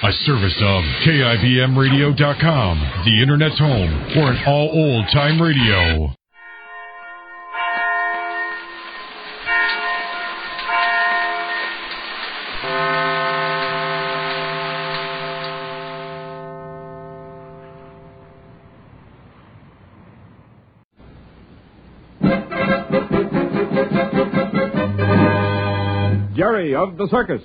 A service of KIBMradio.com, the Internet's home for an all old-time radio. Jerry of the Circus.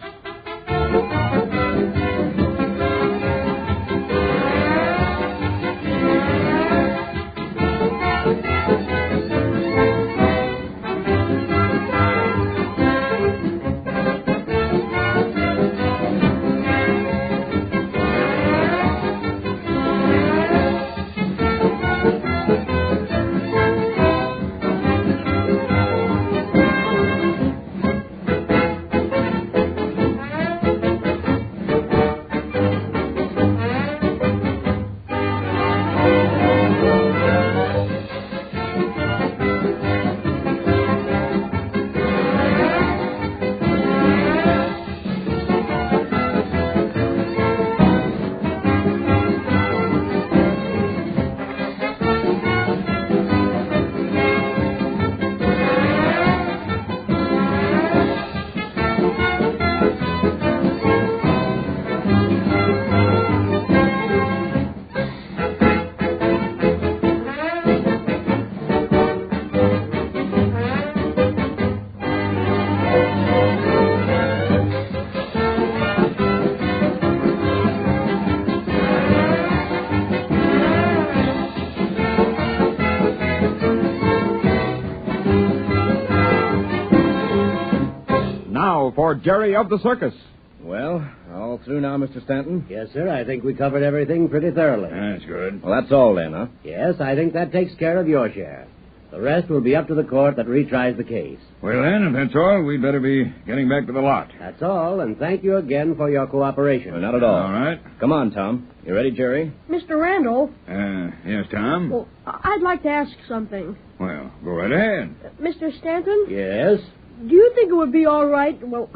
For Jerry of the Circus. Well, all through now, Mr. Stanton? Yes, sir. I think we covered everything pretty thoroughly. That's good. Well, that's all then, huh? Yes, I think that takes care of your share. The rest will be up to the court that retries the case. Well, then, if that's all, we'd better be getting back to the lot. That's all, and thank you again for your cooperation. Well, not at all. All right. Come on, Tom. You ready, Jerry? Mr. Randall. Yes, Tom? Well, I'd like to ask something. Well, go right ahead. Mr. Stanton? Yes? Do you think it would be all right? Well,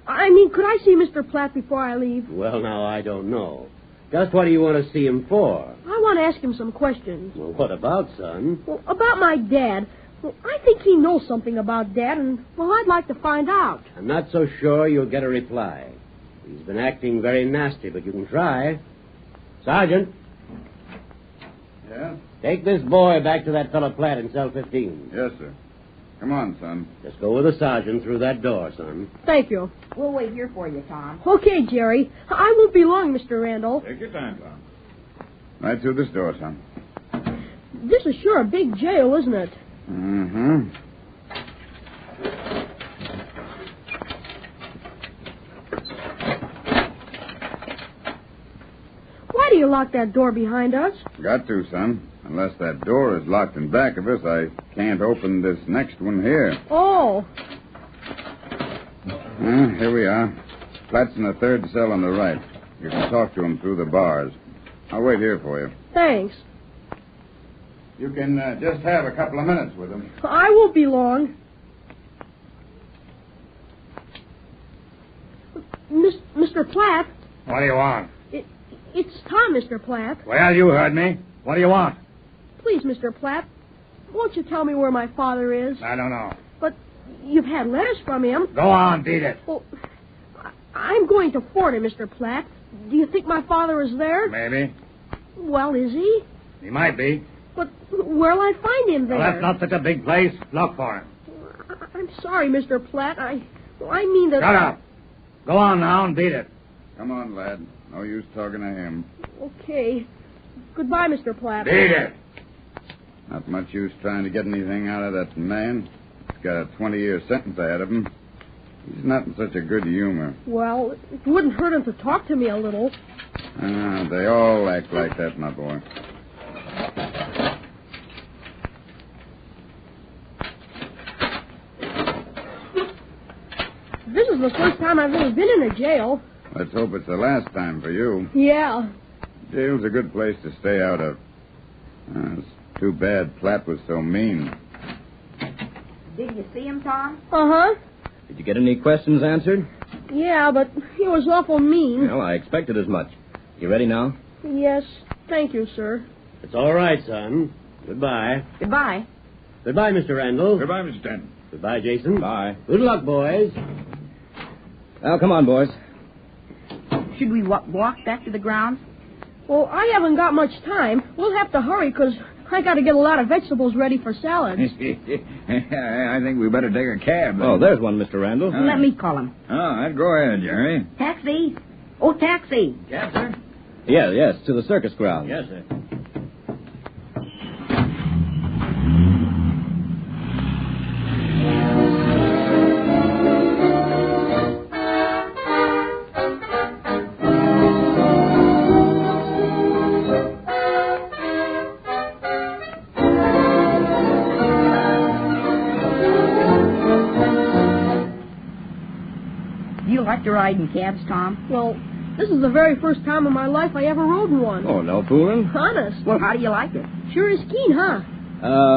I mean, could I see Mr. Platt before I leave? Well, now, I don't know. Just what do you want to see him for? I want to ask him some questions. Well, what about, son? Well, about my dad. Well, I think he knows something about Dad, and, well, I'd like to find out. I'm not so sure you'll get a reply. He's been acting very nasty, but you can try. Sergeant. Yeah? Take this boy back to that fellow Platt in cell 15. Yes, sir. Come on, son. Just go with the sergeant through that door, son. Thank you. We'll wait here for you, Tom. Okay, Jerry. I won't be long, Mr. Randall. Take your time, Tom. Right through this door, son. This is sure a big jail, isn't it? Mm-hmm. Why do you lock that door behind us? Got to, son. Unless that door is locked in back of us, I can't open this next one here. Oh. Here we are. Platt's in the third cell on the right. You can talk to him through the bars. I'll wait here for you. Thanks. You can just have a couple of minutes with him. I won't be long. Mr. Platt. What do you want? It's Tom, Mr. Platt. Well, you heard me. What do you want? Please, Mr. Platt, won't you tell me where my father is? I don't know. But you've had letters from him. Go on, beat it. Well, I'm going to Florida, Mr. Platt. Do you think my father is there? Maybe. Well, is he? He might be. But where'll I find him there? Well, that's not such a big place. Look for him. I'm sorry, Mr. Platt. I mean that... Shut up. Go on now and beat it. Come on, lad. No use talking to him. Okay. Goodbye, Mr. Platt. Beat it. Not much use trying to get anything out of that man. He's got a 20-year sentence ahead of him. He's not in such a good humor. Well, it wouldn't hurt him to talk to me a little. They all act like that, my boy. This is the first time I've ever been in a jail. Let's hope it's the last time for you. Yeah. Jail's a good place to stay out of. It's too bad Platt was so mean. Did you see him, Tom? Uh-huh. Did you get any questions answered? Yeah, but he was awful mean. Well, I expected as much. You ready now? Yes, thank you, sir. It's all right, son. Goodbye. Goodbye. Goodbye, Mr. Randall. Goodbye, Mr. Stanton. Goodbye, Jason. Bye. Good luck, boys. Well, come on, boys. Should we walk back to the grounds? Well, I haven't got much time. We'll have to hurry, 'cause I got to get a lot of vegetables ready for salads. I think we better take a cab. Oh, there's one, Mr. Randall. Let me call him. Oh, go ahead, Jerry. Taxi. Oh, taxi. Yes, sir. Yes, to the circus ground. Yes, sir. Do you like to ride in cabs, Tom? Well, this is the very first time in my life I ever rode in one. Oh, no fooling? Honest. Well, how do you like it? Sure is keen, huh?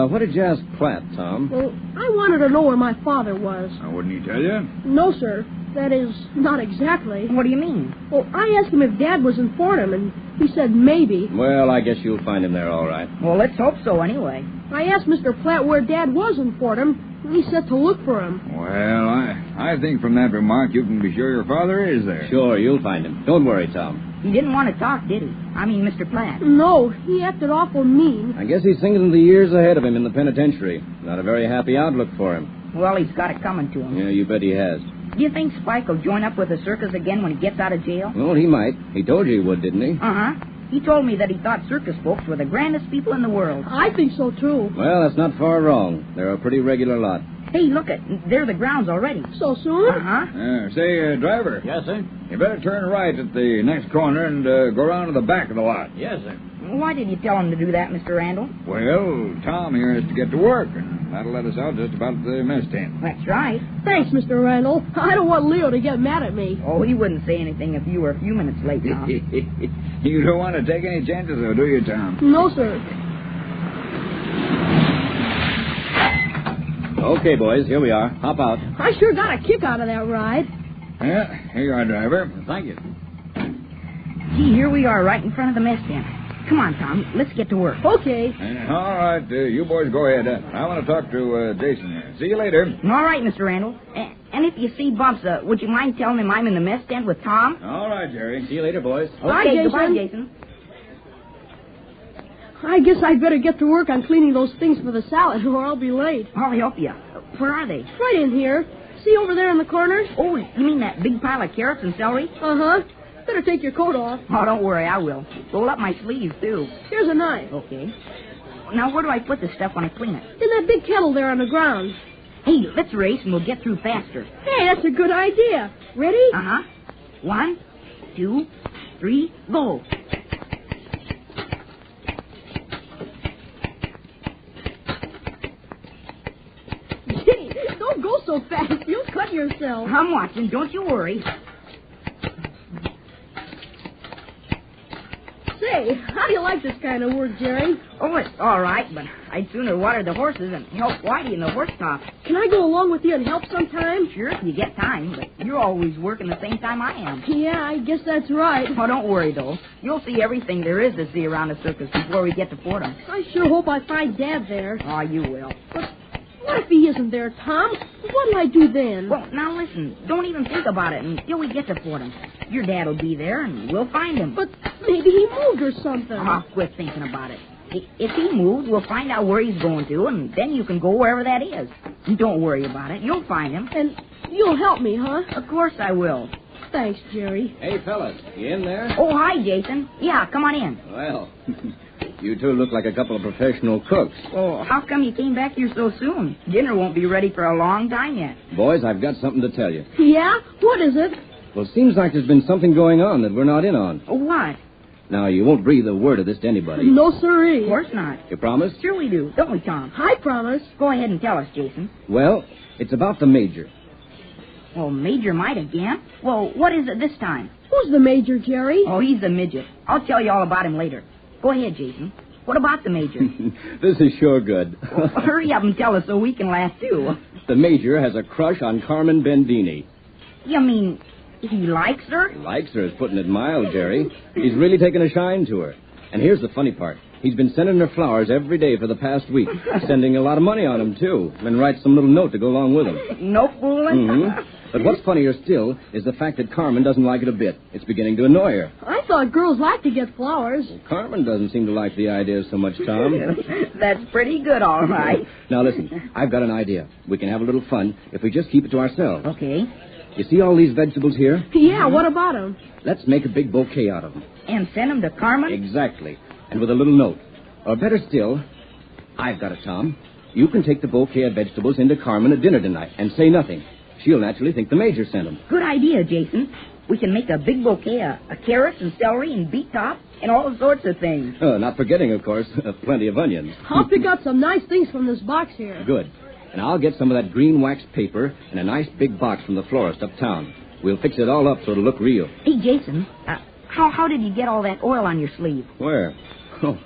What did you ask Platt, Tom? Well, I wanted to know where my father was. Wouldn't he tell you? No, sir. That is, not exactly. What do you mean? Well, I asked him if Dad was in Fordham, and he said maybe. Well, I guess you'll find him there all right. Well, let's hope so anyway. I asked Mr. Platt where Dad was in Fordham, and he said to look for him. Well, I think from that remark you can be sure your father is there. Sure, you'll find him. Don't worry, Tom. He didn't want to talk, did he? I mean, Mr. Platt. No, he acted awful mean. I guess he's thinking of the years ahead of him in the penitentiary. Not a very happy outlook for him. Well, he's got it coming to him. Yeah, you bet he has. Do you think Spike will join up with the circus again when he gets out of jail? Well, he might. He told you he would, didn't he? Uh-huh. He told me that he thought circus folks were the grandest people in the world. I think so, too. Well, that's not far wrong. They're a pretty regular lot. Hey, look they're the grounds already. So soon? Uh-huh. Say, driver. Yes, sir. You better turn right at the next corner and go around to the back of the lot. Yes, sir. Why did you tell him to do that, Mr. Randall? Well, Tom here has to get to work, and that'll let us out just about the mess tent. That's right. Thanks, Mr. Randall. I don't want Leo to get mad at me. Oh, he wouldn't say anything if you were a few minutes late now. You don't want to take any chances, though, do you, Tom? No, sir. Okay, boys, here we are. Hop out. I sure got a kick out of that ride. Yeah, here you are, driver. Thank you. Gee, here we are right in front of the mess tent. Come on, Tom. Let's get to work. Okay. All right, you boys go ahead. I want to talk to Jason here. See you later. All right, Mr. Randall. And if you see Bumps, would you mind telling him I'm in the mess tent with Tom? All right, Jerry. See you later, boys. Bye, Okay, Jason. goodbye, Jason. I guess I'd better get to work on cleaning those things for the salad, or I'll be late. I'll help you. Where are they? Right in here. See over there in the corner? Oh, you mean that big pile of carrots and celery? Uh-huh. Better take your coat off. Oh, don't worry, I will. Roll up my sleeves, too. Here's a knife. Okay. Now, where do I put this stuff when I clean it? In that big kettle there on the ground. Hey, let's race and we'll get through faster. Hey, that's a good idea. Ready? Uh-huh. 1, 2, 3, go. Hey, don't go so fast. You'll cut yourself. I'm watching, don't you worry. Say, how do you like this kind of work, Jerry? Oh, it's all right, but I'd sooner water the horses and help Whitey in the horse top. Can I go along with you and help sometime? Sure, if you get time, but you're always working the same time I am. Yeah, I guess that's right. Oh, don't worry, though. You'll see everything there is to see around the circus before we get to Fordham. I sure hope I find Dad there. Oh, you will. But what if he isn't there, Tom? What'll I do then? Well, now listen. Don't even think about it until we get to Fordham. Your dad will be there, and we'll find him. But maybe he moved or something. Oh, quit thinking about it. If he moves, we'll find out where he's going to, and then you can go wherever that is. Don't worry about it. You'll find him. And you'll help me, huh? Of course I will. Thanks, Jerry. Hey, fellas, you in there? Oh, hi, Jason. Yeah, come on in. Well, you two look like a couple of professional cooks. Well, how come you came back here so soon? Dinner won't be ready for a long time yet. Boys, I've got something to tell you. Yeah? What is it? Well, seems like there's been something going on that we're not in on. What? Now, you won't breathe a word of this to anybody. No, sirree. Of course not. You promise? Sure we do, don't we, Tom? I promise. Go ahead and tell us, Jason. Well, it's about the Major. Oh, Major Might again? Well, what is it this time? Who's the Major, Jerry? Oh, he's the midget. I'll tell you all about him later. Go ahead, Jason. What about the Major? This is sure good. Well, hurry up and tell us so we can laugh, too. The Major has a crush on Carmen Bendini. You mean He likes her? Likes her is putting it mild, Jerry. He's really taken a shine to her. And here's the funny part. He's been sending her flowers every day for the past week. Sending a lot of money on them, too. And writes some little note to go along with them. No fooling. Mm-hmm. But what's funnier still is the fact that Carmen doesn't like it a bit. It's beginning to annoy her. I thought girls like to get flowers. Well, Carmen doesn't seem to like the idea so much, Tom. That's pretty good, all right. Now, listen. I've got an idea. We can have a little fun if we just keep it to ourselves. Okay. You see all these vegetables here? Yeah, what about them? Let's make a big bouquet out of them. And send them to Carmen? Exactly. And with a little note. Or better still, I've got it, Tom. You can take the bouquet of vegetables into Carmen at dinner tonight and say nothing. She'll naturally think the Major sent them. Good idea, Jason. We can make a big bouquet of carrots and celery and beet top and all sorts of things. Oh, not forgetting, of course, plenty of onions. I'll pick out some nice things from this box here. Good. And I'll get some of that green wax paper and a nice big box from the florist uptown. We'll fix it all up so it'll look real. Hey, Jason, how did you get all that oil on your sleeve? Where? Oh,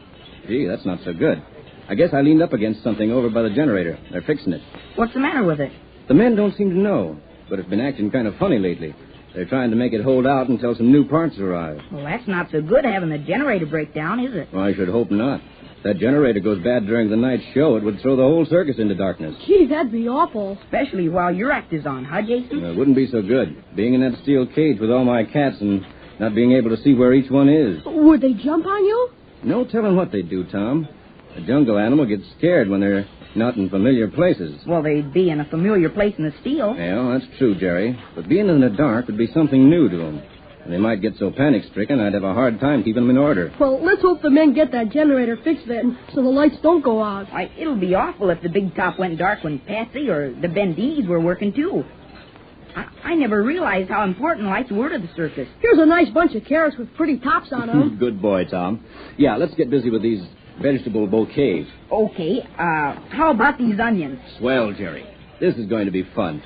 gee, that's not so good. I guess I leaned up against something over by the generator. They're fixing it. What's the matter with it? The men don't seem to know, but it's been acting kind of funny lately. They're trying to make it hold out until some new parts arrive. Well, that's not so good having the generator break down, is it? Well, I should hope not. If that generator goes bad during the night show, it would throw the whole circus into darkness. Gee, that'd be awful. Especially while your act is on, huh, Jason? It wouldn't be so good, being in that steel cage with all my cats and not being able to see where each one is. Would they jump on you? No telling what they'd do, Tom. A jungle animal gets scared when they're not in familiar places. Well, they'd be in a familiar place in the steel. Yeah, that's true, Jerry. But being in the dark would be something new to them. And they might get so panic-stricken, I'd have a hard time keeping them in order. Well, let's hope the men get that generator fixed then, so the lights don't go out. Why, it'll be awful if the big top went dark when Patsy or the Bendinis were working, too. I never realized how important lights were to the circus. Here's a nice bunch of carrots with pretty tops on them. Good boy, Tom. Yeah, let's get busy with these vegetable bouquets. Okay, how about these onions? Swell, Jerry. This is going to be fun.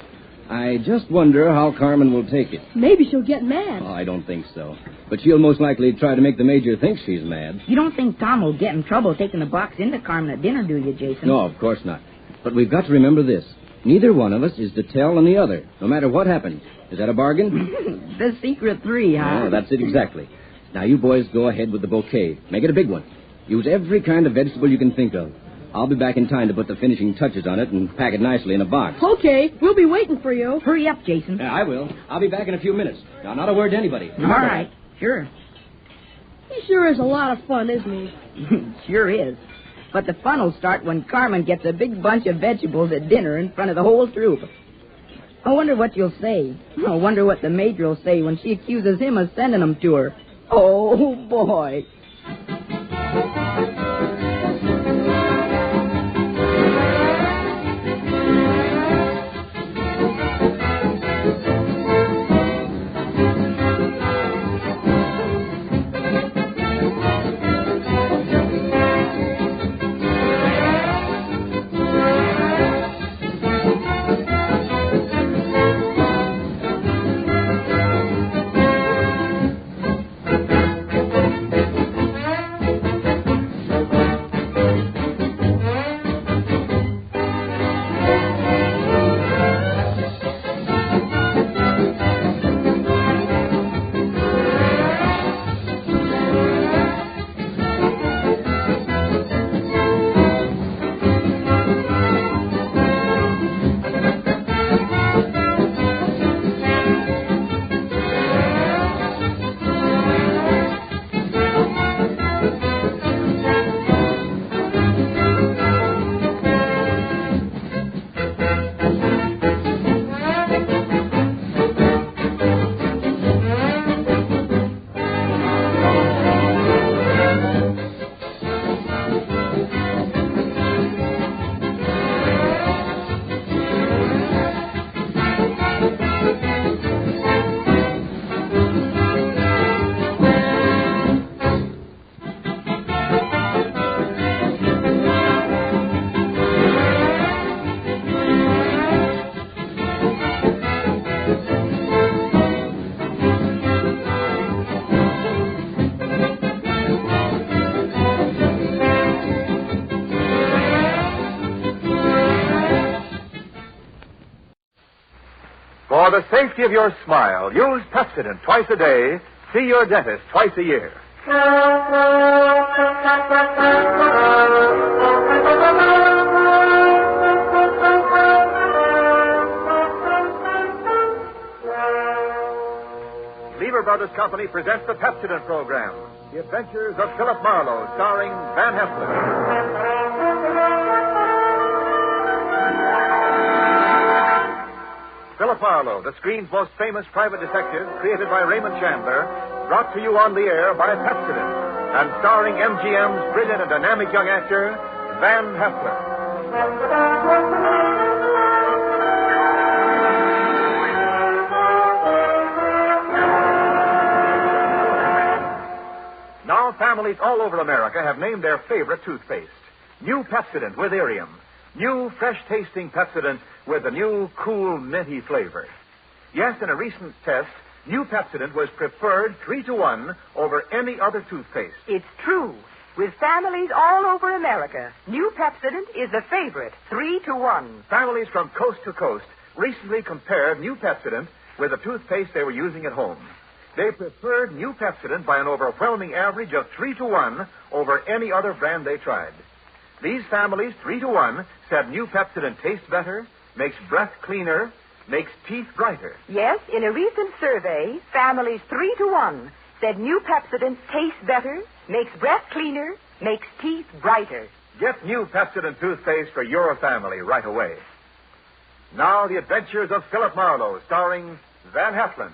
I just wonder how Carmen will take it. Maybe she'll get mad. Oh, I don't think so. But she'll most likely try to make the Major think she's mad. You don't think Tom will get in trouble taking the box into Carmen at dinner, do you, Jason? No, of course not. But we've got to remember this. Neither one of us is to tell on the other, no matter what happens. Is that a bargain? The secret three, huh? Oh, that's it exactly. Now, you boys go ahead with the bouquet. Make it a big one. Use every kind of vegetable you can think of. I'll be back in time to put the finishing touches on it and pack it nicely in a box. Okay, we'll be waiting for you. Hurry up, Jason. Yeah, I will. I'll be back in a few minutes. Now, not a word to anybody. All right, sure. He sure is a lot of fun, isn't he? Sure is. But the fun will start when Carmen gets a big bunch of vegetables at dinner in front of the whole troop. I wonder what you'll say. I wonder what the Major will say when she accuses him of sending them to her. Oh, boy. For the safety of your smile, use Pepsodent twice a day. See your dentist twice a year. Lever Brothers Company presents the Pepsodent program, The Adventures of Philip Marlowe, starring Van Heflin. Philip Marlowe, the screen's most famous private detective, created by Raymond Chandler, brought to you on the air by Pepsodent, and starring MGM's brilliant and dynamic young actor, Van Heflin. Now, families all over America have named their favorite toothpaste. New Pepsodent with Irium. New, fresh-tasting Pepsodent with a new, cool, minty flavor. Yes, in a recent test, new Pepsodent was preferred 3-to-1 over any other toothpaste. It's true. With families all over America, new Pepsodent is the favorite, 3-to-1. Families from coast to coast recently compared new Pepsodent with the toothpaste they were using at home. They preferred new Pepsodent by an overwhelming average of 3-to-1 over any other brand they tried. These families, 3-to-1, said new Pepsodent tastes better, makes breath cleaner, makes teeth brighter. Yes, in a recent survey, families 3-to-1 said new Pepsodent tastes better, makes breath cleaner, makes teeth brighter. Get new Pepsodent toothpaste for your family right away. Now, The Adventures of Philip Marlowe, starring Van Heflin.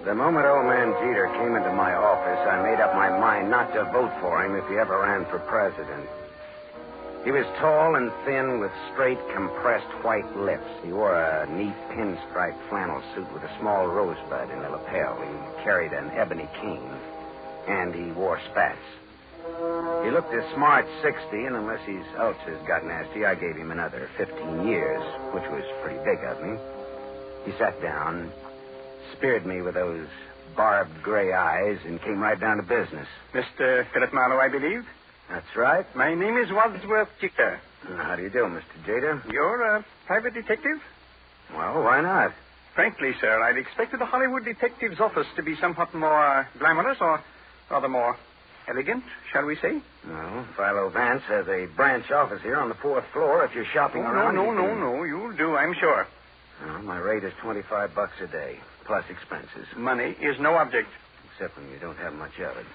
The moment old man Jeter came into my office, I made up my mind not to vote for him if he ever ran for president. He was tall and thin with straight, compressed white lips. He wore a neat pinstripe flannel suit with a small rosebud in the lapel. He carried an ebony cane, and he wore spats. He looked a smart 60, and unless his ulcers got nasty, I gave him another 15 years, which was pretty big of me. He sat down, speared me with those barbed gray eyes, and came right down to business. Mr. Philip Marlowe, I believe? That's right. My name is Wadsworth Jeter. How do you do, Mr. Jeter? You're a private detective? Well, why not? Frankly, sir, I'd expected the Hollywood detective's office to be somewhat more glamorous or rather more elegant, shall we say? Well, Philo Vance has a branch office here on the 4th floor if you're shopping around. No. You'll do, I'm sure. Well, my rate is $25 a day, plus expenses. Money is no object. Except when you don't have much of it.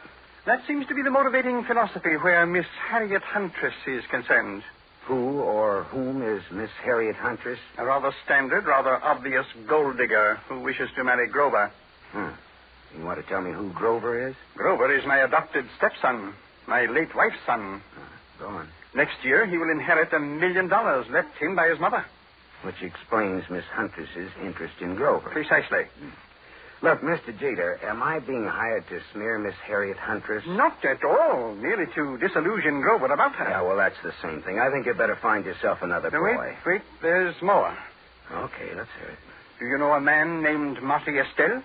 That seems to be the motivating philosophy where Miss Harriet Huntress is concerned. Who or whom is Miss Harriet Huntress? A rather standard, rather obvious gold digger who wishes to marry Grover. You want to tell me who Grover is? Grover is my adopted stepson, my late wife's son. Go on. Next year, he will inherit $1 million left him by his mother. Which explains Miss Huntress's interest in Grover. Precisely. Look, Mr. Jeter, am I being hired to smear Miss Harriet Huntress? Not at all. Merely to disillusion Grover about her. Yeah, well, that's the same thing. I think you'd better find yourself another boy. Wait. There's more. Okay, let's hear it. Do you know a man named Marty Estelle?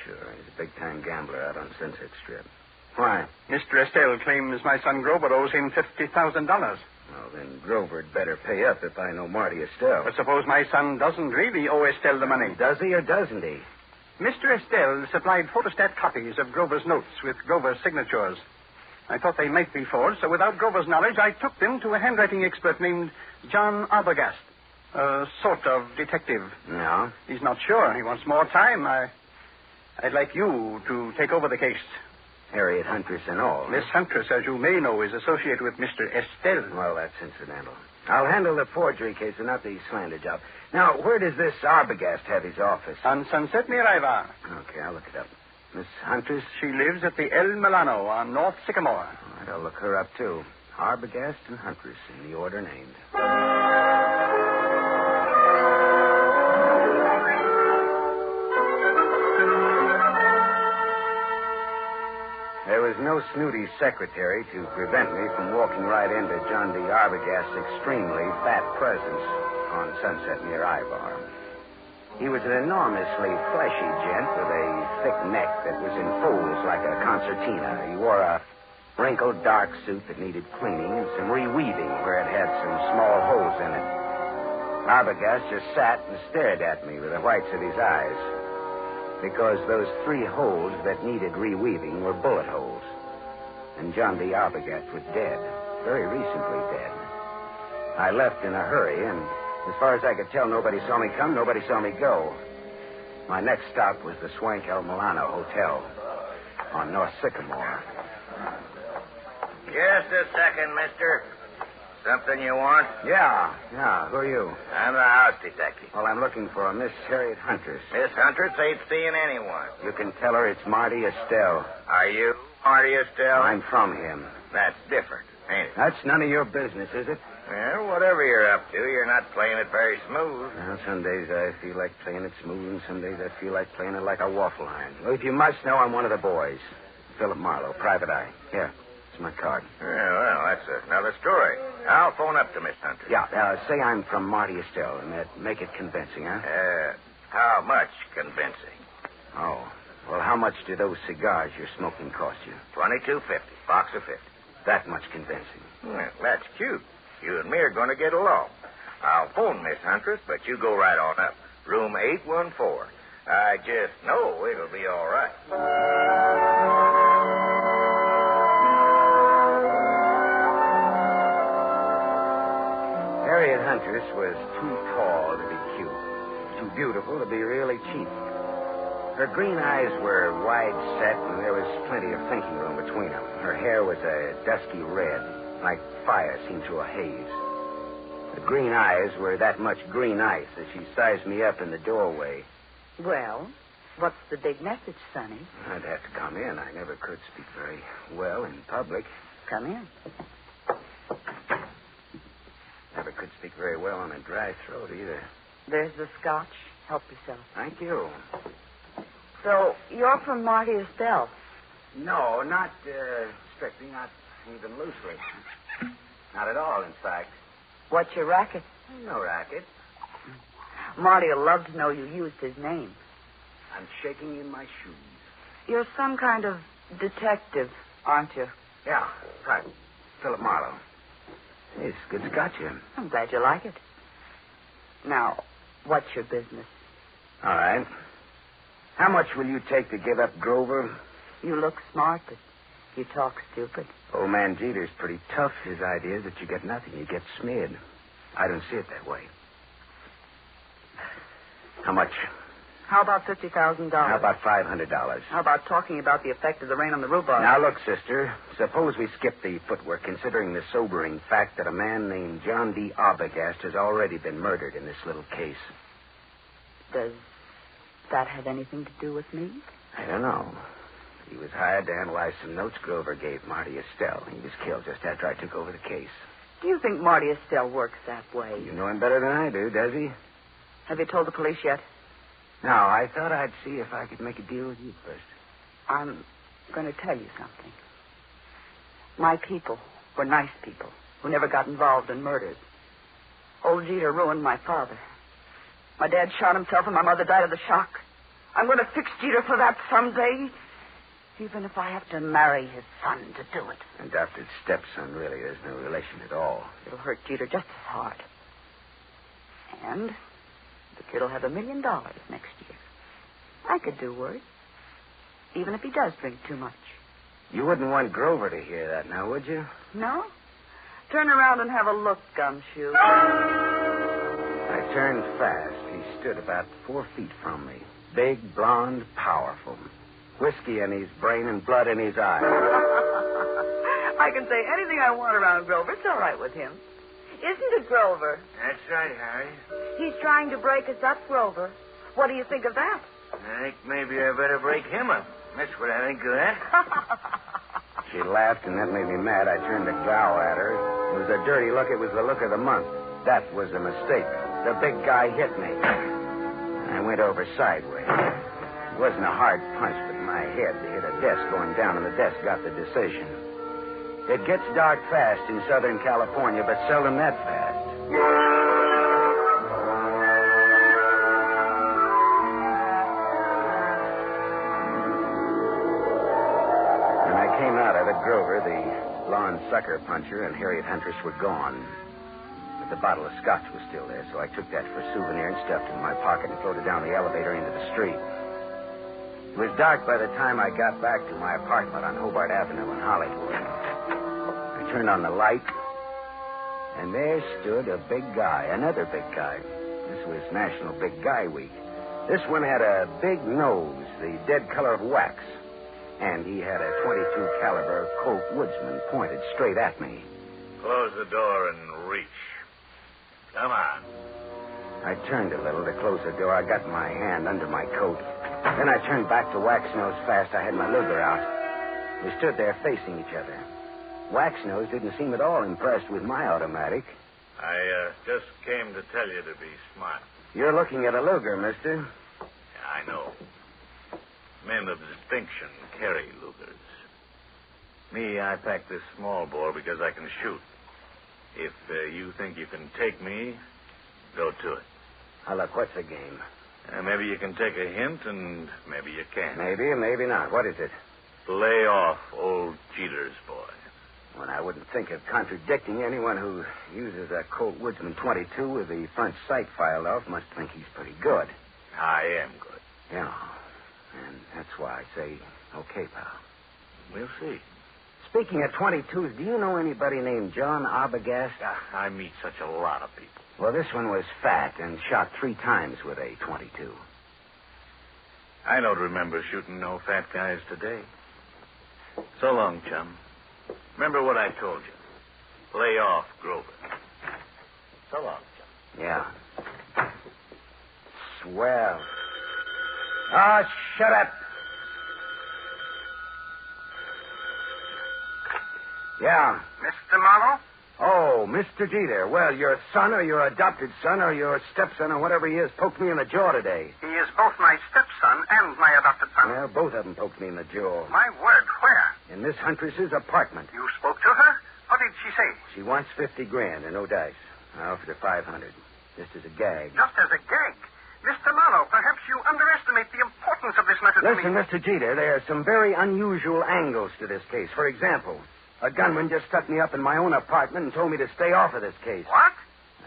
Sure. He's a big-time gambler out on Sunset Strip. Why? Mr. Estelle claims my son Grover owes him $50,000. Well, then Grover'd better pay up if I know Marty Estelle. But suppose my son doesn't really owe Estelle the money. Does he or doesn't he? Mr. Estelle supplied photostat copies of Grover's notes with Grover's signatures. I thought they might be forged, so without Grover's knowledge, I took them to a handwriting expert named John Arbogast, a sort of detective. No? He's not sure. He wants more time. I'd like you to take over the case. Harriet Huntress and all. Miss Huntress, as you may know, is associated with Mr. Estelle. Well, that's incidental. I'll handle the forgery case and not the slander job. Now, where does this Arbogast have his office? On Sunset near Ivar. Okay, I'll look it up. Miss Huntress? She lives at the El Milano on North Sycamore. All right, I'll look her up, too. Arbogast and Huntress in the order named. There was no snooty secretary to prevent me from walking right into John D. Arbogast's extremely fat presence on Sunset near Ivar. He was an enormously fleshy gent with a thick neck that was in folds like a concertina. He wore a wrinkled dark suit that needed cleaning and some reweaving where it had some small holes in it. Arbogast just sat and stared at me with the whites of his eyes, because those 3 holes that needed reweaving were bullet holes. And John D. Arbogast was dead, very recently dead. I left in a hurry, and as far as I could tell, nobody saw me come, nobody saw me go. My next stop was the Swank El Milano Hotel on North Sycamore. Just a second, mister. Something you want? Yeah. Who are you? I'm the house detective. Well, I'm looking for a Miss Harriet Huntress. Miss Huntress ain't seeing anyone. You can tell her it's Marty Estelle. Are you Marty Estelle? I'm from him. That's different, ain't it? That's none of your business, is it? Well, whatever you're up to, you're not playing it very smooth. Well, some days I feel like playing it smooth, and some days I feel like playing it like a waffle iron. Well, if you must know, I'm one of the boys. Philip Marlowe, private eye. Here, it's my card. Well, that's another story. I'll phone up to Miss Hunter. Yeah, say I'm from Marty Estelle, and make it convincing, huh? How much convincing? Oh, well, how much do those cigars you're smoking cost you? $22.50, box of 50. That much convincing. Well, that's cute. You and me are going to get along. I'll phone Miss Huntress, but you go right on up. Room 814. I just know it'll be all right. Harriet Huntress was too tall to be cute, too beautiful to be really cheap. Her green eyes were wide set, and there was plenty of thinking room between them. Her hair was a dusky red, like fire seen through a haze. The green eyes were that much green ice that she sized me up in the doorway. Well, what's the big message, Sonny? I'd have to come in. I never could speak very well in public. Come in. Never could speak very well on a dry throat either. There's the scotch. Help yourself. Thank you. So, you're from Marty Estelle? No, not strictly, not even loosely. Not at all, in fact. What's your racket? No racket. Marty will love to know you used his name. I'm shaking in my shoes. You're some kind of detective, aren't you? Yeah, right. Philip Marlowe. Hey, it's good scotch here. I'm glad you like it. Now, what's your business? All right. How much will you take to give up Grover? You look smart, but you talk stupid. Old man Jeter's pretty tough. His idea is that you get nothing. You get smeared. I don't see it that way. How much? How about $50,000? How about $500? How about talking about the effect of the rain on the rhubarb? Now, look, sister. Suppose we skip the footwork, considering the sobering fact that a man named John D. Arbogast has already been murdered in this little case. Does that have anything to do with me? I don't know. He was hired to analyze some notes Grover gave Marty Estelle. He was killed just after I took over the case. Do you think Marty Estelle works that way? You know him better than I do, does he? Have you told the police yet? No, I thought I'd see if I could make a deal with you first. I'm going to tell you something. My people were nice people who never got involved in murders. Old Jeter ruined my father. My dad shot himself and my mother died of the shock. I'm going to fix Jeter for that someday, even if I have to marry his son to do it. Adopted stepson, really. There's no relation at all. It'll hurt Jeter just as hard. And the kid will have $1 million next year. I could do worse, even if he does drink too much. You wouldn't want Grover to hear that now, would you? No? Turn around and have a look, Gumshoe. I turned fast. He stood about 4 feet from me. Big, blonde, powerful. Whiskey in his brain and blood in his eyes. I can say anything I want around Grover. It's all right with him. Isn't it, Grover? That's right, Harry. He's trying to break us up, Grover. What do you think of that? I think maybe I better break him up. That's what I think of that. She laughed, and that made me mad. I turned to glower at her. It was a dirty look. It was the look of the month. That was a mistake. The big guy hit me. I went over sideways. It wasn't a hard punch, but my head hit a desk going down, and the desk got the decision. It gets dark fast in Southern California, but seldom that fast. Grover, the lawn sucker puncher, and Harriet Huntress were gone. But the bottle of scotch was still there, so I took that for a souvenir and stuffed it in my pocket and floated down the elevator into the street. It was dark by the time I got back to my apartment on Hobart Avenue in Hollywood. I turned on the light, and there stood a big guy, another big guy. This was National Big Guy Week. This one had a big nose, the dead color of wax, and he had a .22 caliber Colt Woodsman pointed straight at me. Close the door and reach. Come on. I turned a little to close the door. I got my hand under my coat. Then I turned back to Wax-Nose fast. I had my Luger out. We stood there facing each other. Wax-Nose didn't seem at all impressed with my automatic. I just came to tell you to be smart. You're looking at a Luger, mister. Yeah, I know. Men of distinction carry Lugers. Me, I pack this small bore because I can shoot. If you think you can take me, go to it. Now, look, what's the game? Maybe you can take a hint, and maybe you can't. Maybe and maybe not. What is it? Lay off old Jeter's boy. Well, I wouldn't think of contradicting anyone who uses a Colt Woodsman .22 with the front sight filed off. Must think he's pretty good. I am good. Yeah. And that's why I say, okay, pal. We'll see. Speaking of .22s, do you know anybody named John Arbogast? I meet such a lot of people. Well, this one was fat and shot 3 times with a .22. I don't remember shooting no fat guys today. So long, chum. Remember what I told you. Lay off Grover. So long, chum. Yeah. Swell. Oh, shut up. Yeah. Mr. Marlowe? Oh, Mr. Jeter. Well, your son or your adopted son or your stepson or whatever he is poked me in the jaw today. He is both my stepson and my adopted son. Well, both of them poked me in the jaw. My word, where? In Miss Huntress's apartment. You spoke to her? What did she say? She wants $50,000 and no dice. I offered her $500, just as a gag. Just as a gag? Mr. Marlowe, perhaps you underestimate the importance of this matter to me. Listen, Mr. Jeter, there are some very unusual angles to this case. For example, a gunman just stuck me up in my own apartment and told me to stay off of this case. What?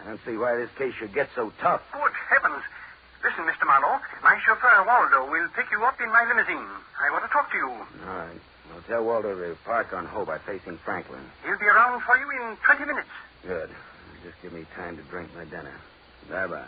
I don't see why this case should get so tough. Good heavens. Listen, Mr. Marlowe, my chauffeur, Waldo, will pick you up in my limousine. I want to talk to you. All right. Well, tell Waldo to park on Hobart facing Franklin. He'll be around for you in 20 minutes. Good. Just give me time to drink my dinner. Bye-bye.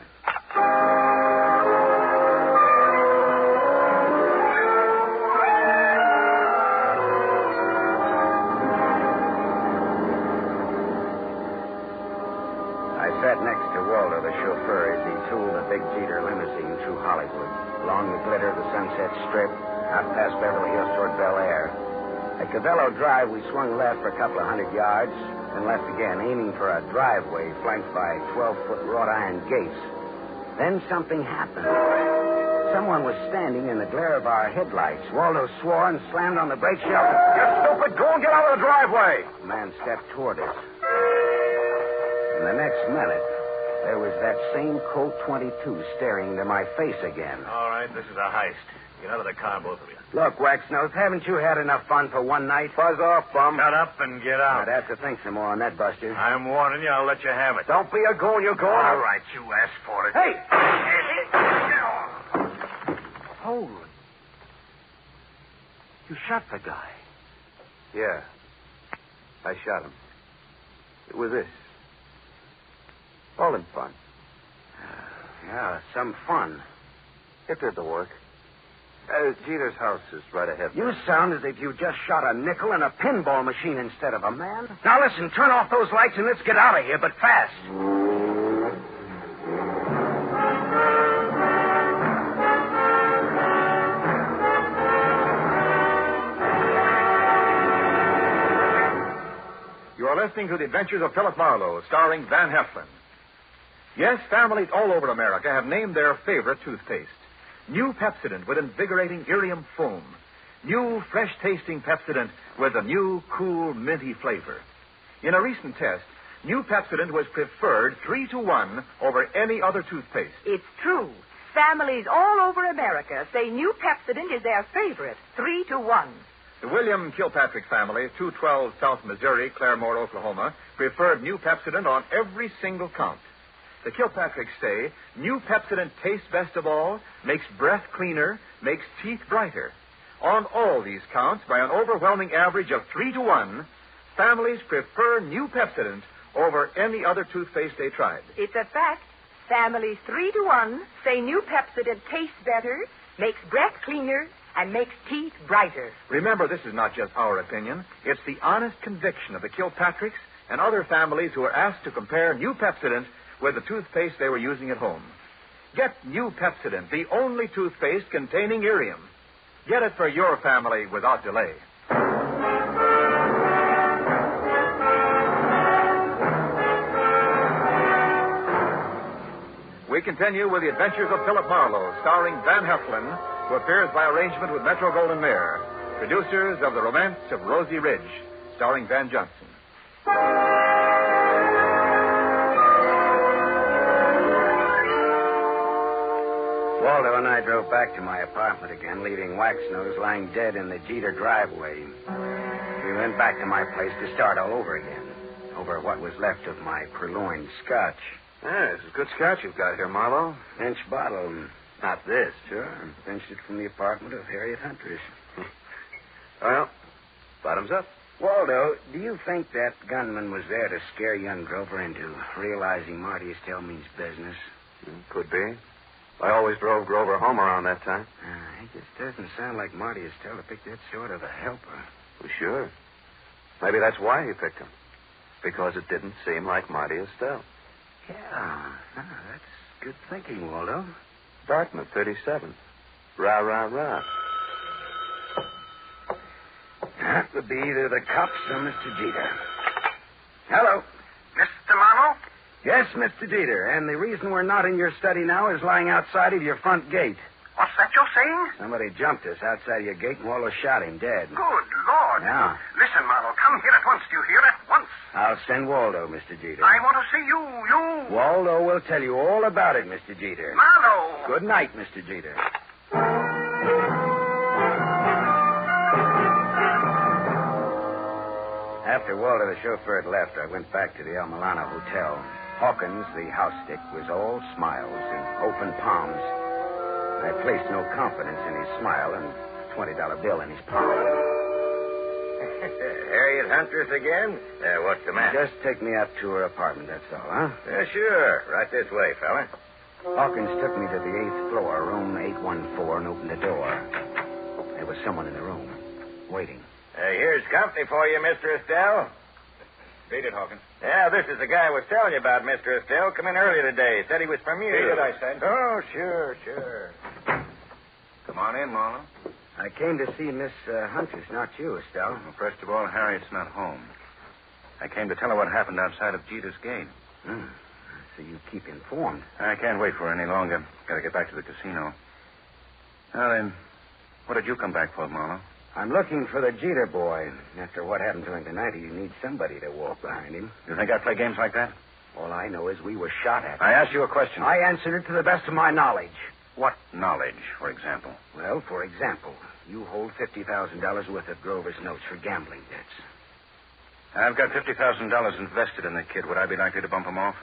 Sat next to Waldo, the chauffeur, as he tooled the big Jeter limousine through Hollywood, along the glitter of the Sunset Strip, out past Beverly Hills toward Bel Air. At Cavello Drive, we swung left for a couple of 100 yards, then left again, aiming for a driveway flanked by 12-foot wrought iron gates. Then something happened. Someone was standing in the glare of our headlights. Waldo swore and slammed on the brake shell. You stupid! Go and get out of the driveway! The man stepped toward us. In the next minute, there was that same Colt .22 staring into my face again. All right, this is a heist. Get out of the car, both of you. Look, Wax-Nose, haven't you had enough fun for one night? Buzz off, bum. Shut up and get out. I'd have to think some more on that, Buster. I'm warning you. I'll let you have it. Don't be a goon, you go. All right, you asked for it. Hey! Hold. You shot the guy. Yeah. I shot him. It was this. All in fun. Yeah, some fun. It did the work. Jeter's house is right ahead. You sound as if you just shot a nickel in a pinball machine instead of a man. Now listen, turn off those lights and let's get out of here, but fast. You are listening to The Adventures of Philip Marlowe, starring Van Heflin. Yes, families all over America have named their favorite toothpaste. New Pepsodent with invigorating Irium foam. New, fresh-tasting Pepsodent with a new, cool, minty flavor. In a recent test, New Pepsodent was preferred 3-to-1 over any other toothpaste. It's true. Families all over America say New Pepsodent is their favorite, 3-to-1. The William Kilpatrick family, 212 South Missouri, Claremore, Oklahoma, preferred New Pepsodent on every single count. The Kilpatricks say New Pepsodent tastes best of all, makes breath cleaner, makes teeth brighter. On all these counts, by an overwhelming average of 3-1, families prefer New Pepsodent over any other toothpaste they tried. It's a fact. Families 3-1 say New Pepsodent tastes better, makes breath cleaner, and makes teeth brighter. Remember, this is not just our opinion. It's the honest conviction of the Kilpatricks and other families who were asked to compare New Pepsodent with the toothpaste they were using at home. Get New Pepsodent, the only toothpaste containing irium. Get it for your family without delay. We continue with the adventures of Philip Marlowe, starring Van Heflin, who appears by arrangement with Metro-Goldwyn-Mayer, producers of The Romance of Rosie Ridge, starring Van Johnson. Waldo and I drove back to my apartment again, leaving Waxnose lying dead in the Jeter driveway. We went back to my place to start all over again, over what was left of my purloined scotch. Yeah, this is good scotch you've got here, Marlowe. Pinch bottle. Not this. Sure. Pinched it from the apartment of Harriet Huntress. Well, bottoms up. Waldo, do you think that gunman was there to scare young Grover into realizing Marty Estelle means business? Could be. I always drove Grover home around that time. It just doesn't sound like Marty Estelle to pick that sort of a helper. Well, sure. Maybe that's why he picked him. Because it didn't seem like Marty Estelle. Yeah, that's good thinking, Waldo. Dartmouth, 37. Rah, rah, rah. That would be either the cops or Mr. Jeter. Hello. Mr. Marlowe? Yes, Mr. Jeter. And the reason we're not in your study now is lying outside of your front gate. What's that you're saying? Somebody jumped us outside your gate and Waldo shot him dead. Good Lord. Yeah. Listen, Marlowe, come here at once. Do you hear? At once. I'll send Waldo, Mr. Jeter. I want to see you. Waldo will tell you all about it, Mr. Jeter. Marlowe. Good night, Mr. Jeter. After Waldo, the chauffeur, had left, I went back to the El Milano Hotel. Hawkins, the house stick, was all smiles and open palms. I placed no confidence in his smile and a $20 bill in his palm. Harriet Huntress again? What's the matter? Just take me up to her apartment, that's all, huh? Sure. Right this way, fella. Hawkins took me to the 8th floor, room 814, and opened the door. There was someone in the room, waiting. Here's company for you, Mr. Estelle. Beat it, Hawkins. Yeah, this is the guy I was telling you about, Mr. Estelle. Come in earlier today. Said he was from you. Beat it, I said. Oh, sure. Come on in, Marlowe. I came to see Miss Huntress, not you, Estelle. Well, first of all, Harriet's not home. I came to tell her what happened outside of Jeter's gate. So you keep informed. I can't wait for her any longer. Got to get back to the casino. Now then, what did you come back for, Marlowe? I'm looking for the Jeter boy. After what happened to him tonight, you need somebody to walk behind him. You think I play games like that? All I know is we were shot at. I asked you a question. I answered it to the best of my knowledge. What knowledge, for example? Well, for example, you hold $50,000 worth of Grover's notes for gambling debts. I've got $50,000 invested in the kid. Would I be likely to bump him off?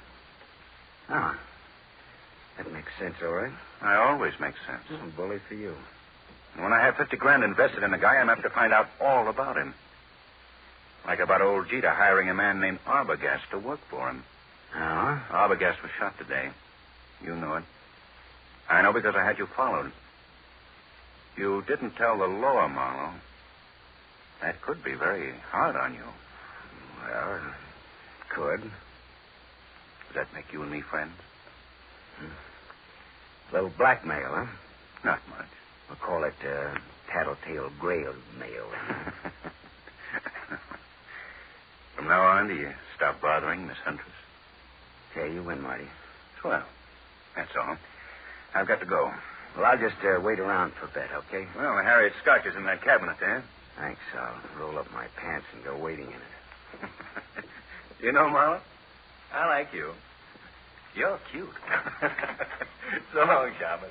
That makes sense, all right. I always make sense. Bully for you. And when I have $50,000 invested in a guy, I'm apt to find out all about him. Like about old Jeter hiring a man named Arbogast to work for him. Arbogast was shot today. You know it. I know because I had you followed. You didn't tell the law, Marlowe. That could be very hard on you. Well, it could. Does that make you and me friends? A little blackmail, huh? Not much. We'll call it tattletale grail mail. From now on, do you stop bothering Miss Huntress? Okay, you win, Marty. Swell. That's all. I've got to go. Well, I'll just wait around for a bit, okay? Well, Harriet's scotch is in that cabinet there. Thanks. I'll roll up my pants and go waiting in it. You know, Marlowe, I like you. You're cute. So long, Shaman.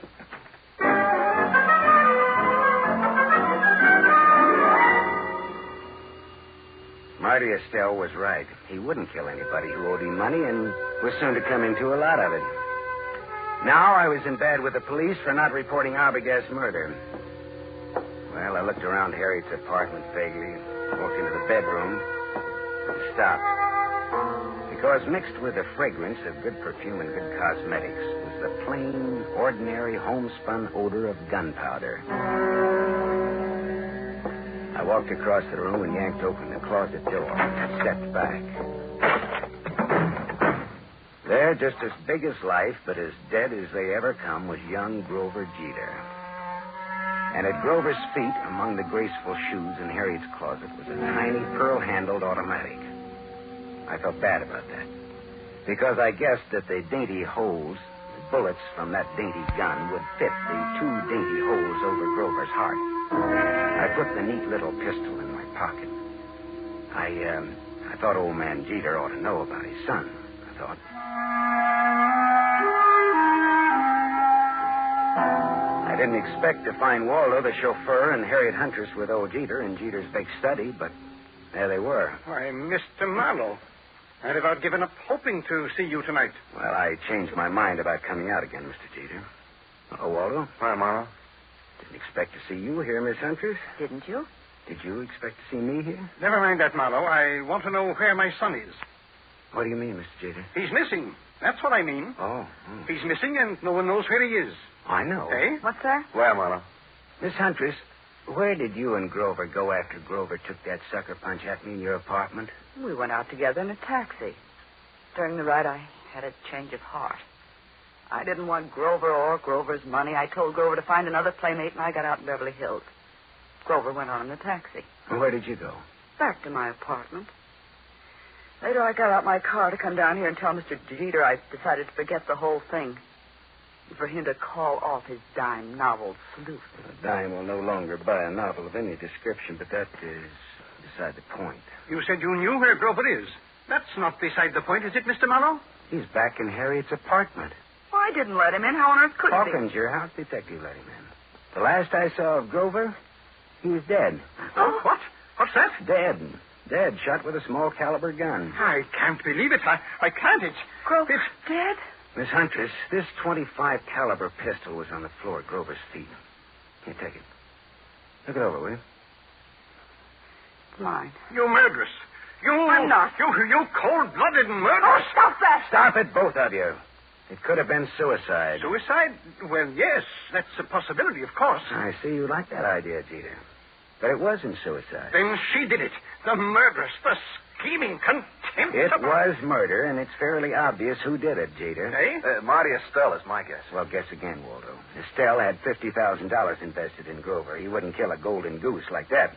Marty Estelle was right. He wouldn't kill anybody who owed him money and was soon to come into a lot of it. Now I was in bed with the police for not reporting Arbogast's murder. Well, I looked around Harriet's apartment vaguely, walked into the bedroom, and stopped. Because mixed with the fragrance of good perfume and good cosmetics was the plain, ordinary, homespun odor of gunpowder. I walked across the room and yanked open the closet door and stepped back. There, just as big as life, but as dead as they ever come, was young Grover Jeter. And at Grover's feet, among the graceful shoes in Harriet's closet, was a tiny pearl-handled automatic. I felt bad about that, because I guessed that the dainty holes, the bullets from that dainty gun, would fit the two dainty holes over Grover's heart. I put the neat little pistol in my pocket. I thought old man Jeter ought to know about his son, I thought. I didn't expect to find Waldo, the chauffeur, and Harriet Huntress with old Jeter in Jeter's big study, but there they were. Why, Mr. Marlowe, I'd about given up hoping to see you tonight. Well, I changed my mind about coming out again, Mr. Jeter. Oh, Waldo? Hi, Marlowe. Didn't expect to see you here, Miss Huntress. Didn't you? Did you expect to see me here? Never mind that, Marlowe. I want to know where my son is. What do you mean, Mr. Jeter? He's missing. That's what I mean. Oh. He's missing, and no one knows where he is. I know. Eh? What's that? Where, Marlowe? Miss Huntress, where did you and Grover go after Grover took that sucker punch at me in your apartment? We went out together in a taxi. During the ride, I had a change of heart. I didn't want Grover or Grover's money. I told Grover to find another playmate, and I got out in Beverly Hills. Grover went on in the taxi. And where did you go? Back to my apartment. Later, I got out my car to come down here and tell Mr. Jeter I decided to forget the whole thing. And for him to call off his dime novel, Sleuth. A dime will no longer buy a novel of any description, but that is beside the point. You said you knew where Grover is. That's not beside the point, is it, Mr. Marlowe? He's back in Harriet's apartment. Well, I didn't let him in. How on earth could he? Hawkins, your house detective, let him in. The last I saw of Grover, he was dead. Oh, what? What's that? Dead. Dead, shot with a small caliber gun. I can't believe it. I can't. It's... Grover dead? Miss Huntress, this .25 caliber pistol was on the floor at Grover's feet. Here, take it. Look it over, will you? It's mine. You murderess. I'm not. You cold-blooded murderess. Oh, stop that! Stop it, both of you. It could have been suicide. Suicide? Well, yes, that's a possibility, of course. I see you like that idea, Jeter. But it wasn't suicide. Then she did it. The murderess, the scheming, contemptible... It was murder, and it's fairly obvious who did it, Jeter. Eh? Marty Estelle is my guess. Well, guess again, Waldo. Estelle had $50,000 invested in Grover. He wouldn't kill a golden goose like that.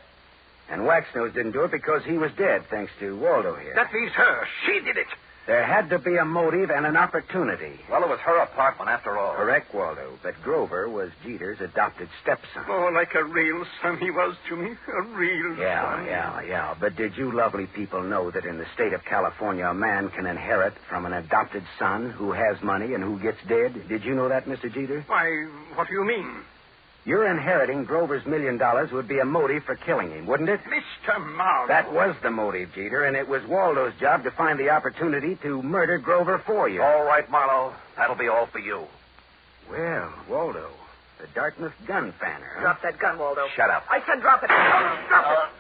And Waxnose didn't do it because he was dead, thanks to Waldo here. That leaves her. She did it. There had to be a motive and an opportunity. Well, it was her apartment, after all. Correct, Waldo. But Grover was Jeter's adopted stepson. Oh, like a real son he was to me. A real son. Yeah. But did you lovely people know that in the state of California, a man can inherit from an adopted son who has money and who gets dead? Did you know that, Mr. Jeter? Why, what do you mean? Your inheriting Grover's $1 million would be a motive for killing him, wouldn't it? Mr. Marlowe. That was the motive, Jeter, and it was Waldo's job to find the opportunity to murder Grover for you. All right, Marlowe. That'll be all for you. Well, Waldo, the Dartmouth gun fanner. Huh? Drop that gun, Waldo. Shut up. I said drop it. Drop it.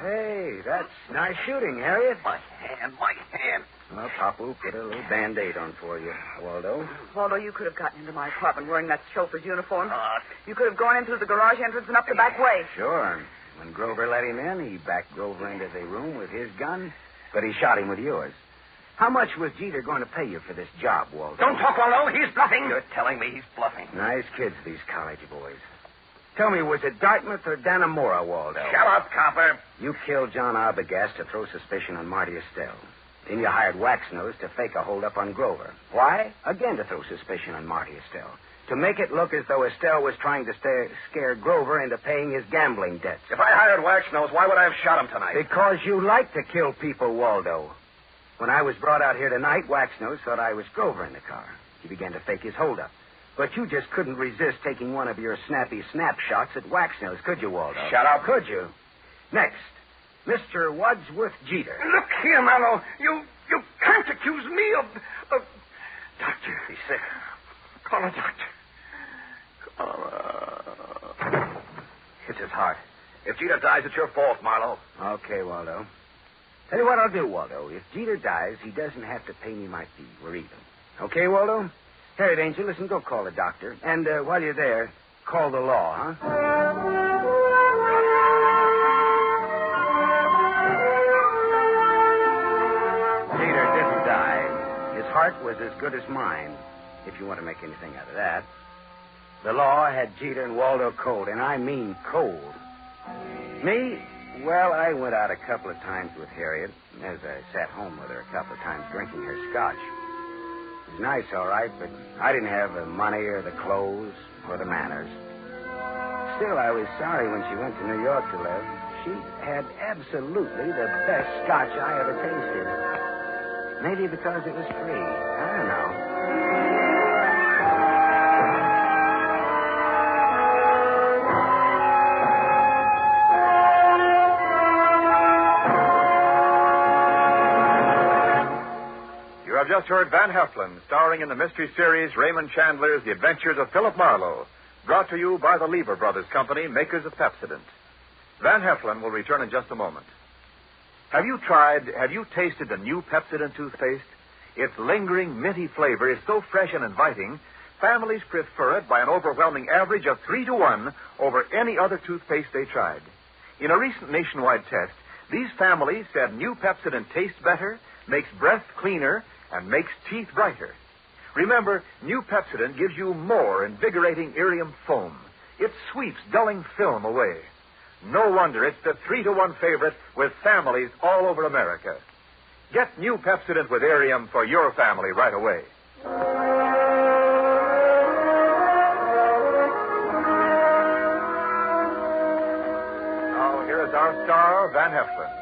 Hey, that's nice shooting, Harriet. My hand. Well, Papu put a little Band-Aid on for you, Waldo. Waldo, you could have gotten into my apartment wearing that chauffeur's uniform. You could have gone in through the garage entrance and up the back way. Sure. When Grover let him in, he backed Grover into the room with his gun, but he shot him with yours. How much was Jeter going to pay you for this job, Waldo? Don't talk, Waldo. He's bluffing. You're telling me he's bluffing. Nice kids, these college boys. Tell me, was it Dartmouth or Dannemora, Waldo? Shut up, copper. You killed John Arbogast to throw suspicion on Marty Estelle. Then you hired Waxnose to fake a holdup on Grover. Why? Again to throw suspicion on Marty Estelle. To make it look as though Estelle was trying to scare Grover into paying his gambling debts. If I hired Waxnose, why would I have shot him tonight? Because you like to kill people, Waldo. When I was brought out here tonight, Waxnose thought I was Grover in the car. He began to fake his holdup. But you just couldn't resist taking one of your snappy snapshots at Waxnose, could you, Waldo? Shut up. Could you? Next, Mr. Wadsworth Jeter. Look here, Marlowe. You can't accuse me of... Doctor. He's sick. Call a doctor. It's his heart. If Jeter dies, it's your fault, Marlowe. Okay, Waldo. Tell you what I'll do, Waldo. If Jeter dies, he doesn't have to pay me my fee. We're even. Okay, Waldo? Harriet Angel, listen, go call the doctor. And while you're there, call the law, huh? Jeter didn't die. His heart was as good as mine, if you want to make anything out of that. The law had Jeter and Waldo cold, and I mean cold. Me? Well, I went out a couple of times with Harriet, as I sat home with her a couple of times drinking her scotch. It was nice, all right, but I didn't have the money or the clothes or the manners. Still, I was sorry when she went to New York to live. She had absolutely the best scotch I ever tasted. Maybe because it was free. I don't know. You have just heard Van Heflin, starring in the mystery series Raymond Chandler's The Adventures of Philip Marlowe, brought to you by the Lever Brothers Company, makers of Pepsodent. Van Heflin will return in just a moment. Have you tasted the new Pepsodent toothpaste? Its lingering, minty flavor is so fresh and inviting, families prefer it by an overwhelming average of 3-to-1 over any other toothpaste they tried. In a recent nationwide test, these families said new Pepsodent tastes better, makes breath cleaner, and makes teeth brighter. Remember, new Pepsodent gives you more invigorating irium foam. It sweeps dulling film away. No wonder it's the 3-to-1 favorite with families all over America. Get new Pepsodent with irium for your family right away. Now, here is our star, Van Heflin.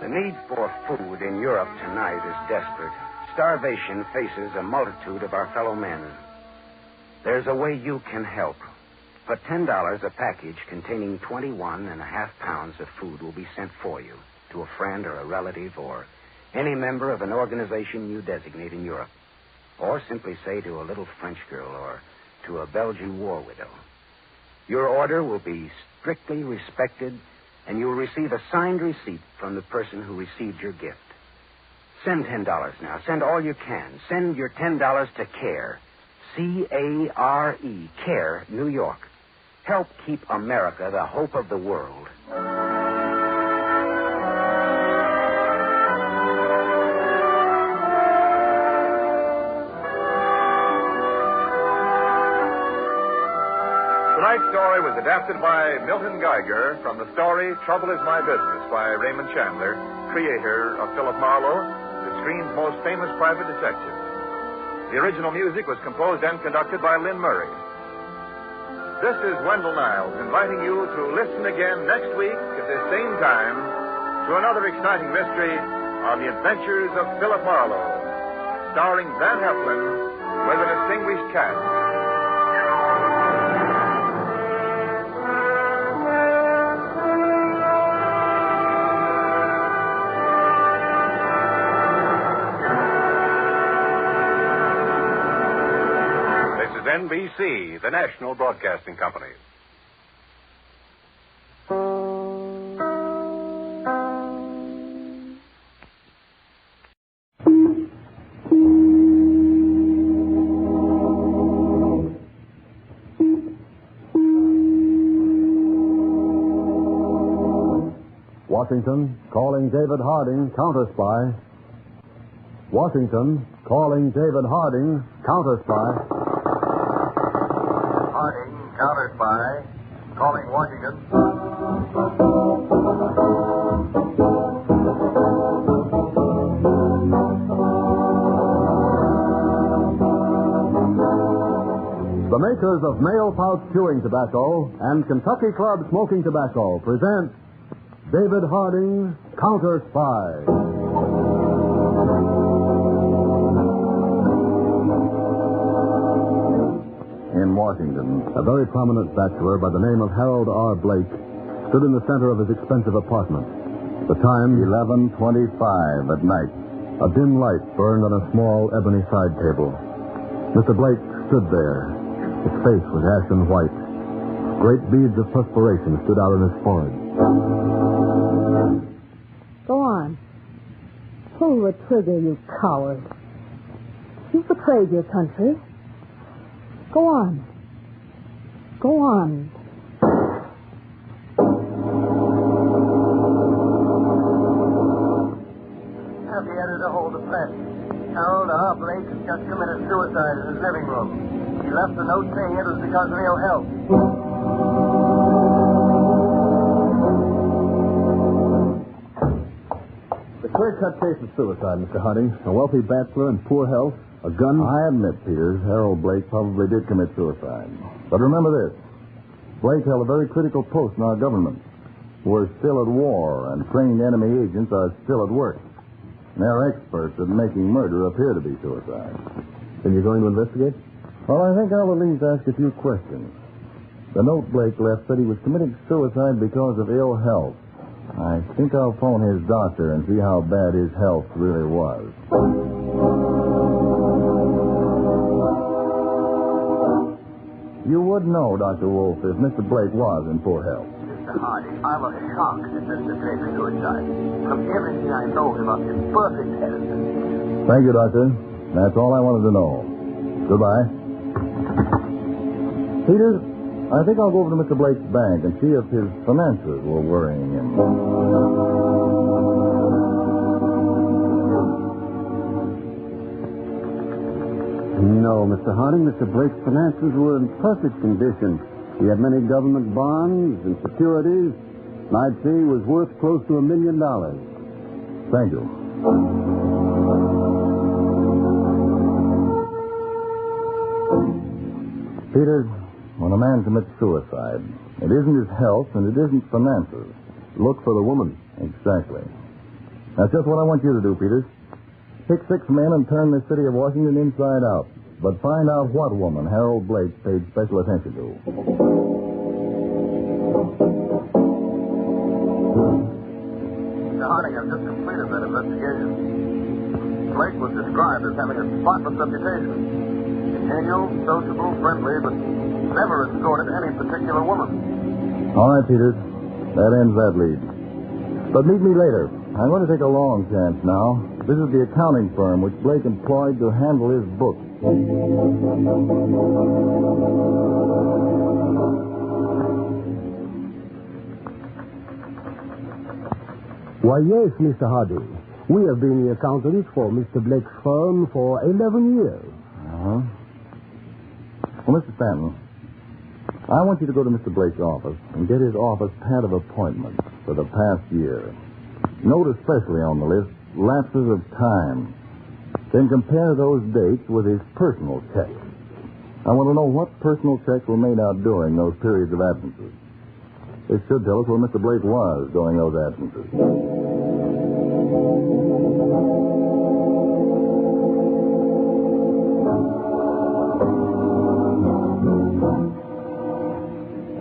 The need for food in Europe tonight is desperate. Starvation faces a multitude of our fellow men. There's a way you can help. For $10, a package containing 21.5 pounds of food will be sent for you to a friend or a relative or any member of an organization you designate in Europe. Or simply say to a little French girl or to a Belgian war widow. Your order will be strictly respected, and you'll receive a signed receipt from the person who received your gift. Send $10 now. Send all you can. Send your $10 to CARE. C-A-R-E. CARE, New York. Help keep America the hope of the world. Tonight's story was adapted by Milton Geiger from the story Trouble Is My Business by Raymond Chandler, creator of Philip Marlowe, the screen's most famous private detective. The original music was composed and conducted by Lynn Murray. This is Wendell Niles inviting you to listen again next week at this same time to another exciting mystery on the adventures of Philip Marlowe, starring Van Heflin with a distinguished cast. NBC, the national broadcasting company. Washington, calling David Harding, Counterspy. Washington, calling David Harding, Counterspy. Counterspy, calling Washington. The makers of Male Pouch Chewing Tobacco and Kentucky Club Smoking Tobacco present David Harding, Counterspy. In Washington, a very prominent bachelor by the name of Harold R. Blake stood in the center of his expensive apartment. The time, 11:25 at night. A dim light burned on a small ebony side table. Mr. Blake stood there. His face was ashen white. Great beads of perspiration stood out on his forehead. Go on. Pull the trigger, you coward. You've betrayed your country. Go on. Go on. Have you edited a hold of press? Harold R. Blake has just committed suicide in his living room. He left a note saying it was because of ill health. The clear-cut case of suicide, Mr. Harding. A wealthy bachelor in poor health, a gun. I admit, Peters, Harold Blake probably did commit suicide. But remember this. Blake held a very critical post in our government. We're still at war, and trained enemy agents are still at work. They're experts at making murder appear to be suicide. Then you're going to investigate? Well, I think I'll at least ask a few questions. The note Blake left said he was committing suicide because of ill health. I think I'll phone his doctor and see how bad his health really was. You would know, Dr. Wolf, if Mr. Blake was in poor health. Mr. Harding, I was shocked at Mr. Blake's suicide. From everything I know, he was in perfect health. Thank you, Doctor. That's all I wanted to know. Goodbye. Peters, I think I'll go over to Mr. Blake's bank and see if his finances were worrying him. No, Mr. Harding, Mr. Blake's finances were in perfect condition. He had many government bonds and securities, and I'd say he was worth close to $1 million. Thank you. Peters, when a man commits suicide, it isn't his health and it isn't finances. Look for the woman. Exactly. That's just what I want you to do, Peters. Pick 6 men and turn the city of Washington inside out. But find out what woman Harold Blake paid special attention to. Mr. Harding, I've just completed that investigation. Blake was described as having a spotless reputation. Genial, sociable, friendly, but never escorted any particular woman. All right, Peters. That ends that lead. But meet me later. I'm going to take a long chance now. This is the accounting firm which Blake employed to handle his books. Why, yes, Mr. Harding. We have been the accountants for Mr. Blake's firm for 11 years. Uh-huh. Well, Mr. Stanton, I want you to go to Mr. Blake's office and get his office pad of appointments for the past year. Note especially on the list lapses of time. Then compare those dates with his personal checks. I want to know what personal checks were made out during those periods of absences. This should tell us where Mr. Blake was during those absences.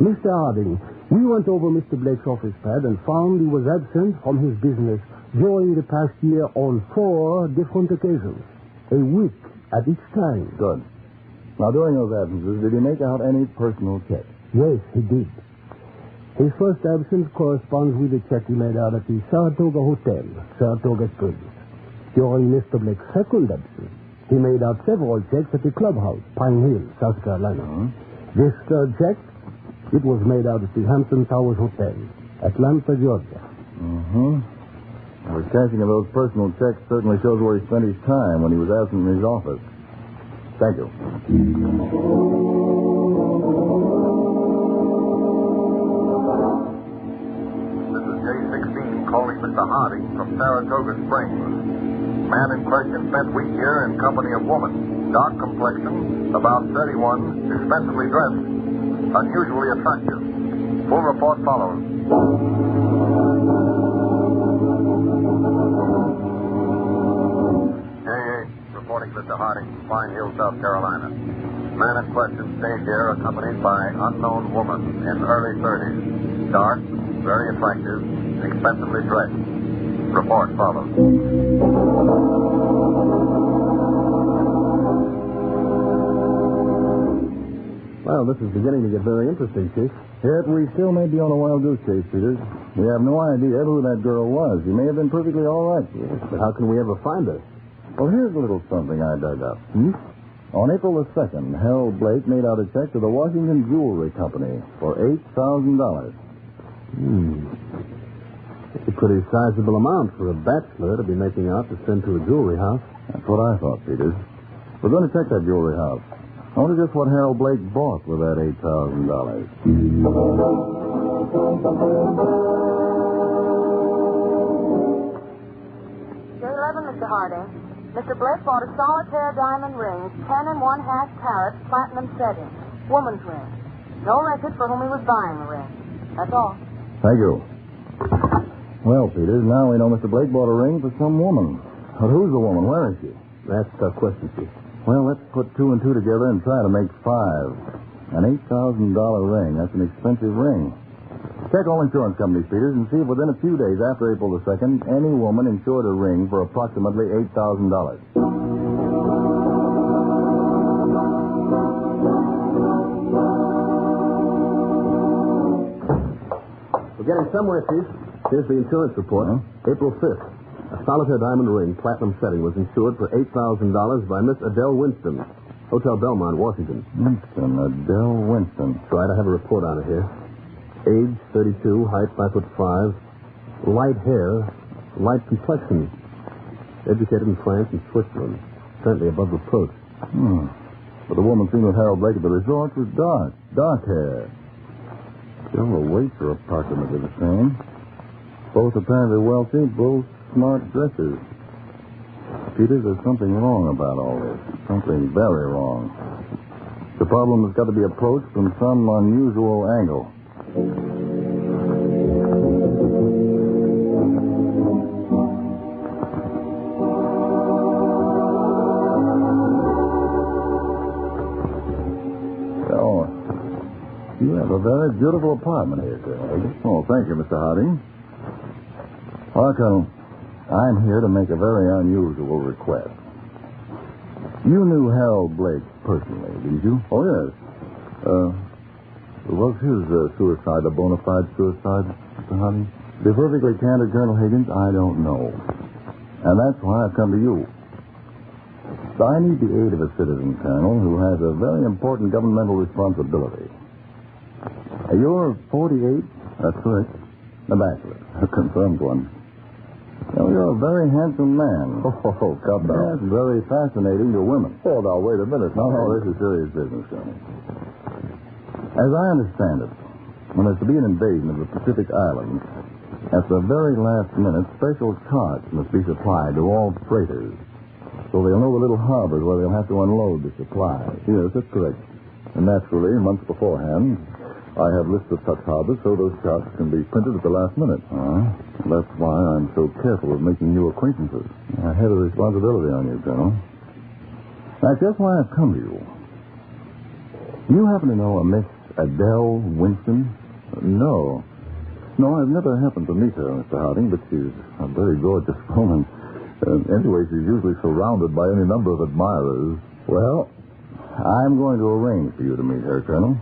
Mr. Harding, we went over Mr. Blake's office pad and found he was absent from his business during the past year on 4 different occasions. A week at each time. Good. Now, during those absences, did he make out any personal checks? Yes, he did. His first absence corresponds with the check he made out at the Saratoga Hotel, Saratoga Springs. During Mr. Blake's second absence, he made out several checks at the clubhouse, Pine Hill, South Carolina. Uh-huh. This third check, it was made out at the Hampton Towers Hotel, Atlanta, Georgia. Mm-hmm. The cashing of those personal checks certainly shows where he spent his time when he was absent in his office. Thank you. This is J16 calling Mr. Harding from Saratoga Springs. Man in question spent week here in company of woman. Dark complexion, about 31, expensively dressed, unusually attractive. Full report follows. Reporting Mr. Harding from Pine Hill, South Carolina. Man in question stayed here accompanied by unknown woman in early 30s. Dark, very attractive, expensively dressed. Report follows. Well, this is beginning to get very interesting, Chief. Yet we still may be on a wild goose chase, Peters. We have no idea who that girl was. She may have been perfectly all right. Yes, but how can we ever find her? Well, here's a little something I dug up. On April the 2nd, Harold Blake made out a check to the Washington Jewelry Company for $8,000. It's a pretty sizable amount for a bachelor to be making out to send to a jewelry house. That's what I thought, Peters. We're going to check that jewelry house. I wonder just what Harold Blake bought with that $8,000. J11, Mr. Harding. Mr. Blake bought a solitaire diamond ring, 10 1/2 carat, platinum setting. Woman's ring. No record for whom he was buying the ring. That's all. Thank you. Well, Peters, now we know Mr. Blake bought a ring for some woman. But who's the woman? Where is she? That's a tough question, Chief. Well, let's put 2 and 2 together and try to make 5. An $8,000 ring. That's an expensive ring. Check all insurance companies, Peters, and see if within a few days after April the 2nd, any woman insured a ring for approximately $8,000. We're getting somewhere, Chief. Here's the insurance report. April 5th. A solitaire diamond ring, platinum setting, was insured for $8,000 by Miss Adele Winston, Hotel Belmont, Washington. Adele Winston. That's right, I have a report on her here. Age, 32, height, 5'5", light hair, light complexion. Educated in France and Switzerland. Apparently above reproach. But the woman seen with Harold Blake at the resort was dark hair. Still, the weights are approximately the same. Both apparently wealthy, both smart dressers. Peters, there's something wrong about all this. Something very wrong. The problem has got to be approached from some unusual angle. Oh, you have a very beautiful apartment here, Colonel. Oh, thank you, Mr. Harding. Well, Colonel, I'm here to make a very unusual request. You knew Harold Blake personally, didn't you? Oh, yes. Was his suicide a bona fide suicide, Mr. Harding? To be perfectly candid, Colonel Higgins, I don't know. And that's why I've come to you. I need the aid of a citizen, Colonel, who has a very important governmental responsibility. You're 48? That's correct. A bachelor. A confirmed one. Well, you're a very handsome man. Oh, come now. That's very fascinating to women. Oh, now, wait a minute. No, this is serious business, Colonel. As I understand it, when there's to be an invasion of the Pacific Islands, at the very last minute, special carts must be supplied to all freighters, so they'll know the little harbors where they'll have to unload the supplies. Yes, that's correct. And naturally, months beforehand, I have lists of such harbors so those charts can be printed at the last minute. That's why I'm so careful of making new acquaintances. I have a responsibility on you, Colonel. That's just why I've come to you. You happen to know a Miss Adele Winston? No. No, I've never happened to meet her, Mr. Harding, but she's a very gorgeous woman. Anyway, she's usually surrounded by any number of admirers. Well, I'm going to arrange for you to meet her, Colonel.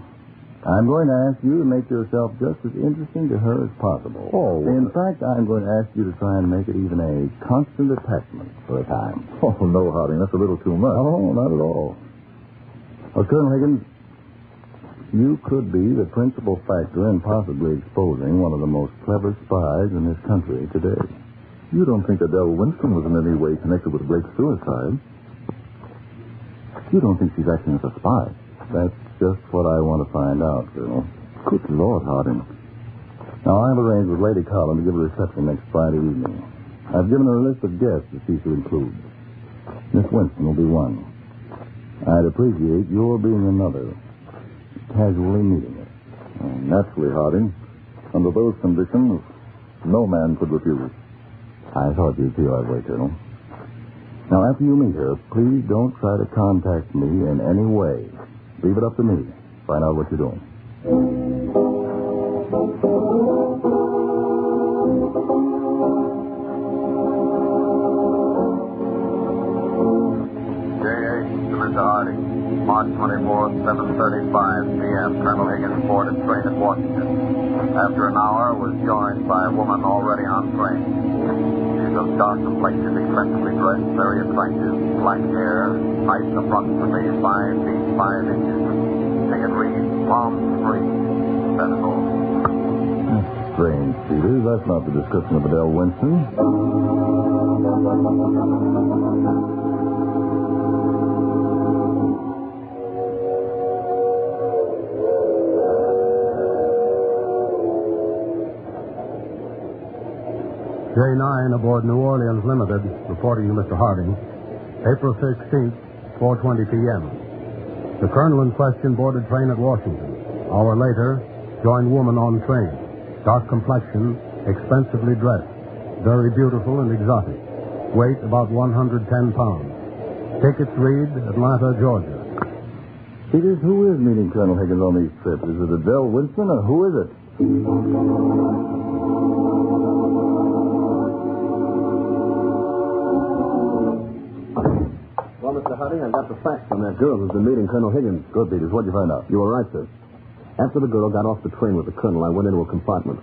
I'm going to ask you to make yourself just as interesting to her as possible. Oh, in fact, I'm going to ask you to try and make it even a constant attachment for a time. Oh, no, Harding, that's a little too much. No, not at all. Well, Colonel Higgins, you could be the principal factor in possibly exposing one of the most clever spies in this country today. You don't think Adele Winston was in any way connected with Blake's suicide? You don't think she's acting as a spy? That's just what I want to find out, Colonel. Good Lord, Harding. Now, I've arranged with Lady Collin to give a reception next Friday evening. I've given her a list of guests that she should include. Miss Winston will be one. I'd appreciate your being another. Casually meeting her. Naturally, Harding. Under those conditions, no man could refuse. I thought you'd feel that way, Colonel. Now, after you meet her, please don't try to contact me in any way. Leave it up to me. Find out what you're doing. March 24th, 7:35 p.m., Colonel Higgins boarded train at Washington. After an hour, was joined by a woman already on train. She's of dark complexion, expensively dressed, very attractive, black hair, height approximately 5 feet 5 inches. Ticket reads Palm Springs. That's all. Strange, Peters. That's not the description of Adele Winston. J9 aboard New Orleans Limited, reporting to Mr. Harding. April 16th, 4:20 p.m. The colonel in question boarded train at Washington. Hour later, joined woman on train. Dark complexion, expensively dressed. Very beautiful and exotic. Weight about 110 pounds. Tickets read Atlanta, Georgia. Peters, who is meeting Colonel Higgins on these trips? Is it Adele Winston or who is it? Well, Mr. Harding, I've got the facts on that girl who's been meeting Colonel Higgins. Good, Peters. What'd you find out? You were right, sir. After the girl got off the train with the colonel, I went into a compartment.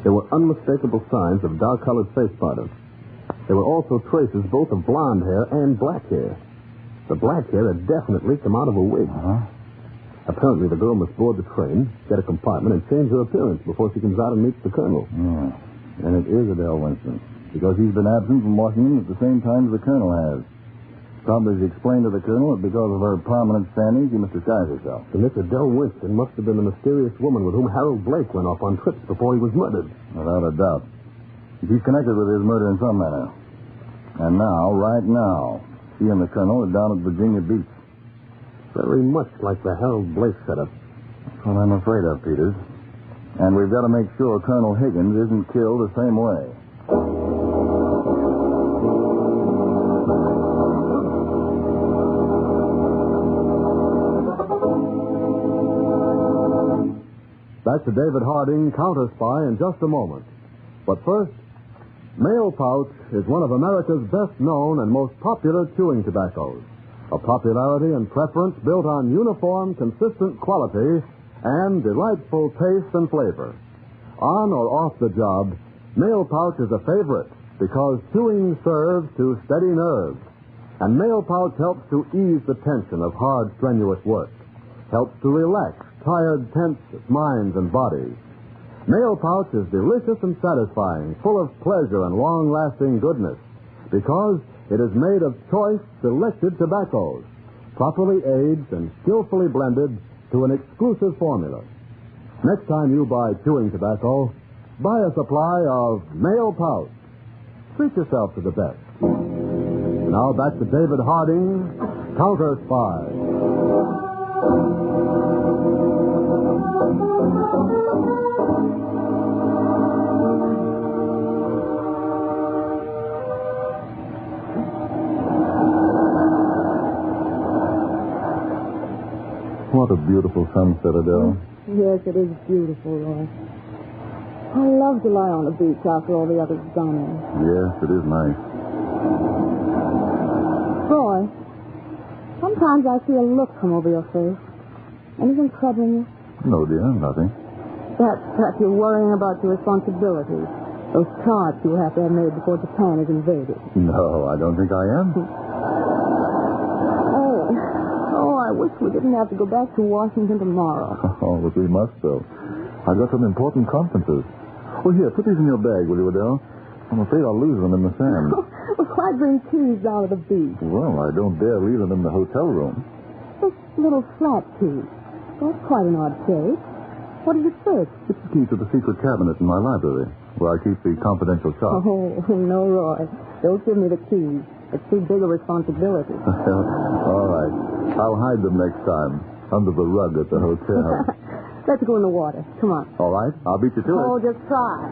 There were unmistakable signs of dark-colored face powder. There were also traces both of blonde hair and black hair. The black hair had definitely come out of a wig. Apparently, the girl must board the train, get a compartment, and change her appearance before she comes out and meets the colonel. Yeah. And it is Adele Winston, because he's been absent from Washington at the same time as the colonel has. Probably, as he explained to the colonel, that because of her prominent standing, she must disguise herself. And this Adele Winston must have been the mysterious woman with whom Harold Blake went off on trips before he was murdered. Without a doubt. She's connected with his murder in some manner. And now, right now, she and the colonel are down at Virginia Beach. Very much like the Harold Blake setup. That's what I'm afraid of, Peters. And we've got to make sure Colonel Higgins isn't killed the same way. Back to David Harding, Counterspy, in just a moment. But first, Mail Pouch is one of America's best-known and most popular chewing tobaccos. A popularity and preference built on uniform, consistent quality and delightful taste and flavor. On or off the job, Mail Pouch is a favorite because chewing serves to steady nerves. And Mail Pouch helps to ease the tension of hard, strenuous work. Helps to relax tired, tense minds and bodies. Mail Pouch is delicious and satisfying, full of pleasure and long-lasting goodness, because it is made of choice, selected tobaccos, properly aged and skillfully blended to an exclusive formula. Next time you buy chewing tobacco, buy a supply of Mail Pouch. Treat yourself to the best. Now back to David Harding, Counterspy. What a beautiful sunset, Adele. Yes, it is beautiful, Roy. I love to lie on the beach after all the others have gone in. Yes, it is nice. Roy, sometimes I see a look come over your face. Anything troubling you? No, dear, nothing. Perhaps you're worrying about your responsibilities. Those charts you have to have made before Japan is invaded. No, I don't think I am. I wish we didn't have to go back to Washington tomorrow. Oh, but we must, though. I've got some important conferences. Well, here, put these in your bag, will you, Adele? I'm afraid I'll lose them in the sand. Well, why bring keys down to the beach? Well, I don't dare leave them in the hotel room. This little flat key. That's quite an odd shape. What did it search? It's the key to the secret cabinet in my library, where I keep the confidential charts. Oh, no, Roy. Don't give me the keys. It's too big a responsibility. All right. I'll hide them next time, under the rug at the hotel. Let's go in the water. Come on. All right. I'll beat you to it. Oh, just try.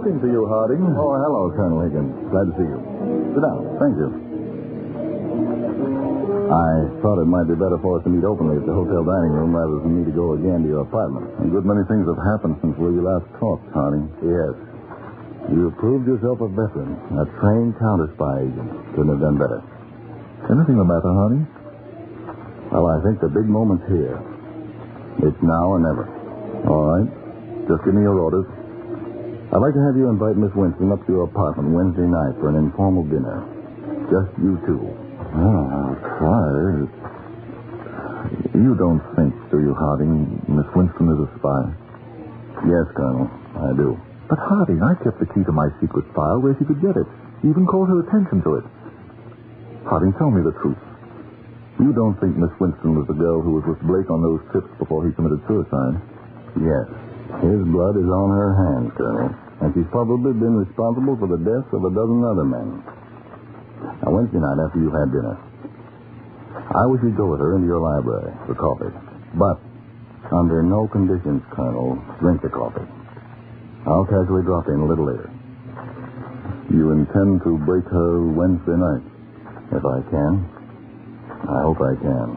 looking for you, Harding. Oh, hello, Colonel Higgins. Glad to see you. Sit down. Thank you. I thought it might be better for us to meet openly at the hotel dining room rather than me to go again to your apartment. A good many things have happened since we last talked, Harding. Yes. You have proved yourself a veteran, a trained counterspy agent. Couldn't have done better. Anything the matter, Harding? Well, I think the big moment's here. It's now or never. All right. Just give me your orders. I'd like to have you invite Miss Winston up to your apartment Wednesday night for an informal dinner. Just you two. Well, I'll try. You don't think, do you, Harding, Miss Winston is a spy? Yes, Colonel, I do. But, Harding, I kept the key to my secret file where she could get it. Even called her attention to it. Harding, tell me the truth. You don't think Miss Winston was the girl who was with Blake on those trips before he committed suicide? Yes. His blood is on her hands, Colonel. And she's probably been responsible for the deaths of a dozen other men. Now, Wednesday night after you've had dinner, I wish you'd go with her into your library for coffee. But, under no conditions, Colonel, drink the coffee. I'll casually drop in a little later. You intend to break her Wednesday night? If I can. I hope I can.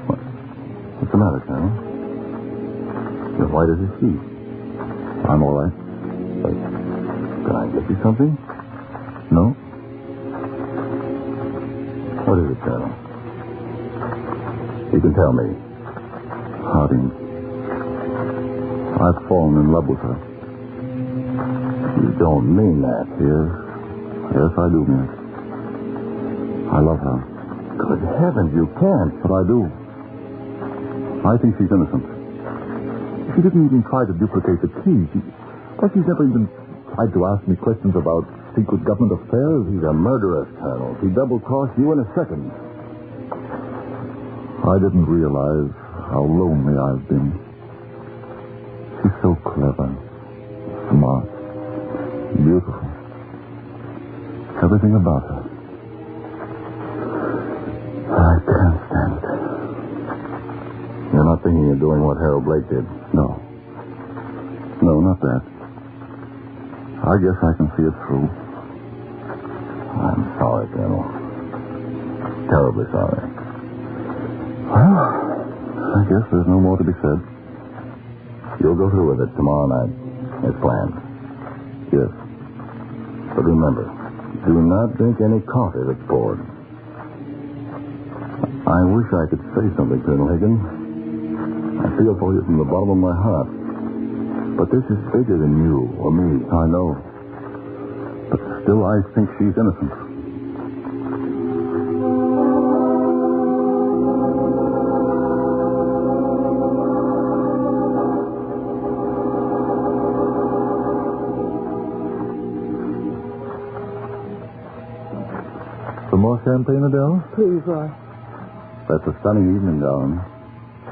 What's the matter, Colonel? You're white as a sheet. I'm all right. Wait, can I get you something? No? What is it, Colonel? You can tell me. Harding, I've fallen in love with her. You don't mean that, dear. Yes, I do mean it. I love her. Good heavens, you can't. But I do. I think she's innocent. She didn't even try to duplicate the key. She's never even tried to ask me questions about secret government affairs. He's a murderer, Colonel. He double-crossed you in a second. I didn't realize how lonely I've been. She's so clever, smart, beautiful. Everything about her. I can't stand it. You're not thinking of doing what Harold Blake did? No. No, not that. I guess I can see it through. I'm sorry, Colonel. Terribly sorry. Well, I guess there's no more to be said. You'll go through with it tomorrow night, as planned. Yes. But remember, do not drink any coffee that's poured. I wish I could say something, Colonel Higgins. I feel for you from the bottom of my heart. But this is bigger than you or me, I know. But still, I think she's innocent. Some more champagne, Adele? Please, Roy. That's a stunning evening, darling.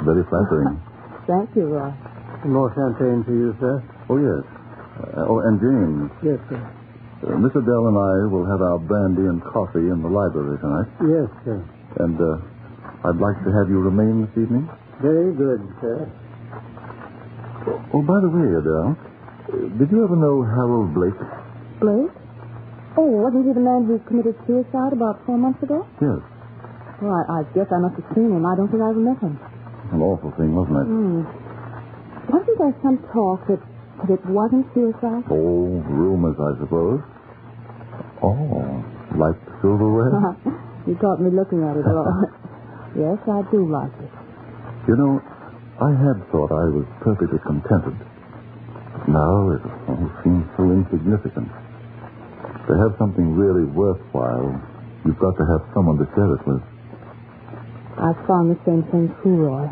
Very flattering. Thank you, Roy. More champagne for you, sir. Oh, yes. And James. Yes, sir. Miss Adele and I will have our brandy and coffee in the library tonight. Yes, sir. And I'd like to have you remain this evening. Very good, sir. Oh, by the way, Adele, did you ever know Harold Blake? Blake? Oh, wasn't he the man who committed suicide about 4 months ago? Yes. Well, I guess I must have seen him. I don't think I ever met him. An awful thing, wasn't it? Wasn't there some talk that it wasn't suicide? Oh, rumors, I suppose. Oh, like silverware? You caught me looking at it all. Yes, I do like it. You know, I had thought I was perfectly contented. Now it all seems so insignificant. To have something really worthwhile, you've got to have someone to share it with. I've found the same thing too, Roy.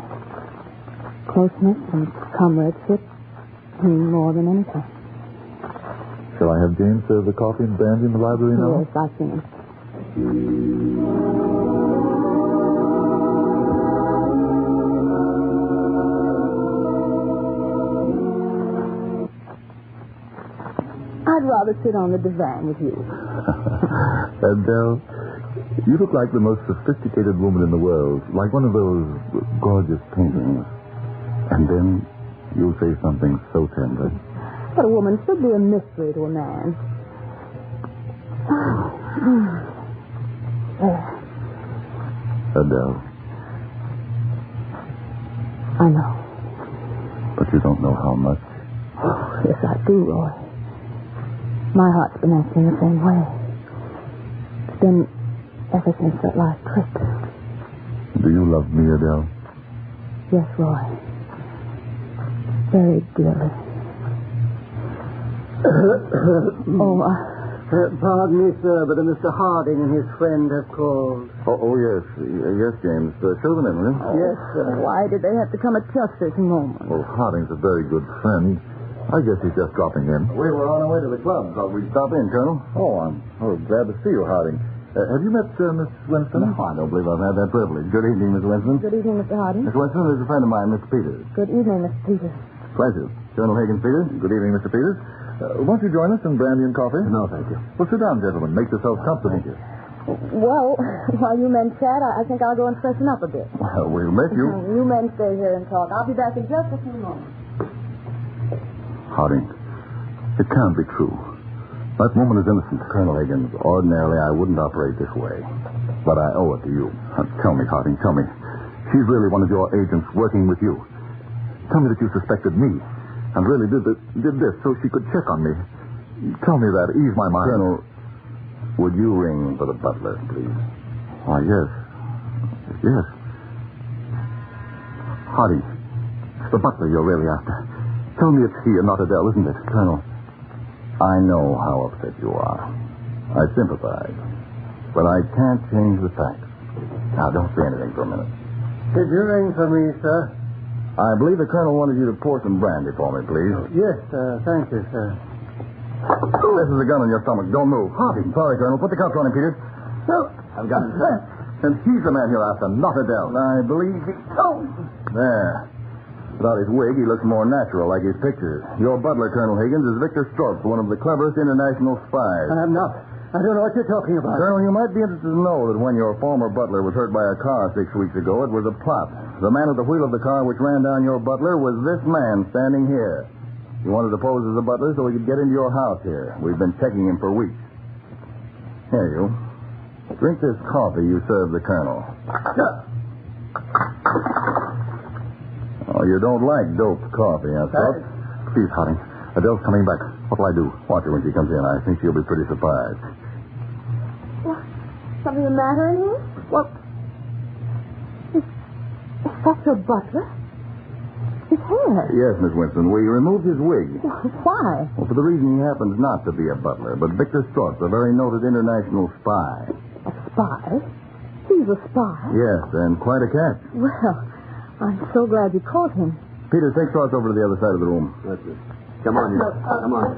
Closeness and comradeship mean more than anything. Shall I have James serve the coffee and brandy in the library now? Yes, I think. I'd rather sit on the divan with you. Adele, you look like the most sophisticated woman in the world, like one of those gorgeous paintings. And then you'll say something so tender. But a woman should be a mystery to a man. Adele. I know. But you don't know how much. Oh, yes, I do, Roy. My heart's been acting the same way. It's been ever since that last trip. Do you love me, Adele? Yes, Roy. Very dearly. Pardon me, sir, but Mr. Harding and his friend have called. Oh, yes. Yes, James. Show them in, will you? Yes, sir. Why did they have to come at just this moment? Well, Harding's a very good friend. I guess he's just dropping in. We were on our way to the club. Thought we'd stop in, Colonel. Oh, I'm glad to see you, Harding. Have you met Miss Winston? No, I don't believe I've had that privilege. Good evening, Miss Winston. Good evening, Mr. Harding. Miss Winston, there's a friend of mine, Miss Peters. Good evening, Mr. Peters. Pleasure. Colonel Higgins Peters. Good evening, Mr. Peters. Won't you join us in brandy and coffee? No, thank you. Well, sit down, gentlemen. Make yourselves comfortable. Thank you. Well, while you men chat, I think I'll go and freshen up a bit. Well, we'll miss you. You men stay here and talk. I'll be back in just a few moments. Harding, it can't be true. That woman is innocent. Colonel Higgins, ordinarily I wouldn't operate this way. But I owe it to you. Tell me, Harding, tell me. She's really one of your agents working with you. Tell me that you suspected me and really did this so she could check on me. Tell me that. Ease my mind. Colonel, would you ring for the butler, please? Why, yes. Yes. Harding, it's the butler you're really after. Tell me it's he and not Adele, isn't it? Colonel, I know how upset you are. I sympathize. But I can't change the facts. Now, don't say anything for a minute. Did you ring for me, sir? I believe the Colonel wanted you to pour some brandy for me, please. Yes, thank you, sir. This is a gun in your stomach. Don't move. Harding. Sorry, Colonel. Put the cuffs on him, Peters. No. I've got him. And he's the man you're after, not Adele. I believe he... Oh! There. Without his wig, he looks more natural, like his pictures. Your butler, Colonel Higgins, is Victor Storks, one of the cleverest international spies. I'm not. I don't know what you're talking about. Colonel, you might be interested to know that when your former butler was hurt by a car 6 weeks ago, it was a plot. The man at the wheel of the car which ran down your butler was this man standing here. He wanted to pose as a butler so he could get into your house here. We've been checking him for weeks. Here, you. Drink this coffee you served the Colonel. Oh, you don't like doped coffee, huh, Stork? Please, Harding. Adele's coming back. What'll I do? Watch her when she comes in. I think she'll be pretty surprised. What? Something the matter in here? What? Is that your butler? His hair? Yes, Miss Winston. We removed his wig. Why? Well, for the reason he happens not to be a butler, but Victor Storks, a very noted international spy. A spy? He's a spy? Yes, and quite a catch. Well, I'm so glad you caught him. Peter, take Storks over to the other side of the room. That's it. Come on, you. Come on.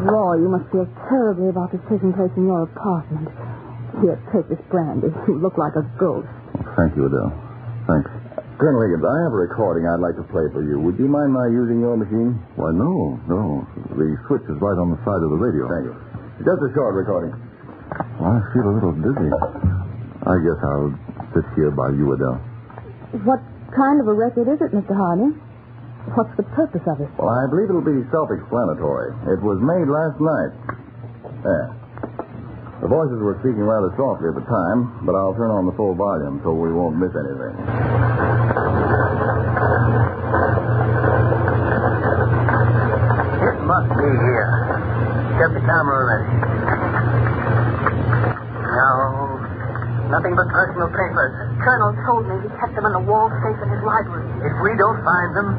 Roy, you must feel terribly about this taking place in your apartment. Here, take this brandy. You look like a ghost. Thank you, Adele. Thanks. Colonel Higgins, I have a recording I'd like to play for you. Would you mind my using your machine? Why, no. The switch is right on the side of the radio. Thank you. Just a short recording. Well, I feel a little dizzy. I guess I'll sit here by you, Adele. What kind of a record is it, Mr. Harding? What's the purpose of it? Well, I believe it'll be self-explanatory. It was made last night. There. The voices were speaking rather softly at the time, but I'll turn on the full volume so we won't miss anything. It must be here. Get the camera ready. No, nothing but personal papers. Colonel told me he kept them in a wall safe in his library. If we don't find them,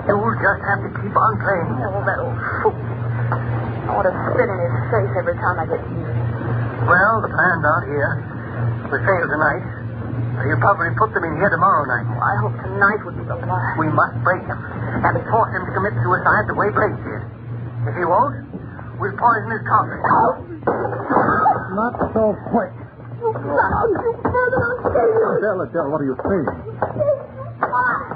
you'll just have to keep on playing. Oh, that old fool. I want to spit in his face every time I get near him. Well, the plan's out here. We fail tonight. You'll probably put them in here tomorrow night. Oh, I hope tonight would be the last. We must break him and force him to commit suicide the way Blake did. If he won't, we'll poison his coffee. Not so quick. Adele, what are you saying?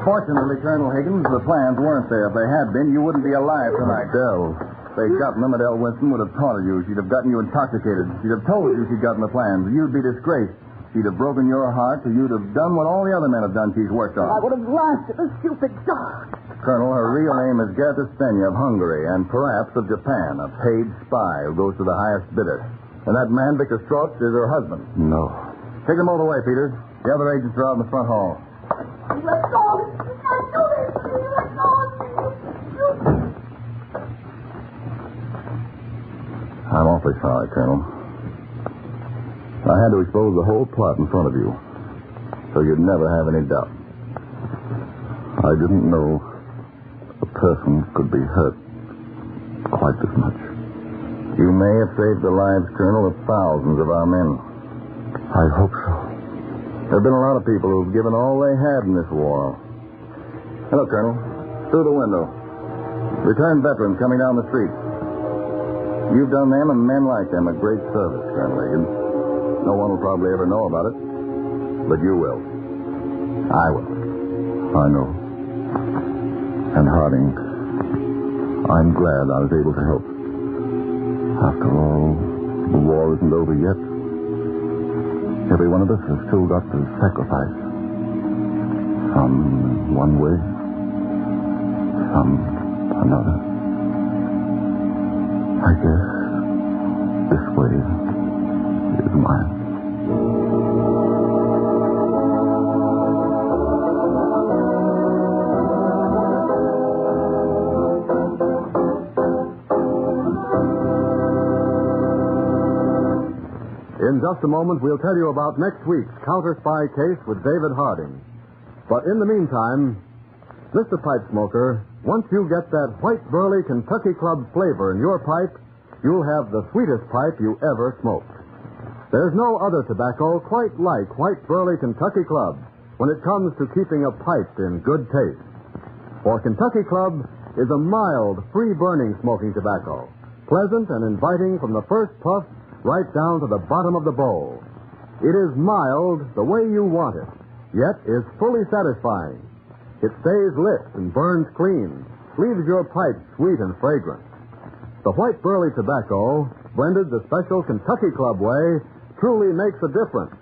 Fortunately, Colonel Higgins, the plans weren't there. If they had been, you wouldn't be alive tonight. Adele. If they'd gotten them, Adele Winston would have taunted you. She'd have gotten you intoxicated. She'd have told you she'd gotten the plans. You'd be disgraced. she'd have broken your heart, so you'd have done what all the other men have done she's worked on. I would have blasted the stupid dog. Colonel, her real name is Gerda Stenya of Hungary and perhaps of Japan, a paid spy who goes to the highest bidder. And that man, Victor Strauss, is her husband. No. Take them all away, Peter. The other agents are out in the front hall. Let go of me. You can't do this to me. Let go of me. I'm awfully sorry, Colonel. I had to expose the whole plot in front of you, so you'd never have any doubt. I didn't know a person could be hurt quite this much. You may have saved the lives, Colonel, of thousands of our men. I hope so. There have been a lot of people who've given all they had in this war. Hello, Colonel. Through the window. Returned veterans coming down the street. You've done them and men like them a great service, Colonel Higgins. No one will probably ever know about it, but you will. I will. I know. And Harding, I'm glad I was able to help. After all, the war isn't over yet. Every one of us has still got to sacrifice. Some one way, some another. I guess this way is mine. In just a moment, we'll tell you about next week's Counterspy case with David Harding. But in the meantime, Mr. Pipe Smoker, once you get that white burley Kentucky Club flavor in your pipe, you'll have the sweetest pipe you ever smoked. There's no other tobacco quite like white burley Kentucky Club when it comes to keeping a pipe in good taste. For Kentucky Club is a mild, free-burning smoking tobacco, pleasant and inviting from the first puff right down to the bottom of the bowl. It is mild the way you want it, yet is fully satisfying. It stays lit and burns clean, leaves your pipe sweet and fragrant. The white burley tobacco, blended the special Kentucky Club way, truly makes a difference.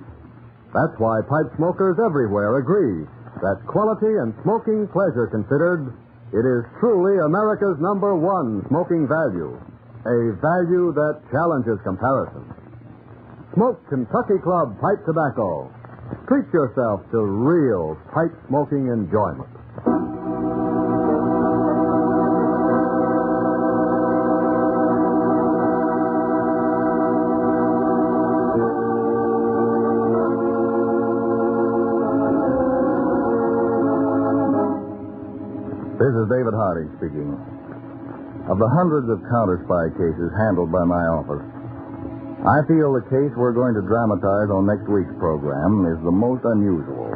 That's why pipe smokers everywhere agree that quality and smoking pleasure considered, it is truly America's #1 smoking value. A value that challenges comparison. Smoke Kentucky Club pipe tobacco. Treat yourself to real pipe smoking enjoyment. This is David Harding speaking. Of the hundreds of counterspy cases handled by my office, I feel the case we're going to dramatize on next week's program is the most unusual.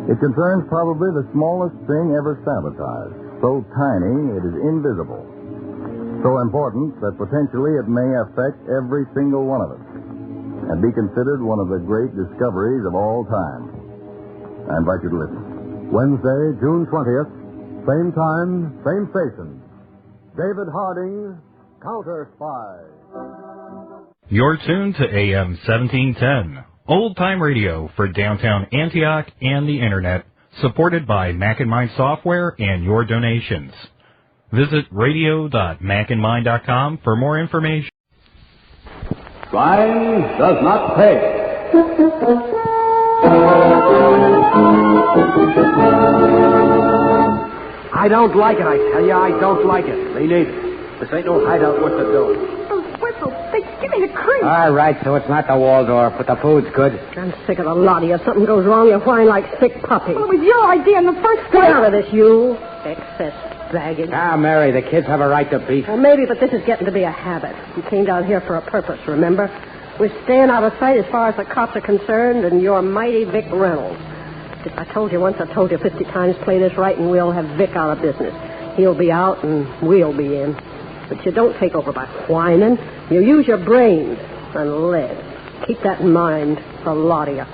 It concerns probably the smallest thing ever sabotaged, so tiny it is invisible, so important that potentially it may affect every single one of us and be considered one of the great discoveries of all time. I invite you to listen. Wednesday, June 20th, same time, same station. David Harding, Counterspy. You're tuned to AM 1710, old-time radio for downtown Antioch and the Internet, supported by Mac and Mind Software and your donations. Visit radio.macandmind.com for more information. Trying does not pay. I don't like it, I tell you. I don't like it. Me neither. This ain't no hideout worth the doing. Those whistles, they give me the creep. All right, so it's not the Waldorf, but the food's good. I'm sick of the lot of you. Something goes wrong, you whine like sick puppies. Well, it was your idea in the first place. Get out of this, you. Excess baggage. Ah, Mary, the kids have a right to beef. Well, maybe, but this is getting to be a habit. We came down here for a purpose, remember? We're staying out of sight as far as the cops are concerned, and you're mighty Vic Reynolds. If I told you once, I told you 50 times, play this right and we'll have Vic out of business. He'll be out and we'll be in. But you don't take over by whining. You use your brains and lead. Keep that in mind, a lot of you.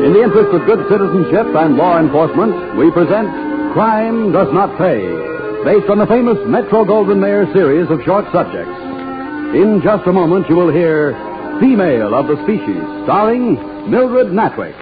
In the interest of good citizenship and law enforcement, we present Crime Does Not Pay, based on the famous Metro-Goldwyn-Mayer series of short subjects. In just a moment, you will hear Female of the Species, starring Mildred Natwick.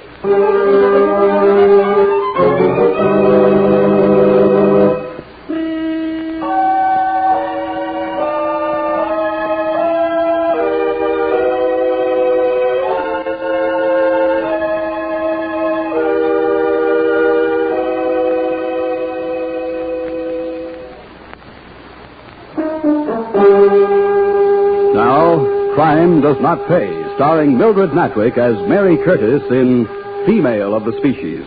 Crime Does Not Pay, starring Mildred Natwick as Mary Curtis in Female of the Species.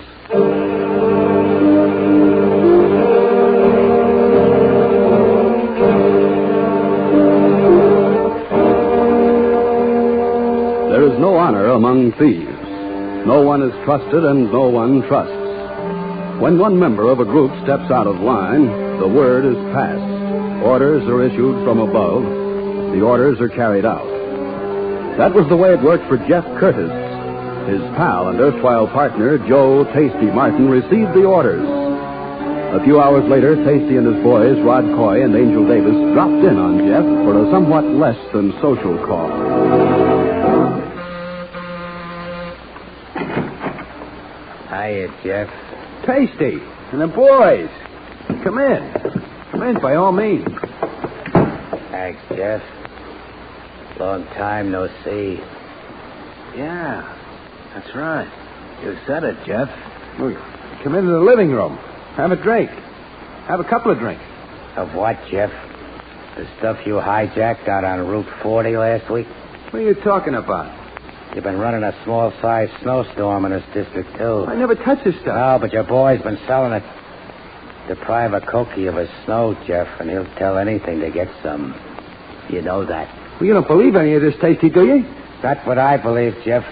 There is no honor among thieves. No one is trusted and no one trusts. When one member of a group steps out of line, the word is passed. Orders are issued from above. The orders are carried out. That was the way it worked for Jeff Curtis. His pal and erstwhile partner, Joe Tasty Martin, received the orders. A few hours later, Tasty and his boys, Rod Coy and Angel Davis, dropped in on Jeff for a somewhat less than social call. Hiya, Jeff. Tasty. And the boys. Come in. Come in, by all means. Thanks, Jeff. Long time no see. Yeah, that's right. You said it, Jeff. Well, come into the living room. Have a drink. Have a couple of drinks. Of what, Jeff? The stuff you hijacked out on Route 40 last week? What are you talking about? You've been running a small-sized snowstorm in this district, too. I never touched this stuff. No, but your boy's been selling it. Deprive a Kokie of his snow, Jeff, and he'll tell anything to get some. You know that. Well, you don't believe any of this, Tasty, do you? That's what I believe, Jeff.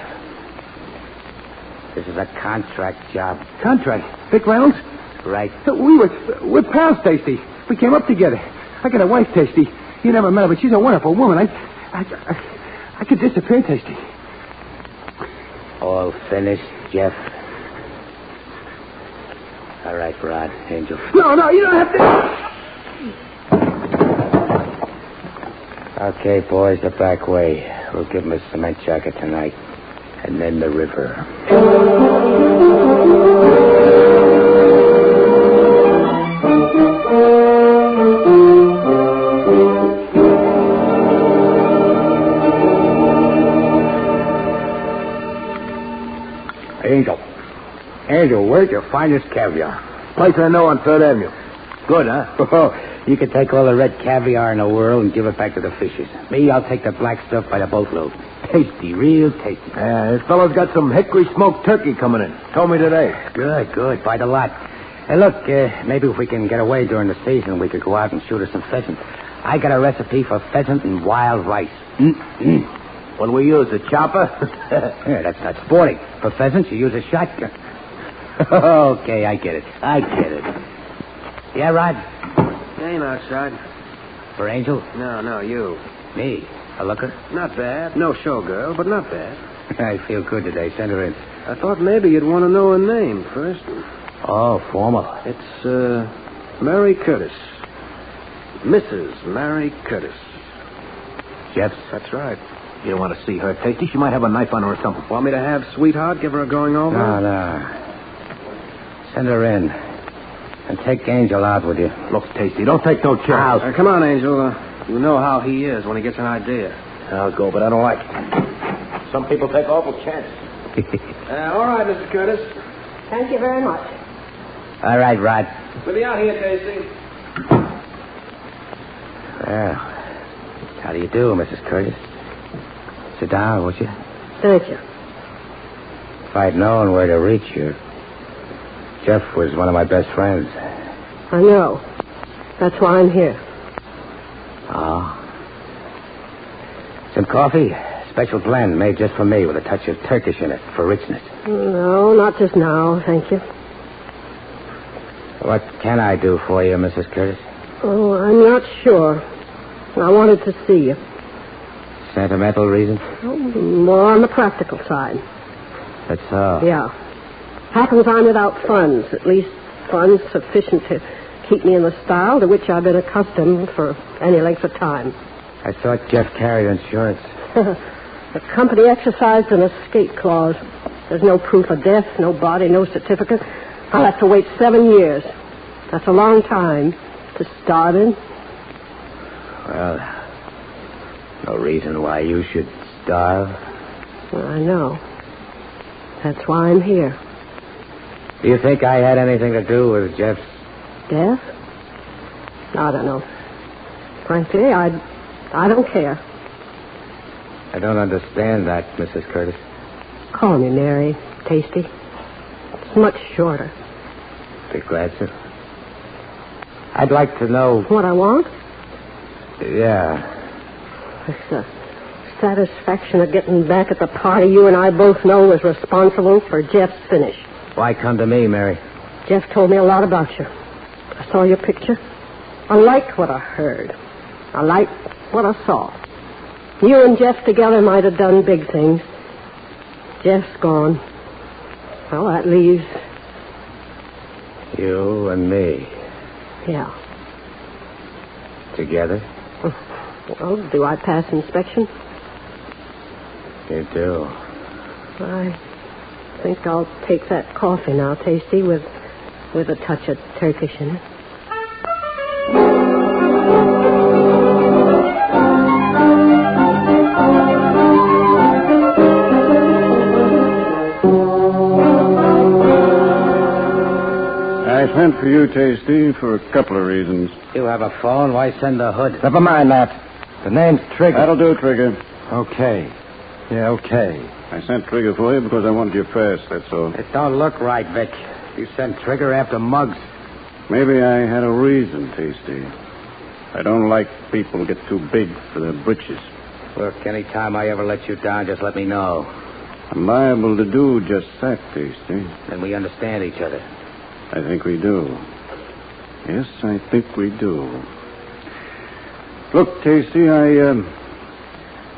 This is a contract job. Contract? Vic Reynolds? Right. We're pals, Tasty. We came up together. I got a wife, Tasty. You never met her, but she's a wonderful woman. I could disappear, Tasty. All finished, Jeff. All right, Rod, Angel. No, you don't have to... Okay, boys, the back way. We'll give him a cement jacket tonight. And then the river. Angel, where'd you find this caviar? Place I know on 3rd Avenue. Good, huh? Oh, you can take all the red caviar in the world and give it back to the fishes. Me, I'll take the black stuff by the boatload. Tasty, real tasty. This fellow's got some hickory smoked turkey coming in. Told me today. Good. By the lot. Hey, look, maybe if we can get away during the season, we could go out and shoot us some pheasant. I got a recipe for pheasant and wild rice. What do we use, a chopper? Yeah, that's not sporting. For pheasants, you use a shotgun. Okay, I get it. Yeah, Rod? Ain't outside. For Angel? No, you. Me? A looker? Not bad. No showgirl, but not bad. I feel good today. Send her in. I thought maybe you'd want to know her name first. Oh, formal. It's, Mary Curtis. Mrs. Mary Curtis. Jeff? That's right. You don't want to see her, Tasty. She might have a knife on her or something. Want me to have sweetheart? Give her a going over? No. Send her in. And take Angel out with you. Look, Tasty, don't take no chance. Come on, Angel. You know how he is when he gets an idea. I'll go, but I don't like it. Some people take awful chances. All right, Mrs. Curtis. Thank you very much. All right, Rod. We'll be out here, Tasty. Well, how do you do, Mrs. Curtis? Sit down, won't you? Thank you. If I'd known where to reach you. Jeff was one of my best friends. I know. That's why I'm here. Oh. Some coffee? Special blend made just for me with a touch of Turkish in it for richness. No, not just now, thank you. What can I do for you, Mrs. Curtis? Oh, I'm not sure. I wanted to see you. Sentimental reason? Oh, more on the practical side. That's so. Yeah. Happens I'm without funds, at least funds sufficient to keep me in the style to which I've been accustomed for any length of time. I thought Jeff carried insurance. The company exercised an escape clause. There's no proof of death, no body, no certificate. I'll have to wait 7 years. That's a long time to start in. Well, no reason why you should starve. Well, I know. That's why I'm here. Do you think I had anything to do with Jeff's death? I don't know. Frankly, I don't care. I don't understand that, Mrs. Curtis. Call me Mary, Tasty. It's much shorter. Be glad to. I'd like to know... What I want? Yeah. It's the satisfaction of getting back at the party you and I both know was responsible for Jeff's finish. Why come to me, Mary? Jeff told me a lot about you. I saw your picture. I liked what I heard. I liked what I saw. You and Jeff together might have done big things. Jeff's gone. Well, that leaves... You and me. Yeah. Together? Well, do I pass inspection? You do. I think I'll take that coffee now, Tasty, with a touch of Turkish in it. I sent for you, Tasty, for a couple of reasons. You have a phone. Why send the hood? Never mind that. The name's Trigger. That'll do, Trigger. Okay. Yeah, okay. I sent Trigger for you because I wanted you fast, that's all. It don't look right, Vic. You sent Trigger after Muggs. Maybe I had a reason, Tasty. I don't like people get too big for their britches. Look, any time I ever let you down, just let me know. I'm liable to do just that, Tasty. Then we understand each other. I think we do. Yes, I think we do. Look, Tasty, I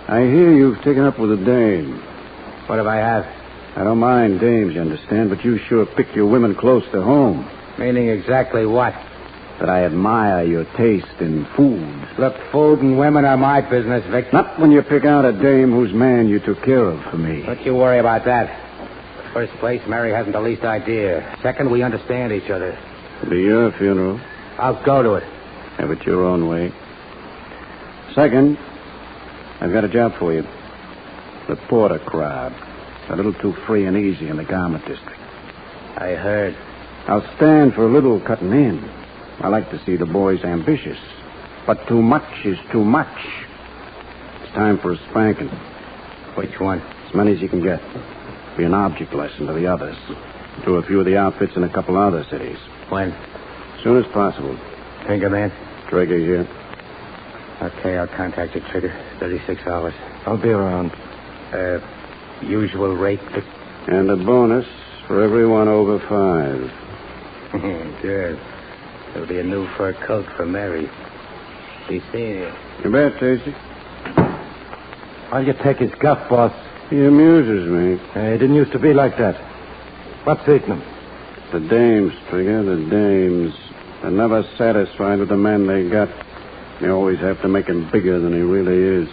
hear you've taken up with a dame. What if I have? I don't mind dames, you understand, but you sure pick your women close to home. Meaning exactly what? That I admire your taste in food. Look, food and women are my business, Vic. Not when you pick out a dame whose man you took care of for me. Don't you worry about that. First place, Mary hasn't the least idea. Second, we understand each other. It'll be your funeral. I'll go to it. Have it your own way. Second, I've got a job for you. The Porter crowd. A little too free and easy in the garment district. I heard. I'll stand for a little cutting in. I like to see the boys ambitious. But too much is too much. It's time for a spanking. Which one? As many as you can get. Be an object lesson to the others. To a few of the outfits in a couple other cities. When? As soon as possible. Finger man? Trigger here. Okay, I'll contact you, Trigger. 36 hours. I'll be around. Usual rate? And a bonus for everyone over 5. Good. There'll be a new fur coat for Mary. Be seeing you. You bet, Tasty. Why'd you take his guff, boss? He amuses me. He didn't used to be like that. What's eating him? The dames, Trigger, the dames. They're never satisfied with the man they got. They always have to make him bigger than he really is.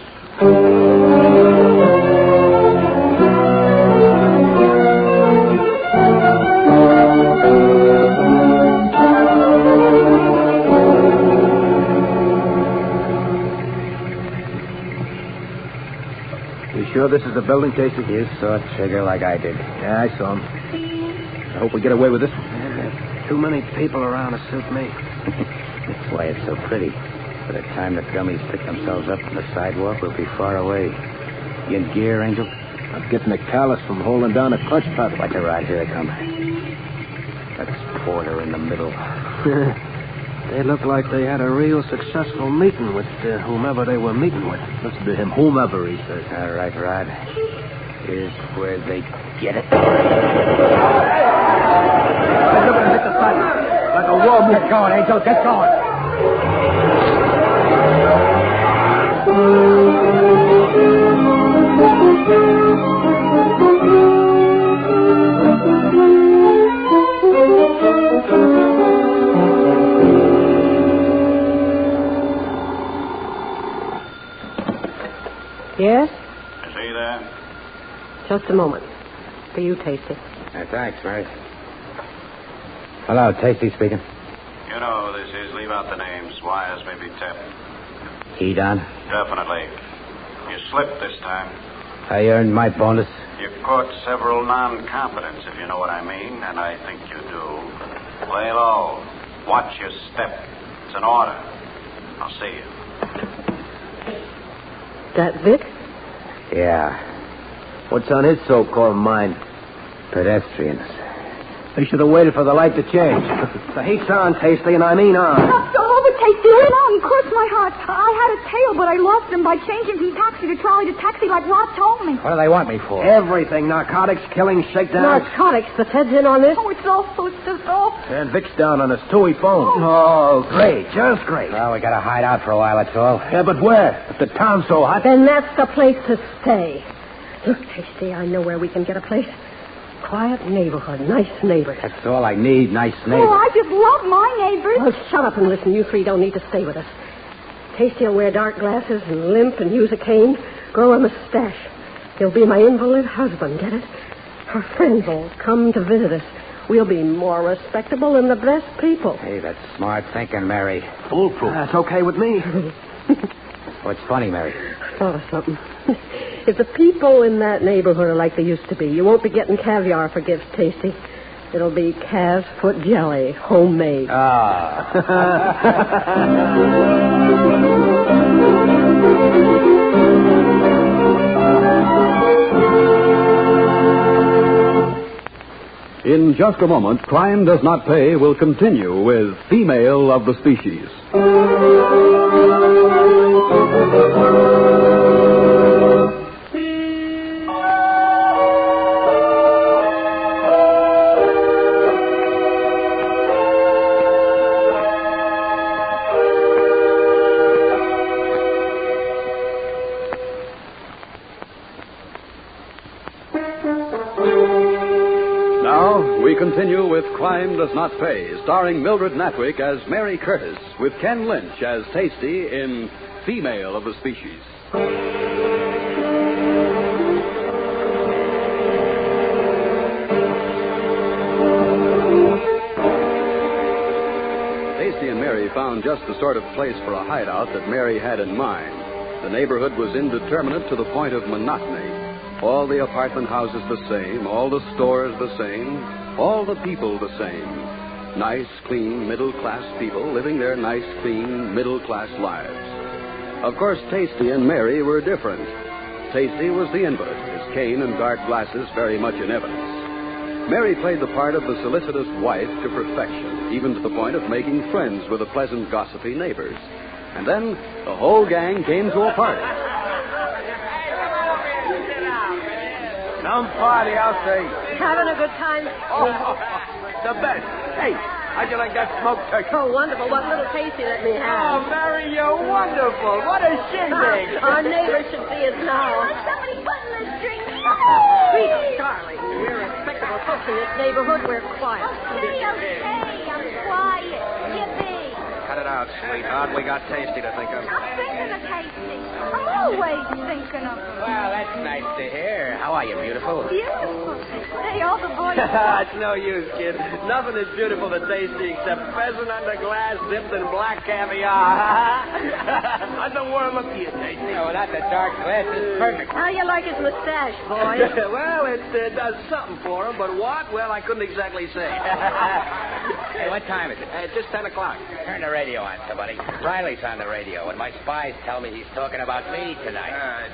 You sure this is the building, Casey? You saw Trigger like I did. Yeah, I saw him. I hope we get away with this one. Yeah, there's too many people around to suit me. That's why it's so pretty. By the time the dummies pick themselves up on the sidewalk, we'll be far away. You in gear, Angel? I'm getting a callus from holding down a clutch pedal. Watch it ride. Here they come. That's Porter in the middle. They look like they had a real successful meeting with whomever they were meeting with. Listen to him, whomever, he says. All right, Rod. Here's where they get it. Hey, look at him hit the side. Like a war move. Get going, Angel. Get going. Yes? Is he there? Just a moment. For you, Tasty. Thanks, Mary. Hello, Tasty speaking. You know who this is. Leave out the names. Wires may be tapped. He, Don? Definitely. You slipped this time. I earned my bonus. You caught several non-competents, if you know what I mean, and I think you do. Lay low. Watch your step. It's an order. I'll see you. That Vic? Yeah. What's on his so-called mind? Pedestrians. They should have waited for the light to change. The heat's on, Tasty, and I mean on. That's all over, Tasty. Lean on. Cross my heart. I had a tail, but I lost him by changing from taxi to trolley to taxi like Rod told me. What do they want me for? Everything. Narcotics, killing, shakedowns. Narcotics. The Fed's in on this? Oh, it's awful. It's just awful. And Vic's down on us, too. He phoned. Oh, great. Just great. Well, we got to hide out for a while, that's all. Yeah, but where? If the town's so hot. Then that's the place to stay. Look, Tasty, I know where we can get a place. Quiet neighborhood, nice neighbors. That's all I need, nice neighbors. Oh, I just love my neighbors. Well, shut up and listen. You three don't need to stay with us. Tasty will wear dark glasses and limp and use a cane, grow a mustache. He'll be my invalid husband, get it? Our friends will come to visit us. We'll be more respectable than the best people. Hey, that's smart thinking, Mary. Foolproof. That's okay with me. What's funny, Mary? Thought of something. If the people in that neighborhood are like they used to be, you won't be getting caviar for gifts, Tasty. It'll be calf's foot jelly, homemade. In just a moment, Crime Does Not Pay will continue with Female of the Species. We continue with Crime Does Not Pay, starring Mildred Natwick as Mary Curtis, with Ken Lynch as Tasty in Female of the Species. Tasty and Mary found just the sort of place for a hideout that Mary had in mind. The neighborhood was indeterminate to the point of monotony. All the apartment houses the same, all the stores the same, all the people the same. Nice, clean, middle-class people living their nice, clean, middle-class lives. Of course, Tasty and Mary were different. Tasty was the invalid, his cane and dark glasses very much in evidence. Mary played the part of the solicitous wife to perfection, even to the point of making friends with the pleasant, gossipy neighbors. And then the whole gang came to a party. Some party, I'll say. Having a good time? Oh, the best. Hey, how'd you like that smoked turkey? Oh, wonderful. What little Tasty let me have. Oh, Mary, you're wonderful. What a shindig. Our neighbors should see us now. Somebody putting this drink. Sweet darling, we're respectable folks in this neighborhood. We're quiet. Okay, I'm quiet. Yippee. Cut it out, sweetheart. We got Tasty to think of. I'm thinking of Tasty. I'm always thinking of him. Well, that's nice to hear. How are you, beautiful? Beautiful. Say, all the boys... It's no use, kid. Nothing is beautiful to Tasty except pheasant under glass dipped in black caviar. How's the world look to you, Tasty? Oh, that's a dark glass. It's perfect. How you like his mustache, boy? Well, it does something for him, but what? Well, I couldn't exactly say. Hey, what time is it? It's just 10 o'clock. Turn the radio on, somebody. Riley's on the radio, and my spies tell me he's talking about me tonight.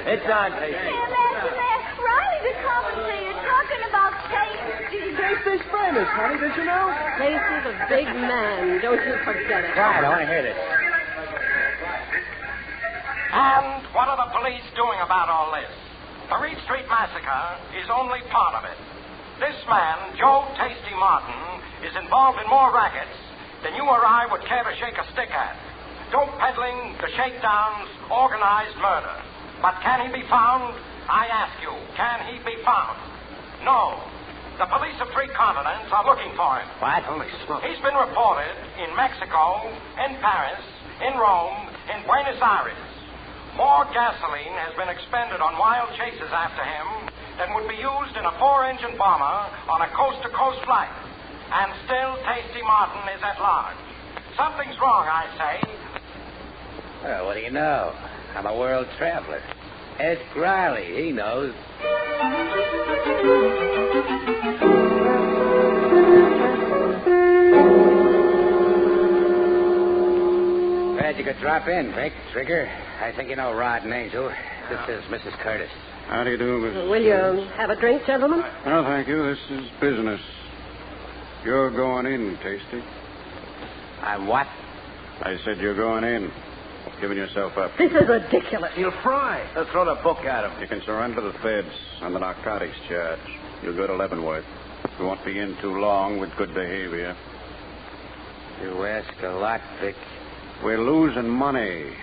It's on, Tasty. There. Riley, the commentator, talking about Tasty. Tasty's famous, honey. Did you know? Tasty's a big man. Don't you forget it. Quiet, I want to hear this. And what are the police doing about all this? The Reed Street Massacre is only part of it. This man, Joe Tasty Martin, is involved in more rackets than you or I would care to shake a stick at. Dope peddling, the shakedowns, organized murder. But can he be found? I ask you, can he be found? No. The police of 3 continents are looking for him. What? Holy smoke. He's been reported in Mexico, in Paris, in Rome, in Buenos Aires. more gasoline has been expended on wild chases after him than would be used in a 4-engine bomber on a coast-to-coast flight. And still Tasty Martin is at large. Something's wrong, I say. Well, what do you know? I'm a world traveler. Ed Griley, he knows. Glad you could drop in, Vic. Trigger, I think you know Rod and Angel. This is Mrs. Curtis. How do you do, Mrs. Will you have a drink, gentlemen? No, thank you. This is business. You're going in, Tasty. I'm what? I said you're going in. Giving yourself up. This is ridiculous. You'll fry. Let's throw the book at him. You can surrender the feds on the narcotics charge. You'll go to Leavenworth. You won't be in too long with good behavior. You ask a lot, Vic. We're losing money.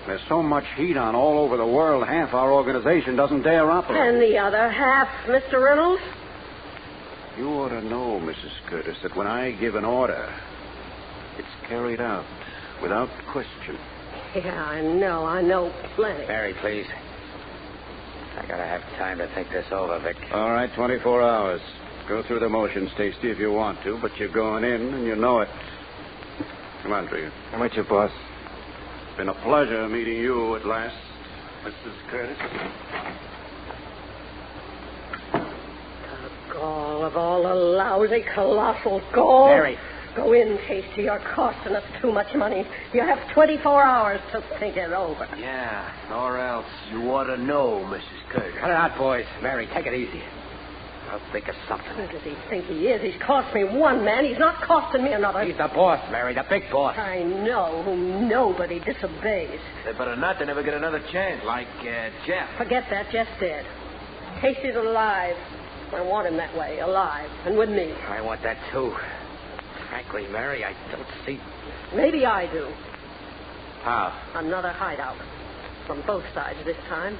There's so much heat on all over the world, half our organization doesn't dare operate. And the other half, Mr. Reynolds? You ought to know, Mrs. Curtis, that when I give an order, it's carried out without question. Yeah, I know plenty. Mary, please. I gotta have time to think this over, Vic. All right, 24 hours. Go through the motions, Tasty, if you want to, but you're going in, and you know it. Come on, Trigger. How much, you, boss? It's been a pleasure meeting you at last, Mrs. Curtis. The gall of all the lousy, colossal gall. Mary. Go in, Tasty. You're costing us too much money. You have 24 hours to think it over. Yeah, or else you ought to know, Mrs. Curtis. Cut it out, boys. Mary, take it easy. I'll think of something. Who does he think he is? He's cost me one man. He's not costing me another. He's the boss, Mary, the big boss. I know whom nobody disobeys. They better not. They never get another chance. Like Jeff. Forget that. Jeff's dead. Tasty's alive. I want him that way, alive, and with me. I want that, too. Frankly, Mary, I don't see... Maybe I do. How? Another hideout. From both sides this time.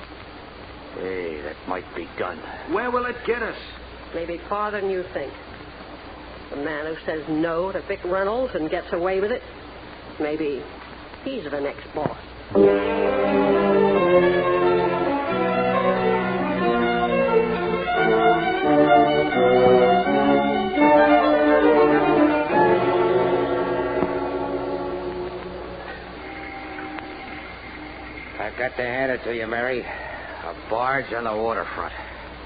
Hey, that might be done. Where will it get us? Maybe farther than you think. The man who says no to Vic Reynolds and gets away with it, maybe he's the next boss. I've got to hand it to you, Mary. A barge on the waterfront.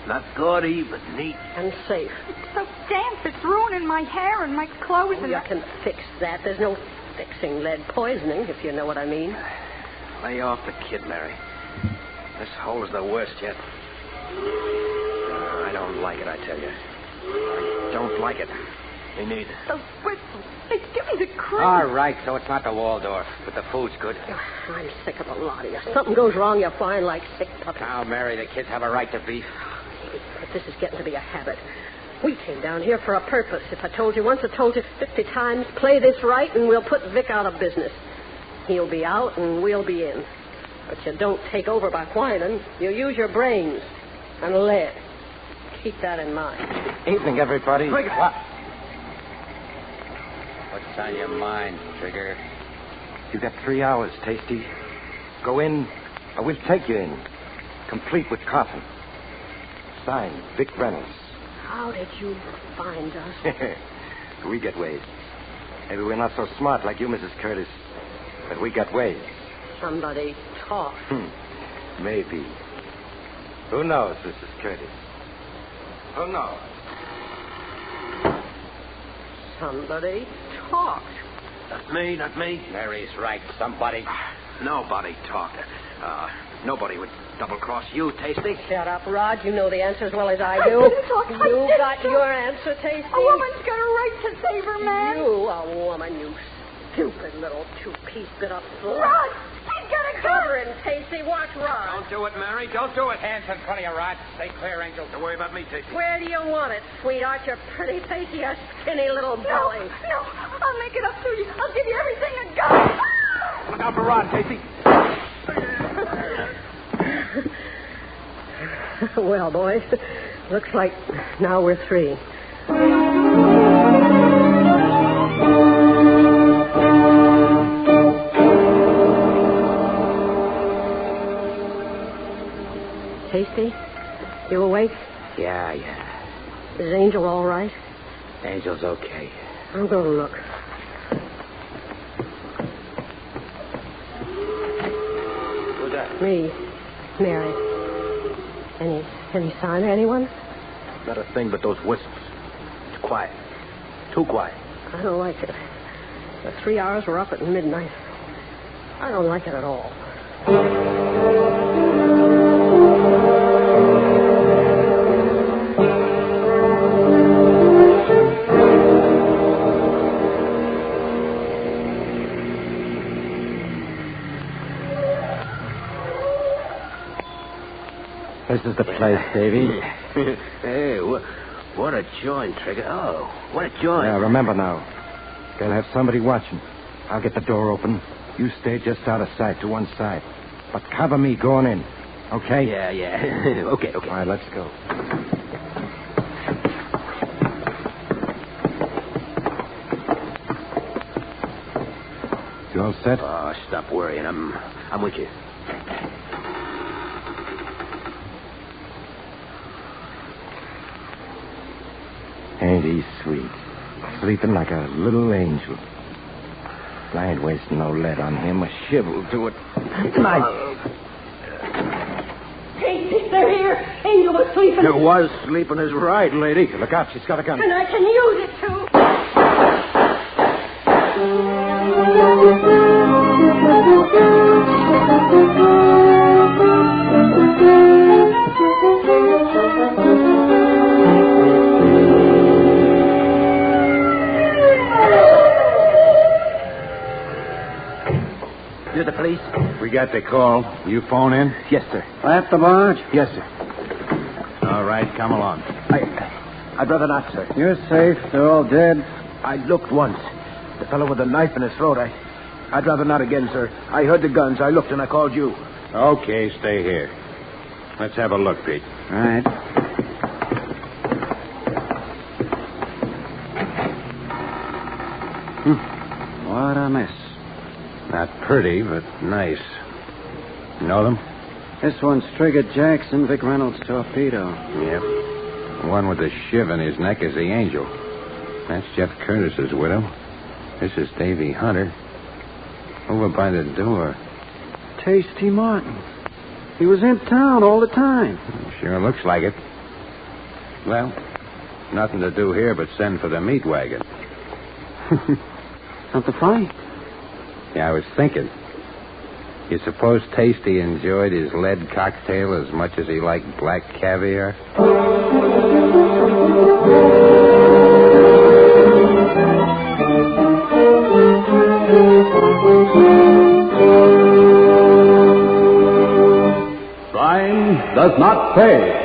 Not gaudy, but neat. And safe. It's so damp. It's ruining my hair and my clothes. You can fix that. There's no fixing lead poisoning, if you know what I mean. Lay off the kid, Mary. This hole is the worst yet. I don't like it, I tell you. I don't like it. Me neither. So brittle. They give me the creep. All right, so it's not the Waldorf, but the food's good. I'm sick of the lot of you. Something goes wrong, you're flying like sick puppies. Now, Mary, the kids have a right to beef. But this is getting to be a habit. We came down here for a purpose. If I told you once, I told you 50 times. Play this right, and we'll put Vic out of business. He'll be out, and we'll be in. But you don't take over by whining. You use your brains and lead. Keep that in mind. Evening, everybody. What? What's on your mind, Trigger? You got 3 hours, Tasty. Go in, or we'll take you in. Complete with coffin. Signed, Vic Reynolds. How did you find us? We get ways. Maybe we're not so smart like you, Mrs. Curtis, but we got ways. Somebody talk. Maybe. Who knows, Mrs. Curtis? Who knows? Somebody talked. Not me, not me. Mary's right. Somebody. Nobody talked. Nobody would double-cross you, Tasty. Shut up, Rod. You know the answer as well as I do. You got your answer, Tasty. A woman's got a right to save her man. You, a woman, you stupid little two-piece bit of flesh. Rod, he's got a Cover him, Tasty. Watch Rod. Don't do it, Mary. Don't do it. Hands in front of you, Rod. Stay clear, Angel. Don't worry about me, Tasty. Where do you want it, sweetheart? Your pretty face, your skinny little belly. No, I'll make it up to you. I'll give you everything I got. Look out for Rod, Tasty. Well, boys, looks like now we're free. Tasty? You awake? Yeah. Is Angel all right? Angel's okay. I'm going to look. Who's that? Me. Mary. Any sign of anyone? Not a thing but those whistles. It's quiet. Too quiet. I don't like it. The 3 hours were up at midnight. I don't like it at all. This is the place, Davy. Hey, what a joint, Trigger. Oh, what a joint. Yeah, remember now. They'll have somebody watching. I'll get the door open. You stay just out of sight to one side. But cover me going in. Okay? Yeah. Okay. All right, let's go. You all set? Oh, stop worrying. I'm with you. Ain't he sweet? Sleeping like a little angel. I ain't wasting no lead on him. A shiv will do it. Hey, they're here. Angel was sleeping. You was sleeping is right, lady. Look out, she's got a gun. And I can use it, too. You're the police? We got the call. You phone in? Yes, sir. At the barge? Yes, sir. All right, come along. I'd rather not, sir. You're safe. They're all dead. I looked once. The fellow with the knife in his throat. I'd rather not again, sir. I heard the guns. I looked and I called you. Okay, stay here. Let's have a look, Pete. All right. What a mess. Not pretty, but nice. You know them? This one's Trigger Jackson, Vic Reynolds' torpedo. Yep. The one with the shiv in his neck is the Angel. That's Jeff Curtis's widow. This is Davy Hunter. Over by the door. Tasty Martin. He was in town all the time. Sure looks like it. Well, nothing to do here but send for the meat wagon. Something funny? Yeah, I was thinking. You suppose Tasty enjoyed his lead cocktail as much as he liked black caviar? Crime does not pay.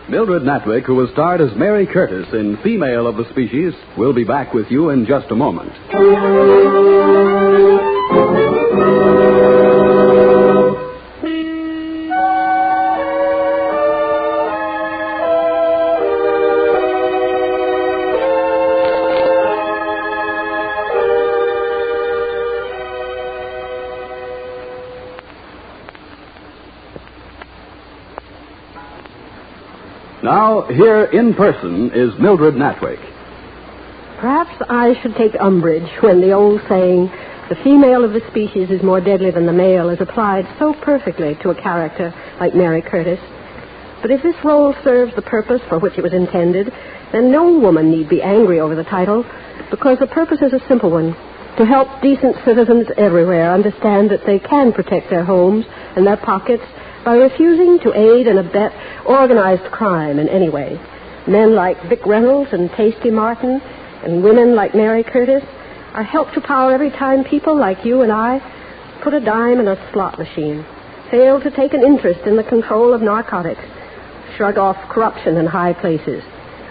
Mildred Natwick, who was starred as Mary Curtis in Female of the Species, will be back with you in just a moment. Now, here in person is Mildred Natwick. Perhaps I should take umbrage when the old saying, the female of the species is more deadly than the male, is applied so perfectly to a character like Mary Curtis. But if this role serves the purpose for which it was intended, then no woman need be angry over the title, because the purpose is a simple one, to help decent citizens everywhere understand that they can protect their homes and their pockets by refusing to aid and abet organized crime in any way. Men like Vic Reynolds and Tasty Martin and women like Mary Curtis are helped to power every time people like you and I put a dime in a slot machine, fail to take an interest in the control of narcotics, shrug off corruption in high places.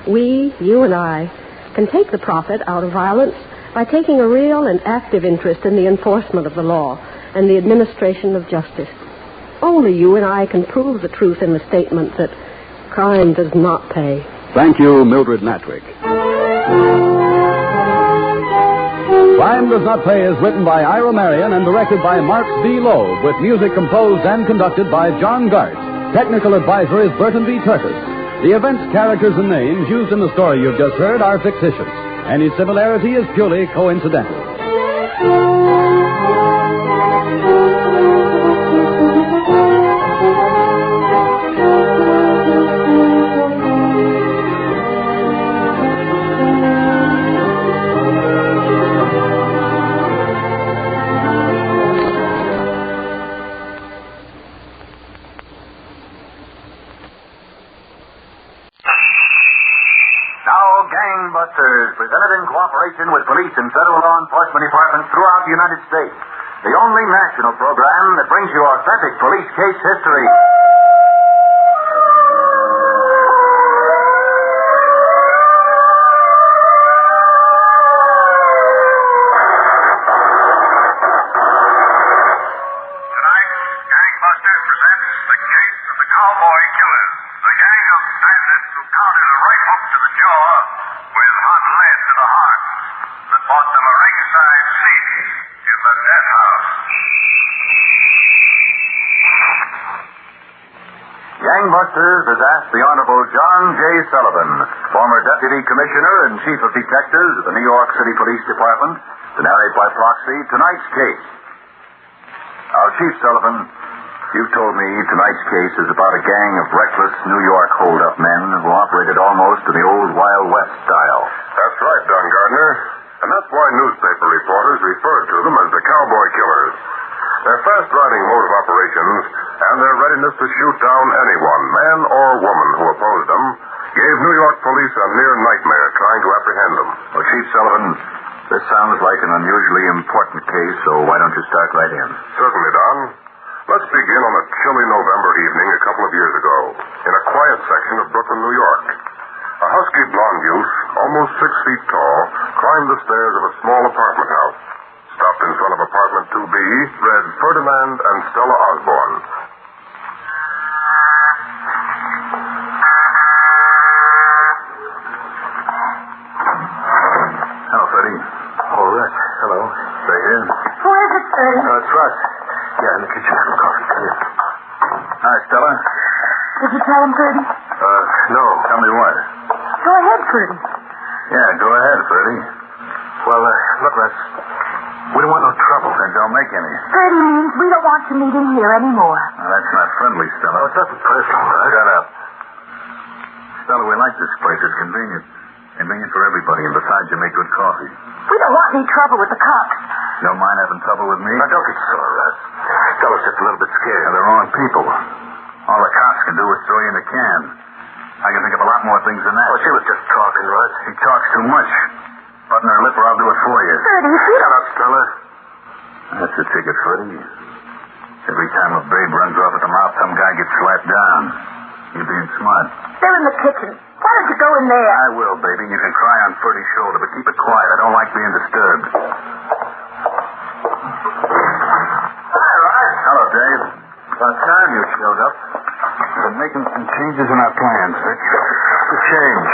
We, you and I, can take the profit out of violence by taking a real and active interest in the enforcement of the law and the administration of justice. Only you and I can prove the truth in the statement that crime does not pay. Thank you, Mildred Natwick. Crime Does Not Pay is written by Ira Marion and directed by Mark B. Loeb, with music composed and conducted by John Gart. Technical advisor is Burton B. Turtis. The events, characters, and names used in the story you've just heard are fictitious. Any similarity is purely coincidental. Gangbusters, presented in cooperation with police and federal law enforcement departments throughout the United States. The only national program that brings you authentic police case history. Tonight, Gangbusters presents the case of the Cowboy killers, the gang of bandits who counted a right hook to the jaw with hot lead to the heart that bought them a ringside seat in the death house. Gangbusters has asked the Honorable John J. Sullivan, former Deputy Commissioner and Chief of Detectives of the New York City Police Department, to narrate by proxy tonight's case. Now, Chief Sullivan, you've told me tonight's case is about a gang of reckless New York hold-up men who operated almost in the old Wild West style. That's right, Don Gardner. And that's why newspaper reporters referred to them as the Cowboy killers. Their fast-riding mode of operations and their readiness to shoot down anyone, man or woman, who opposed them, gave New York police a near nightmare trying to apprehend them. Well, Chief Sullivan, this sounds like an unusually important case, so why don't you start right in? Certainly, Don. Let's begin on a chilly November evening a couple of years ago in a quiet section of Brooklyn, New York. A husky blonde youth, almost 6 feet tall, climbed the stairs of a small apartment house. Stopped in front of apartment 2B, read Ferdinand and Stella Osborne. Hello, Freddie. Oh, Russ. Hello. Stay here. Who is it, Freddie? It's Russ. Yeah, in the kitchen having coffee. Come here. Hi, Stella. Did you tell him, Freddie? No. Tell me what? Go ahead, Freddie. Yeah, go ahead, Freddie. Well, look, Russ. We don't want no trouble. Then don't make any. Freddie means we don't want to meet in here anymore. Well, that's not friendly, Stella. Oh, it's nothing personal, Russ. Shut up. Stella, we like this place. It's convenient. Convenient for everybody, and besides, you make good coffee. We don't want any trouble with the cops. You don't mind having trouble with me? Now, don't get sore, Russ. Stella's just a little bit scared. They're the wrong people. All the cops can do is throw you in the can. I can think of a lot more things than that. Oh, she was just talking, Russ. She talks too much. Button her lip or I'll do it for you. Freddie, Shut up, Stella. That's the ticket, Freddie. Every time a babe runs off at the mouth, some guy gets slapped down. You're being smart. they're in the kitchen. Why don't you go in there? I will, baby. You can cry on Ferdy's shoulder, but keep it quiet. I don't like being disturbed. Hi, Russ. Hello, Dave. About time you showed up. We're making some changes in our plans, Vic. The change.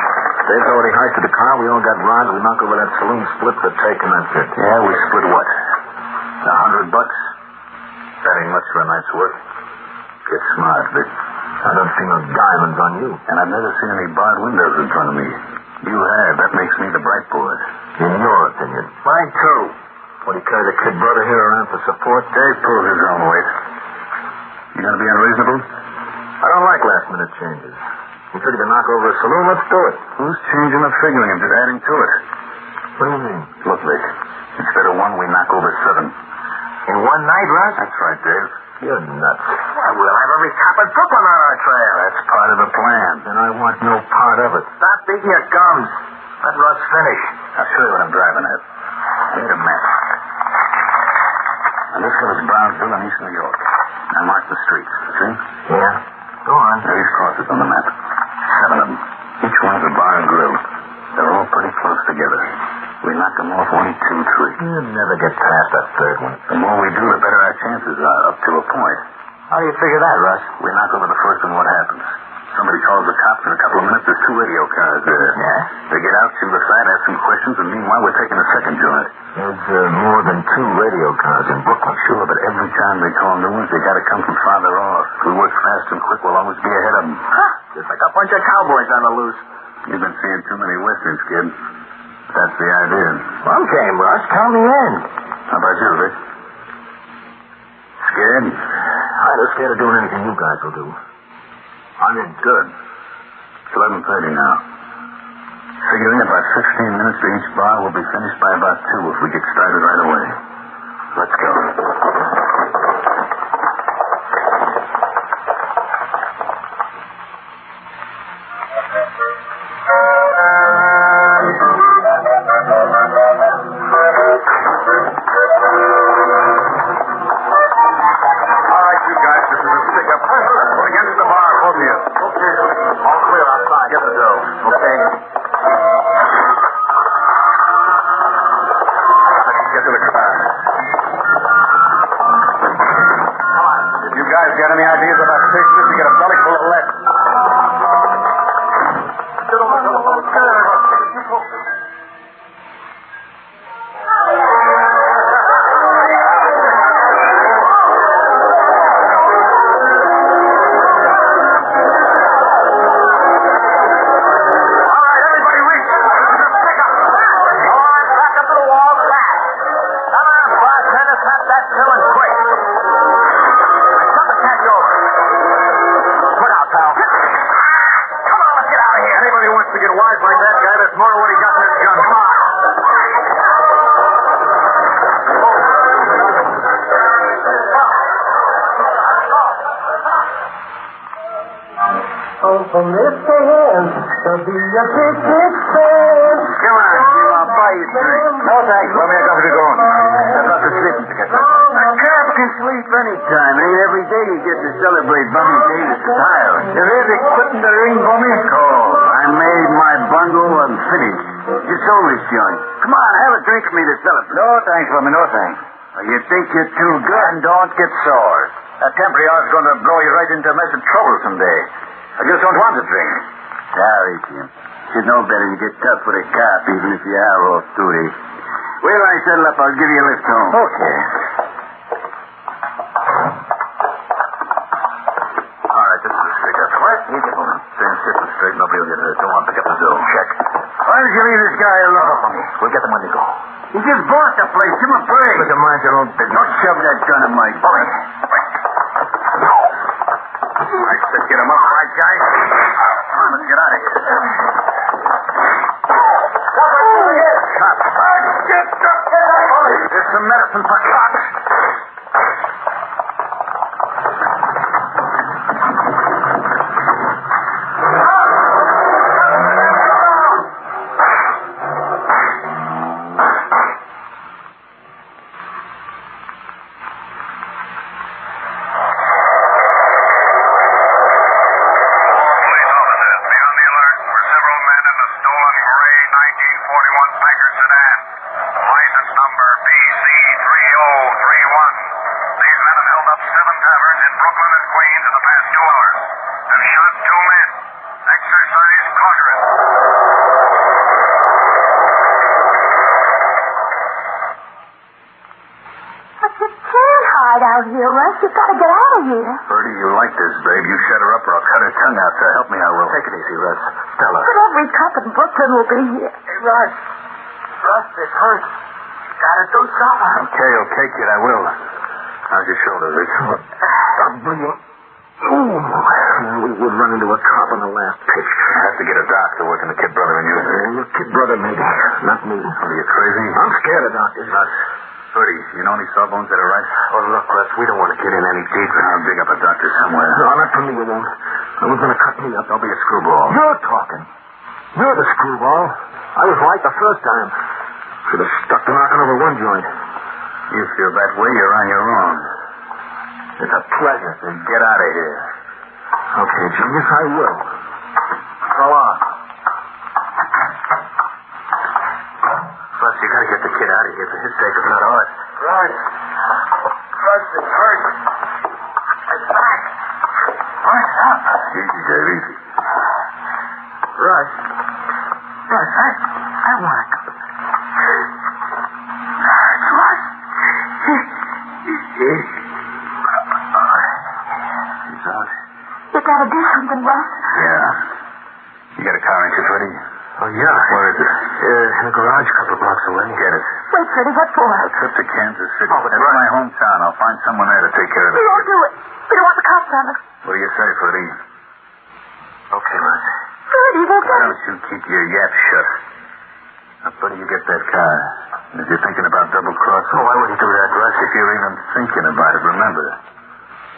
Dave's already hiked to the car. We all got round. We knock over that saloon, split the take, and that's it. Yeah, we split what? $100? That ain't much for a night's work. Get smart, Vic. I don't see no diamonds on you. And I've never seen any barred windows in front of me. You have. That makes me the bright boy. In your opinion. Mine, too. What, do you carry the kid brother here around for support? Dave pulls his own weight. You gonna be unreasonable? I don't like last-minute changes. You said you can knock over a saloon? Let's do it. Who's changing the figuring? I'm just adding to it. What do you mean? Look, Vic. Instead of 1, we knock over 7. In one night, Russ? That's right, Dave. You're nuts. Well, we'll have every cop in Brooklyn on our trail. That's part of the plan. And I want no part of it. Stop beating your gums. Let Russ finish. I'll show you what I'm driving at. I need a map. Now, this goes Brownsville in East New York. Now, mark the streets. See? Yeah. Go on. These crosses on the map. 7 of them. Each one's a bar and grill. They're all pretty close together. We knock them off 1, 2, 3. You'll never get past that third one. The more we do, the better our chances are, up to a point. How do you figure that, Russ? We knock over the first one, what happens? Somebody calls the cops in a couple of minutes. There's 2 radio cars there. Yeah? They get out, shoot aside, ask some questions, and meanwhile we're taking a second joint. There's more than 2 radio cars in Brooklyn. Sure, but every time they call new ones, they gotta come from farther off. If we work fast and quick, we'll always be ahead of them. Huh? Just like a bunch of cowboys on the loose. You've been seeing too many westerns, kid. That's the idea. Okay, Russ, count me in. How about you, Vic? Scared? I'm not scared of doing anything you guys will do. I'm in. Good. It's 11:30 now. Figuring about 15 minutes to each bar, we'll be finished by about 2 if we get started right away. Let's go. Got any ideas about fixtures to get a belly full of lead? From this hand, there'll be a big, big fan. Come on, Jim, I'll buy you a drink. No, thanks. Where may I come to go on? I've got to sleep to get some. A cop can sleep anytime. It ain't every day you get to celebrate Bummy Davis' style. You heard they quitting the ring, Bummy? Cold. I made my bundle and finished. You sold this joint. Come on, have a drink with me to celebrate. No, thanks, Bummy, no thanks. You think you're too good? And don't get sore. That temporary art's going to blow you right into a mess of trouble someday. I just don't want to drink. Sorry, Jim. Should know better to get tough with a cop, even if you are off duty. Wait till I settle up. I'll give you a lift home. Okay. All right, this is a stick up. What? You get one. Stand stiff and straight. Nobody will get hurt. Don't want to pick up the dough. Check. Why don't you leave this guy alone? We'll get them when they go. He just bought the place. Give him a break. Look, mind your own business. Don't shove that gun in my face. I said get him up, all right, guys? Come on, let's get out of here. Cops. There's some medicine for cops. Here, Russ. You've got to get out of here. Bertie, you like this, babe. You shut her up or I'll cut her tongue out. So help me, I will. Take it easy, Russ. Stella. But every cop in Brooklyn will be here. Hey, Russ. Russ, this hurts. Gotta do something. Okay, kid, I will. How's your shoulder, Rich? We would run into a cop on the last pitch. I have to get a doctor working the kid brother and you. Your kid brother, maybe. Not me. Are you crazy? I'm scared of doctors. Russ. Bertie, you know any sawbones that are right? Oh, look, Russ, we don't want to get in any deeper. I'll dig up a doctor somewhere. No, not for me, you won't. I was going to cut me up. Don't be a screwball. You're talking. You're the screwball. I was right the first time. Should have stuck to knocking over one joint. You feel that way, you're on your own. It's a pleasure. Then get out of here. Okay, Jim, yes, I will. So long. Russ, you gotta get the kid out of here for his sake, if not ours. Right. Russ, it hurts. It's back. What's up? Easy, Dave, easy. I want to go. It's what? He's out. You gotta do something, Russ. Yeah. You got a car engine ready? Oh, yeah. Where is it? In the garage a couple of blocks away. Get it. Wait, Freddie, what for? A trip to Kansas City. Oh, but That's my hometown. I'll find someone there to take care of it. We won't do it. We don't want the cops on us. What do you say, Freddie? Okay, Russ. Freddie, we'll Why don't you keep your yap shut? Now, where do you get that car? If you're thinking about double-crossing... Oh, I wouldn't do that, Russ. If you're even thinking about it, remember,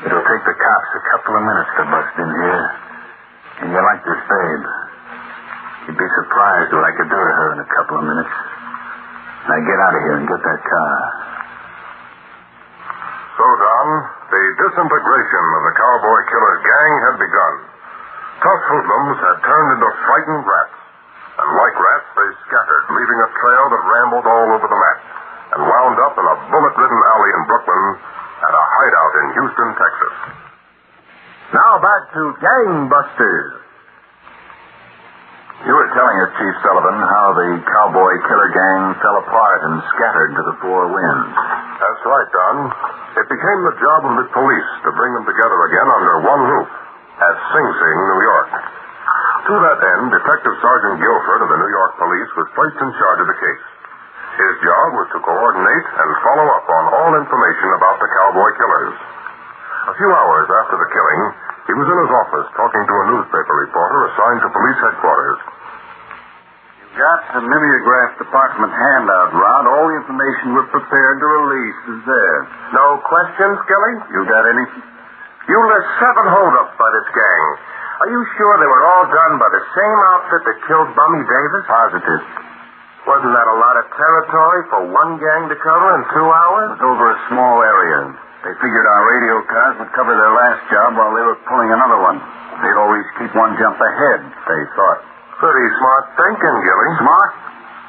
it'll take the cops a couple of minutes to bust in here. And you like this babe. You'd be surprised what I could do to her in a couple of minutes. Now get out of here and get that car. So, Don, the disintegration of the Cowboy Killer's gang had begun. Tough hoodlums had turned into frightened rats. And like rats, they scattered, leaving a trail that rambled all over the map and wound up in a bullet-ridden alley in Brooklyn and a hideout in Houston, Texas. Now back to Gangbusters. You were telling us, Chief Sullivan, how the Cowboy Killer gang fell apart and scattered to the four winds. That's right, Don. It became the job of the police to bring them together again under one roof at Sing Sing, New York. To that end, Detective Sergeant Guilford of the New York Police was placed in charge of the case. His job was to coordinate and follow up on all information about the Cowboy Killers. A few hours after the killing, he was in his office talking to a newspaper reporter assigned to police headquarters. You got the mimeograph department handout, Rod. All the information we're prepared to release is there. No questions, Kelly? You got any? You list 7 holdups by this gang. Are you sure they were all done by the same outfit that killed Bummy Davis? Positive. Wasn't that a lot of territory for one gang to cover in 2 hours? It was over a small area. They figured our radio cars would cover their last job while they were pulling another one. They'd always keep one jump ahead, they thought. Pretty smart thinking, Gilly. Smart?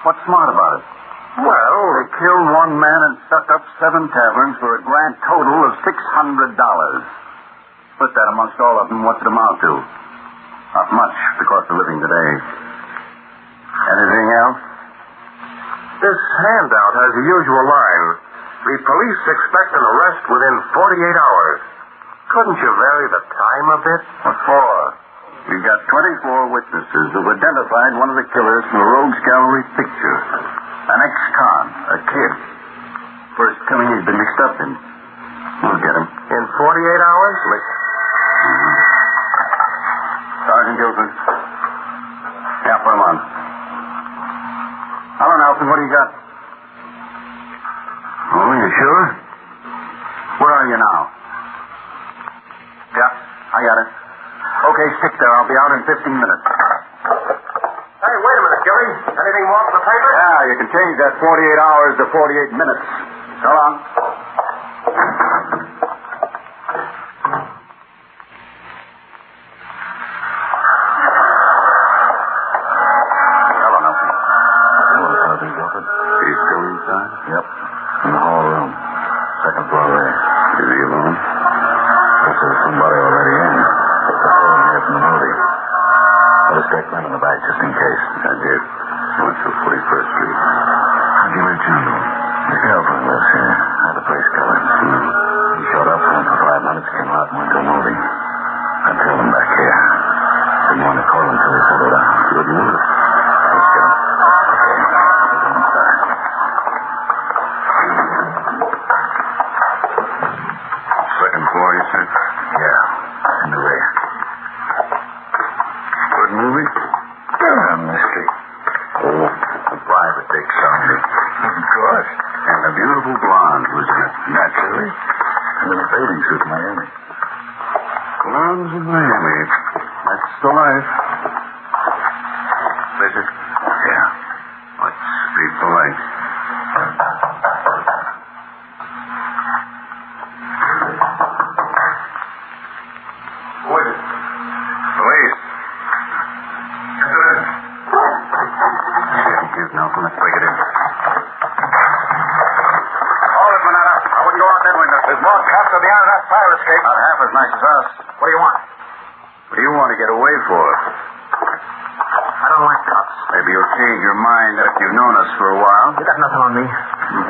What's smart about it? Well, they killed one man and stuck up 7 taverns for a grand total of $600. Put that amongst all of them, what's it amount to? Not much, the cost of living today. Anything else? This handout has the usual line. The police expect an arrest within 48 hours. Couldn't you vary the time a bit? What for? We've got 24 witnesses who've identified one of the killers from a rogues gallery picture. An ex-con, a kid. First killing he's been mixed up in. We'll get him. In 48 hours? Sergeant Gilford. Yeah, put him on. Hello, Nelson. What do you got? Oh, you sure? Where are you now? Yeah, I got it. Okay, stick there. I'll be out in 15 minutes. Hey, wait a minute, Gilly. Anything more for the paper? Yeah, you can change that 48 hours to 48 minutes. So long. Yep. In the hall room. Second floor there. Is he alone? Guess there's somebody already in. Put the phone here from the movie. Put a straight line in the back just in case. I did. Went through 41st Street. How'd you reach into him? His girlfriend lives here. Had the place covered. He showed up for him for 5 minutes, came out and went to a movie. I trailed him back here. Didn't want to call him until he settled down. Good move. Let's get him. Floor, you said? Yeah, in the rear. Good movie? Mystery. Oh, a private dick Sunday. Of course. And a beautiful blonde was in it. Naturally. And in a bathing suit in Miami. Blondes in Miami. That's the life. Visit? Yeah. Let's be polite. Nelson, let's break it in. Hold it, Manetta. I wouldn't go out that window. There's more cops at the end of that fire escape. Not half as nice as us. What do you want? What do you want to get away for? I don't like cops. Maybe you'll change your mind after you've known us for a while. You got nothing on me.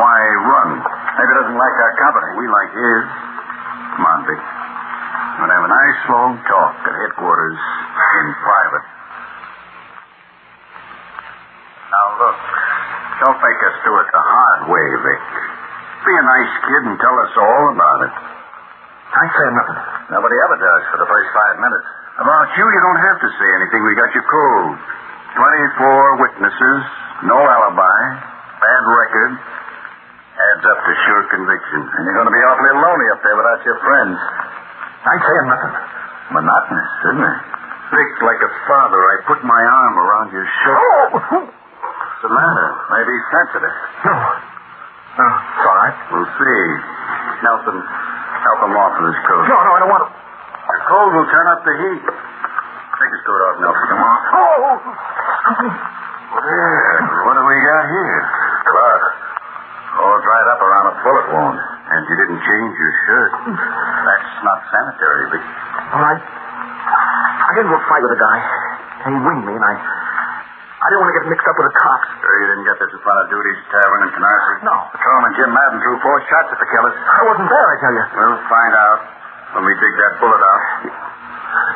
Why run? Maybe he doesn't like our company. We like his. Come on, Vic. We're going to have a nice long talk at headquarters in private. Now, look. Don't make us do it the hard way, Vic. Be a nice kid and tell us all about it. I ain't saying nothing. Nobody ever does for the first 5 minutes. About you don't have to say anything. We got you cold. 24 witnesses, no alibi, bad record. Adds up to sure conviction. And you're going to be awfully lonely up there without your friends. I ain't saying nothing. Monotonous, isn't it? Vic, like a father, I put my arm around your shoulder. What's the matter? Maybe he's sensitive. No. No, it's all right. We'll see. Nelson, help him off with his coat. No, I don't want to. The cold will turn up the heat. Take his coat off, Nelson. Come on. There. What do we got here? Blood. All dried up around a bullet wound. And you didn't change your shirt. That's not sanitary, Vic. All right. I got into a fight with a guy. And he winged me, and I didn't want to get mixed up with the cops. Sure you didn't get this in front of Duty's Tavern in Counterspy? No. Patrolman Jim Madden threw 4 shots at the killers. I wasn't there, I tell you. We'll find out when we dig that bullet out.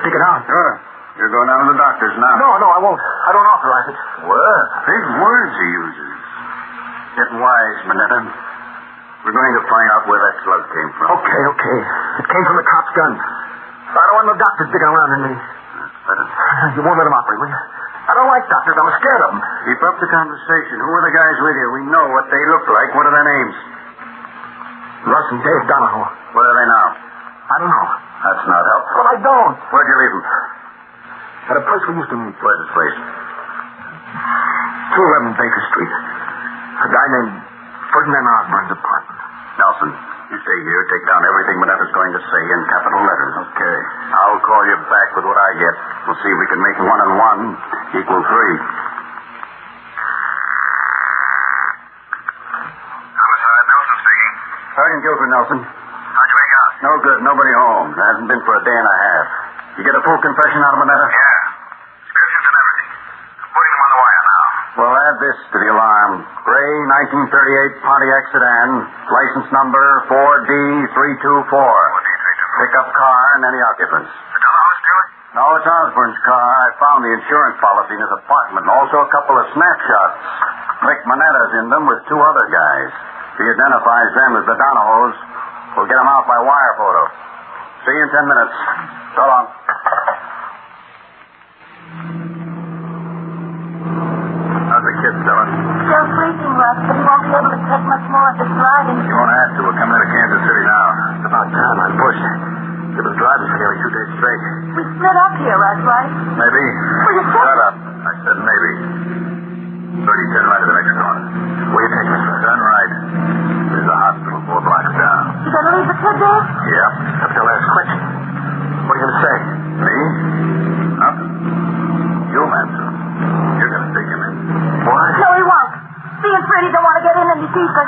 Dig it out? Sure. You're going down to the doctor's now. No, I won't. I don't authorize it. What? Big words he uses. Getting wise, Manetta. We're going to find out where that slug came from. Okay. It came from the cop's gun. I don't want no doctors digging around in me. That's better. You won't let them operate, will you? I don't like doctors. I'm scared of them. Keep up the conversation. Who are the guys with you? We know what they look like. What are their names? Russ and Dave Donahoe. Where are they now? I don't know. That's not helpful. Well, I don't. Where'd you leave them? At a place we used to meet. Where's this place? 211 Baker Street. A guy named Ferdinand Osborne's apartment. Nelson, you stay here. Take down everything Manetta's going to say in capital letters. Okay. I'll call you back with what I get. We'll see if we can make 1 and 1 equal 3. Homicide, Nelson speaking. Sergeant Guilford, Nelson. How'd you make out? No good. Nobody home. There hasn't been for a day and a half. You get a full confession out of Manetta? Yeah. Descriptions and everything. I'm putting him on the wire now. Well, add this to the alarm. Gray 1938 Pontiac sedan, license number 4D324. 4D324. Pickup car and any occupants. The Donahoe's Stewart? No, it's Osborne's car. I found the insurance policy in his apartment. Also a couple of snapshots. Rick Manetta's in them with 2 other guys. If he identifies them as the Donahoes, we'll get them out by wire photo. See you in 10 minutes. So long. How's the kid, Stella? Still sleeping, Russ, but he won't be able to take much more of this driving. You won't have to. We're coming into Kansas City now. It's about time I pushed. He was driving for nearly 2 days straight. We split up here, Russ, right? Maybe. Well, you said... Shut up. I said maybe. 30, turn right to the next corner. Where you taking us? Turn right. There's a hospital 4 blocks down. You gonna leave the kid there? Yep. Up till last question. What are you going to say? Me? Nothing. You'll answer. You're going to take him in. Why? No, he won't. He and Freddie don't want to get in any deeper.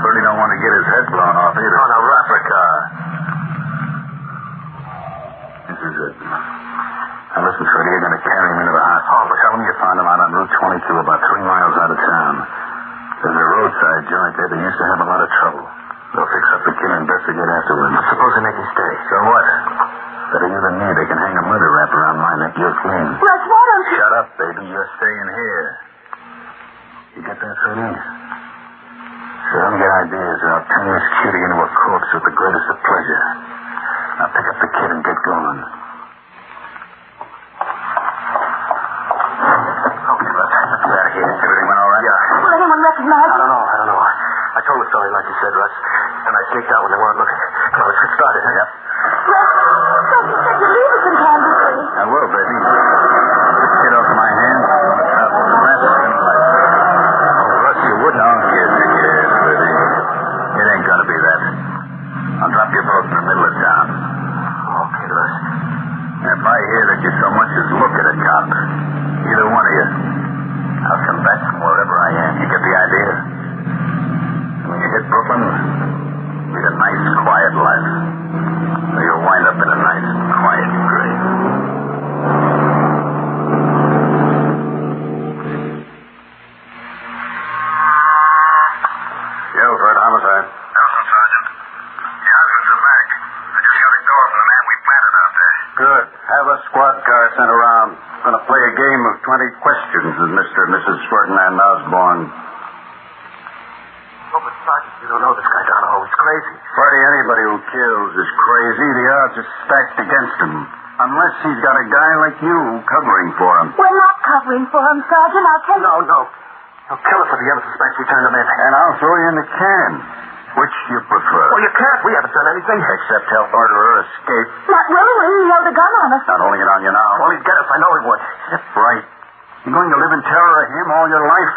Bertie don't want to get his head blown off either. On a replica. This is it. Now listen, Freddie, you're going to carry him into the hospital. But tell him you found him out on Route 22 about 3 miles out of town. There's a roadside joint there. They used to have a lot of trouble. They'll fix up the kid and investigate afterwards. Suppose they make him stay. So what? Better you than me. They can hang a murder rap around my neck. You're clean. Russ, why don't you... Shut up, baby. You're staying here. You get that, Freddie? So don't get ideas, or I'll turn this cutie into a corpse with the greatest of pleasure. Now pick up the kid and get going. Okay, let's get out of here. Everything went all right? Yeah. Will anyone recognize I him? don't know. I told the story like you said, Russ. And I sneaked out when they weren't looking. Come on, let's get started. Yep. Russ, you said you'd leave us in Kansas City. I will, baby. Get off my hands. I'm going to travel the rest of your life. Oh, Russ, you wouldn't. Don't get scared, baby. It ain't going to be that. I'll drop you both in the middle of town. Okay, Russ. If I hear that you so much as look at a cop, either one of you, I'll come back from wherever I am. You get the idea? When you hit Brooklyn, lead a nice, quiet life. Or you'll wind up in a nice, quiet grave. Good. Have a squad car sent around. Going to play a game of 20 questions with Mr. and Mrs. Ferdinand Osborne. Oh, but Sergeant, you don't know this guy Donahoe. He's crazy. Freddie, anybody who kills is crazy. The odds are stacked against him. Unless he's got a guy like you covering for him. We're not covering for him, Sergeant. I'll tell you. No. He'll kill us if the other suspects we turned him in. And I'll throw you in the can. Which do you prefer? Well, you can't. We haven't done anything. Except help murderer escape. Not willingly. He held a gun on us. Not holding it on you now. Well, he'd get us. I know he would. That's right. You're going to live in terror of him all your life.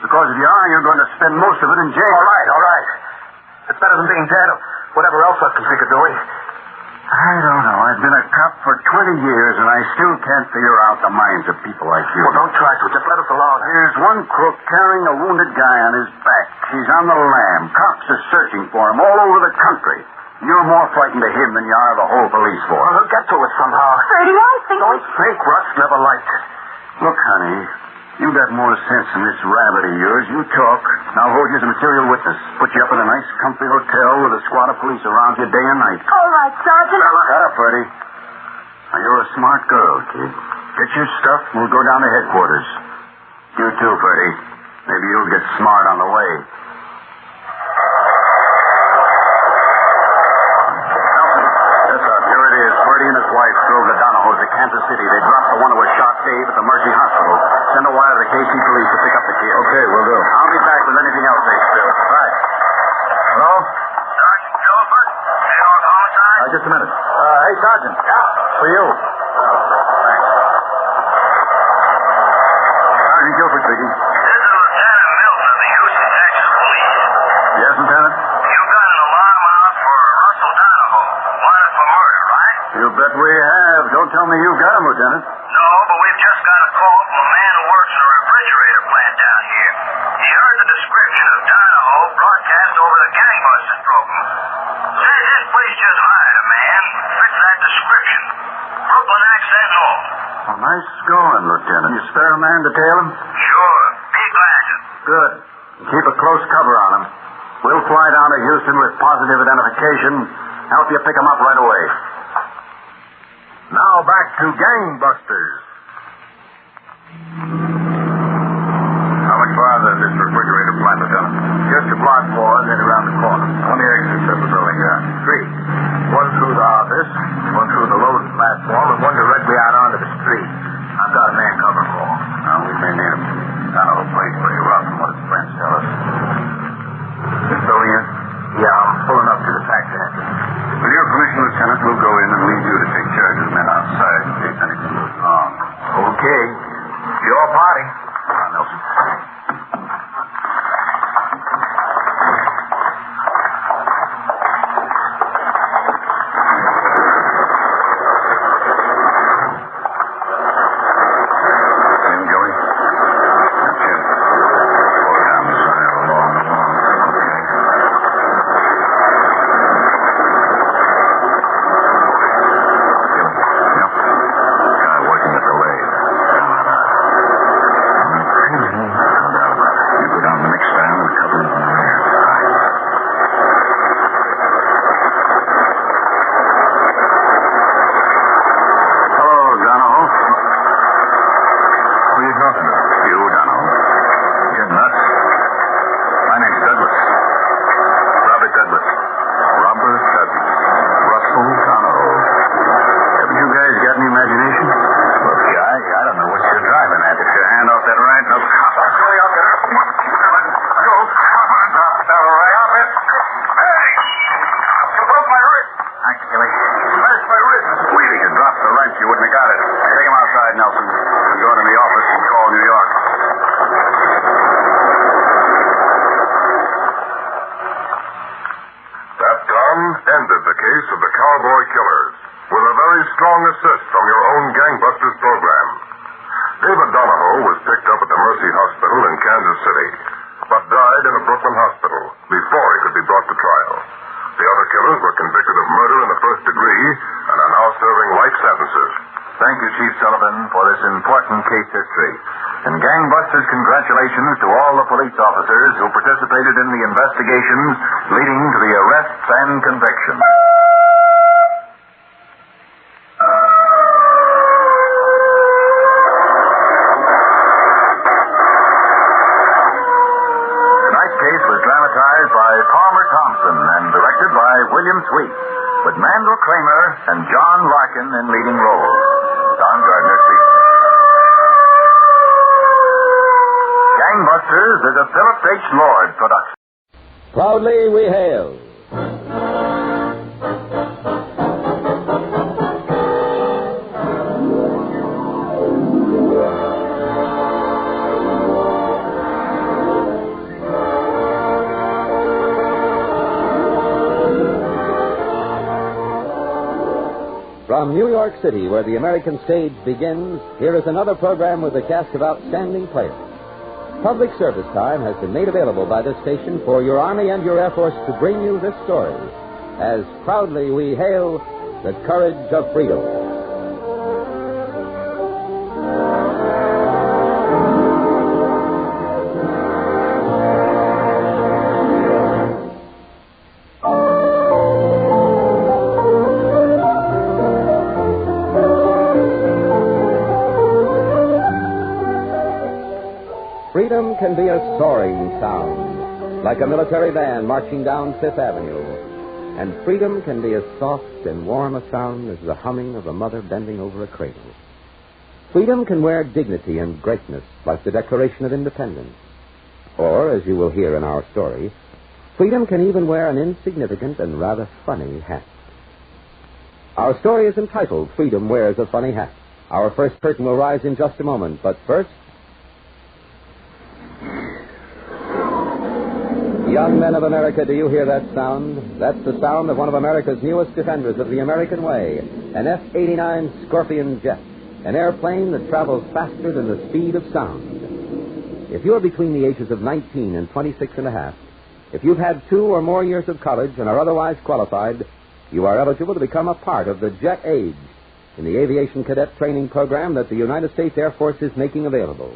Because if you are, you're going to spend most of it in jail. All right. It's better than being dead or whatever else I can think of doing. I don't know. I've been a cop for 20 years, and I still can't figure out the minds of people like you. Well, don't try to. Just let us alone. There's one crook carrying a wounded guy on his back. He's on the lam. Cops are searching for him all over the country. You're more frightened of him than you are of the whole police force. Well, he'll get to us somehow. Freddie, I think... Don't think. Russ never liked it. Look, honey, you got more sense than this rabbit of yours. You talk. Now hold you as a material witness. Put you up in a nice, comfy hotel with a squad of police around you day and night. All right, Sergeant. Shut up, Freddie. Now, you're a smart girl, kid. Get your stuff and we'll go down to headquarters. You too, Freddie. Maybe you'll get smart on the way. Nelson. Yes, sir. Here it is. Freddie and his wife drove the Donahoes to Kansas City. They dropped the one who was shot Dave at the Mercy Hospital. Send a wire to the KC police to pick up the kid. Okay, we'll do. I'll be back with anything else they spill. Right. Hello? Sergeant Gilbert, New York Homicide? Just a minute. Hey, Sergeant. Yeah? For you. Thanks. Sergeant Guilford speaking. This is Lieutenant Milton of the Houston, Texas Police. Yes, Lieutenant? You've got an alarm out for Russell Donahoe, wanted for murder, right? You bet we have. Don't tell me you've got him, Lieutenant. No, but we've just got a call from a man who works in a refrigerator plant down here. He heard the description of Donahoe broadcast over the Gangbusters program. Says his place just hired a man who fits that description. Brooklyn accent and all. Well, nice going, Lieutenant. You spare a man to tail him? Sure. Big glasses. Good. Keep a close cover on him. We'll fly down to Houston with positive identification. Help you pick him up right away. Now back to Gangbusters. How much farther is this refrigerator plant, Lieutenant? Just a block more, then around the corner. How many exits does the building got? 3. One through the office, one through the loading platform, and one directly out onto the street. I've got a man cover call. Now, we may need him. Donahoe plays pretty rough from what his friends tell us. This building here? Yeah, I'm pulling up to the taxi entrance. With your permission, Lieutenant, we'll go in and leave you to take charge of the men outside in case anything goes wrong. Okay. Your party. Come on, Nelson. Same, Joey? That's it. Go down the side along the wall. Okay. Yep. Guy working at the lathe. No doubt about it. You go down the next stand and cover him from the rear. Hello, Donahoe. Who are you talking to? You, Donahoe. You're nuts. My name's Douglas. Robert Douglas. Robert Douglas. Russell Donahoe. Haven't you guys got any imagination? Look, guy, I don't know what you're driving at. Get your hand off that right now. Joey, I'll get her. Let go. Come on, drop it down, all right? I'll bet. Hey! You broke my wrist. Actually. Smashed my wrist. Wait, if you dropped the wrench, you wouldn't have got it. Take him outside, Nelson. I'm going to the office and call New York. That done ended the case of the Cowboy Killers with a very strong assist from your own Gangbusters program. David Donahoe was picked up at the Mercy Hospital in Kansas City, but died in a Brooklyn hospital before he could be brought to trial. The other killers were convicted of murder in the first degree and are now serving life sentences. Thank you, Chief Sullivan, for this important case history. And Gangbusters, congratulations to all the police officers who participated in the investigations leading to the arrests and convictions. Medium Sweet, with Mandel Kramer and John Larkin in leading roles. Don Gardner speaking. Gangbusters is a Philip H. Lord production. Proudly we hail. From New York City, where the American stage begins, here is another program with a cast of outstanding players. Public service time has been made available by this station for your Army and your Air Force to bring you this story, as proudly we hail the courage of freedom. Freedom can be a soaring sound, like a military band marching down Fifth Avenue. And freedom can be as soft and warm a sound as the humming of a mother bending over a cradle. Freedom can wear dignity and greatness, like the Declaration of Independence. Or, as you will hear in our story, freedom can even wear an insignificant and rather funny hat. Our story is entitled Freedom Wears a Funny Hat. Our first curtain will rise in just a moment, but first... Young men of America, do you hear that sound? That's the sound of one of America's newest defenders of the American way, an F-89 Scorpion jet, an airplane that travels faster than the speed of sound. If you're between the ages of 19 and 26 and a half, if you've had 2 or more years of college and are otherwise qualified, you are eligible to become a part of the Jet Age in the aviation cadet training program that the United States Air Force is making available.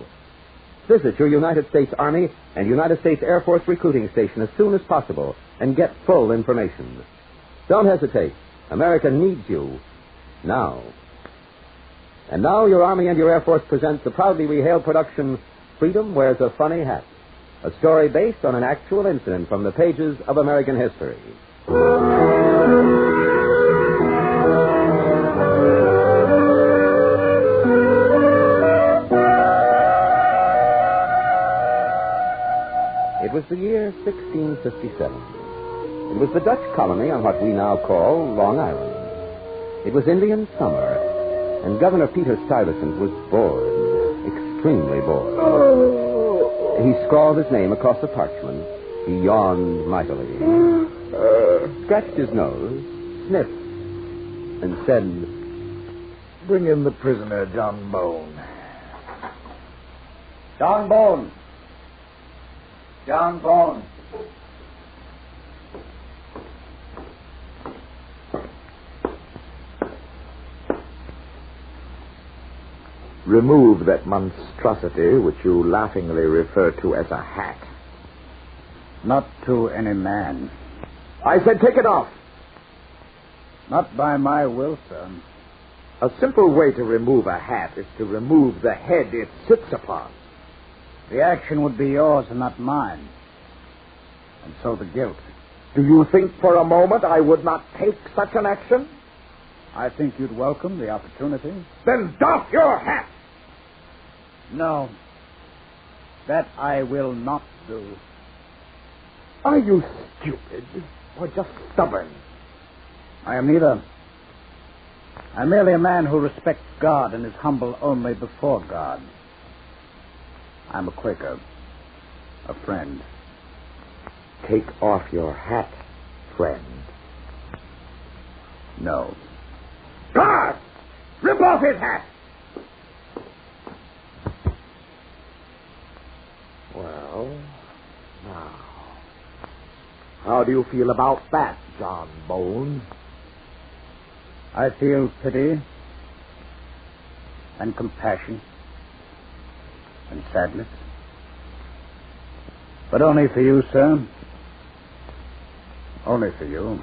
Visit your United States Army and United States Air Force recruiting station as soon as possible and get full information. Don't hesitate. America needs you now. And now your Army and your Air Force present the proudly we hail production, Freedom Wears a Funny Hat, a story based on an actual incident from the pages of American history. It was the year 1657. It was the Dutch colony on what we now call Long Island. It was Indian summer, and Governor Peter Stuyvesant was bored, extremely bored. He scrawled his name across the parchment. He yawned mightily, scratched his nose, sniffed, and said, "Bring in the prisoner, John Bone." John Bone. John Bone. Remove that monstrosity which you laughingly refer to as a hat. Not to any man. I said take it off. Not by my will, sir. A simple way to remove a hat is to remove the head it sits upon. The action would be yours and not mine. And so the guilt. Do you think for a moment I would not take such an action? I think you'd welcome the opportunity. Then doff your hat! No. That I will not do. Are you stupid or just stubborn? I am neither. I'm merely a man who respects God and is humble only before God. I'm a Quaker, a friend. Take off your hat, friend. No. Guard! Rip off his hat! Well, now, how do you feel about that, John Bone? I feel pity and compassion and sadness. But only for you, sir. Only for you.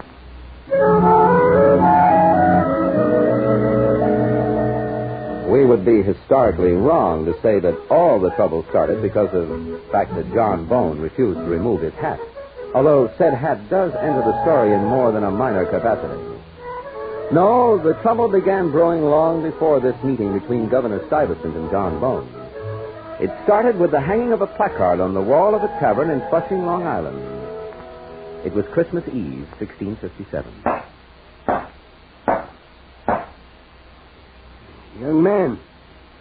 We would be historically wrong to say that all the trouble started because of the fact that John Bone refused to remove his hat. although said hat does enter the story in more than a minor capacity. No, the trouble began brewing long before this meeting between Governor Stuyvesant and John Bones. It started with the hanging of a placard on the wall of a tavern in Flushing, Long Island. It was Christmas Eve, 1657. Young man,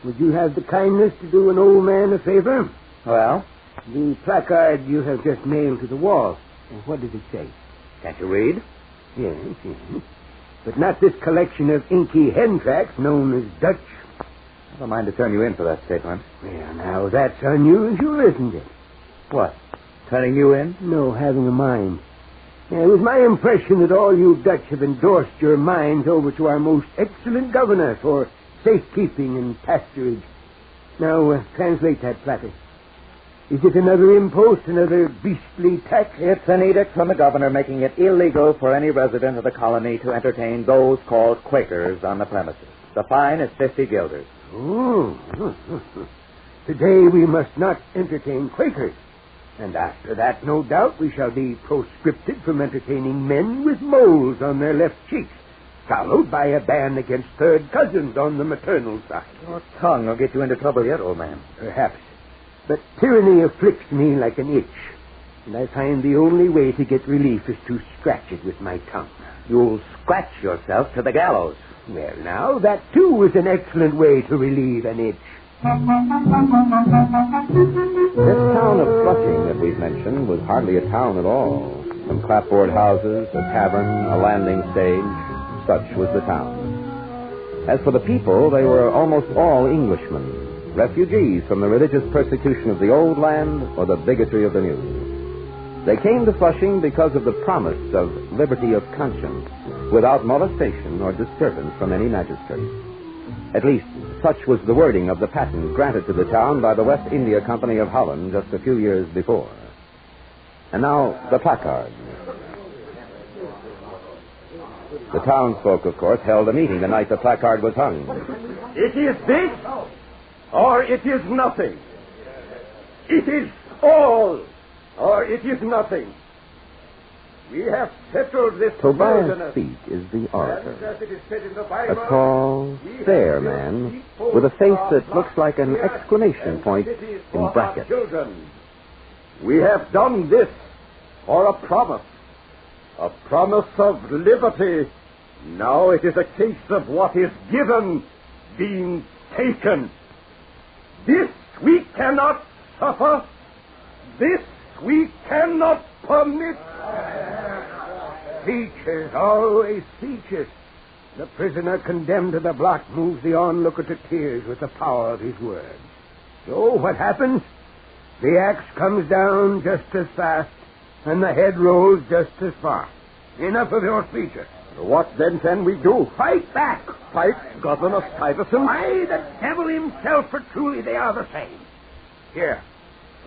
would you have the kindness to do an old man a favor? Well? The placard you have just nailed to the wall. What does it say? Can't you read? Yes. But not this collection of inky hen tracks known as Dutch. I don't mind to turn you in for that statement. Well, now, that's unusual, isn't it? What? Turning you in? No, having a mind. It was my impression that all you Dutch have endorsed your mines over to our most excellent governor for safekeeping and pasturage. Now, translate that platter. Is it another impost, another beastly tax? It's an edict from the governor making it illegal for any resident of the colony to entertain those called Quakers on the premises. The fine is 50 guilders. Oh. Today we must not entertain Quakers. And after that, no doubt, we shall be proscripted from entertaining men with moles on their left cheeks, followed by a ban against third cousins on the maternal side. Your tongue will get you into trouble yet, old man. Perhaps. But tyranny afflicts me like an itch, and I find the only way to get relief is to scratch it with my tongue. You'll scratch yourself to the gallows. Well, now, that, too, is an excellent way to relieve an itch. This town of Flushing that we've mentioned was hardly a town at all. Some clapboard houses, a tavern, a landing stage, such was the town. As for the people, they were almost all Englishmen, refugees from the religious persecution of the old land or the bigotry of the new. They came to Flushing because of the promise of liberty of conscience, without molestation or disturbance from any magistrate. At least, such was the wording of the patent granted to the town by the West India Company of Holland just a few years before. And now, the placard. The townsfolk, of course, held a meeting the night the placard was hung. It is this, or it is nothing. It is all, or it is nothing. We have settled this. Tobias Speak is the orator. A tall, fair man with a face that looks like an exclamation point in brackets. Children, we have done this for a promise of liberty. Now it is a case of what is given being taken. This we cannot suffer. This we cannot permit. Speeches, always speeches. The prisoner condemned to the block moves the onlooker to tears with the power of his words. So what happens? The axe comes down just as fast, and the head rolls just as far. Enough of your speeches. What then can we do? Fight back. Fight Governor Stuyvesant? Why, the devil himself, for truly they are the same. Here,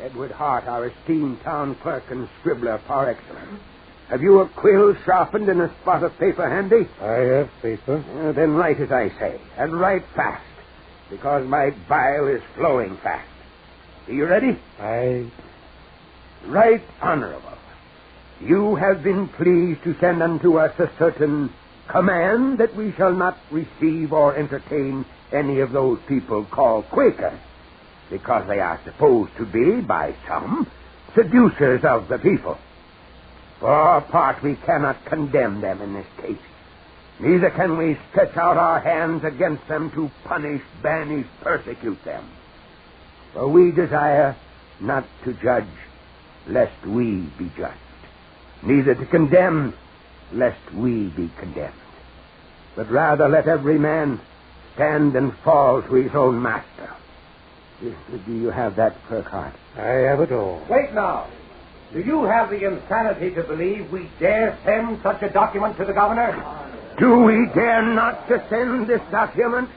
Edward Hart, our esteemed town clerk and scribbler par excellence. Have you a quill sharpened and a spot of paper handy? I have paper. Then write as I say, and write fast, because my bile is flowing fast. Are you ready? Right honorable. You have been pleased to send unto us a certain command that we shall not receive or entertain any of those people called Quakers, because they are supposed to be, by some, seducers of the people. For our part, we cannot condemn them in this case. Neither can we stretch out our hands against them to punish, banish, persecute them. For we desire not to judge, lest we be judged. Neither to condemn, lest we be condemned. But rather let every man stand and fall to his own master. Do you have that, Urquhart? I have it all. Wait now. Do you have the insanity to believe we dare send such a document to the governor? Do we dare not to send this document?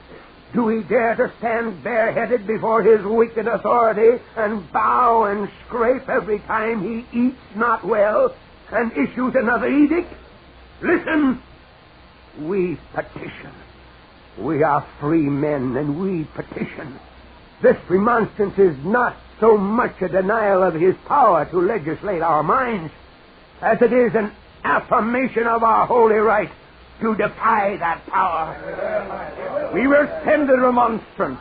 Do we dare to stand bareheaded before his wicked authority and bow and scrape every time he eats not well and issues another edict? Listen, we petition. We are free men, and we petition. This remonstrance is not so much a denial of his power to legislate our minds as it is an affirmation of our holy right to defy that power. We will send a remonstrance.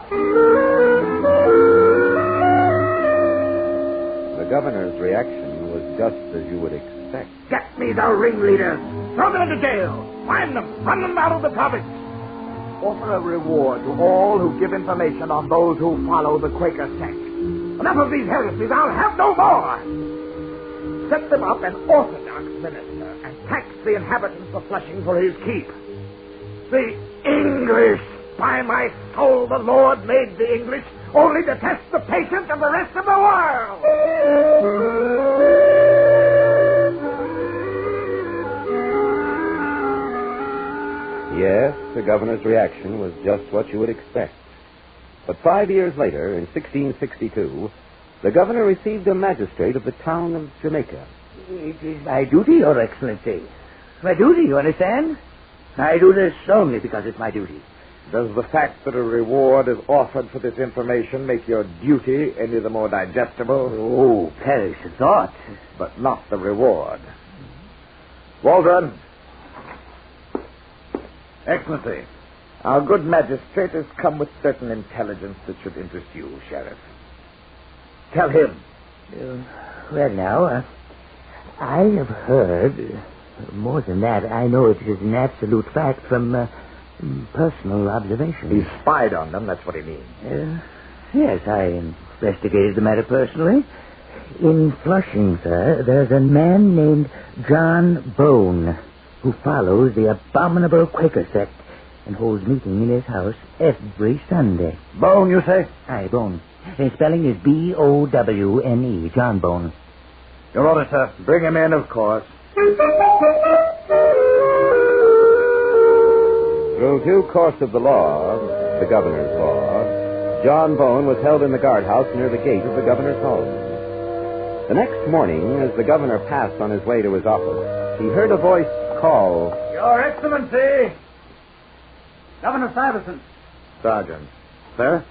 The governor's reaction was just as you would expect. Get me the ringleaders. Throw them into jail. Find them. Run them out of the province. Offer a reward to all who give information on those who follow the Quaker sect. Enough of these heresies. I'll have no more. Set them up an Orthodox minister and tax the inhabitants of Flushing for his keep. The English! By my soul, the Lord made the English only to test the patience of the rest of the world! Yes, the governor's reaction was just what you would expect. But 5 years later, in 1662, the governor received a magistrate of the town of Jamaica. It is my duty, Your Excellency. My duty, you understand? I do this only because it's my duty. Does the fact that a reward is offered for this information make your duty any the more digestible? Oh, perish the thought. But not the reward. Waldron. Excellency, our good magistrate has come with certain intelligence that should interest you, Sheriff. Tell him. Well, now, I have heard, more than that, I know it is an absolute fact from personal observation. He spied on them, that's what he means. Yes, I investigated the matter personally. In Flushing, sir, there's a man named John Bone who follows the abominable Quaker sect and holds meeting in his house every Sunday. Bone, you say? Aye, Bone. His spelling is B-O-W-N-E, John Bone. Your order, sir. Bring him in, of course. Through due course of the law, the governor's law, John Bone was held in the guardhouse near the gate of the governor's home. The next morning, as the governor passed on his way to his office, he heard a voice call, Your Excellency! Governor Stuyvesant. Sergeant. Sir?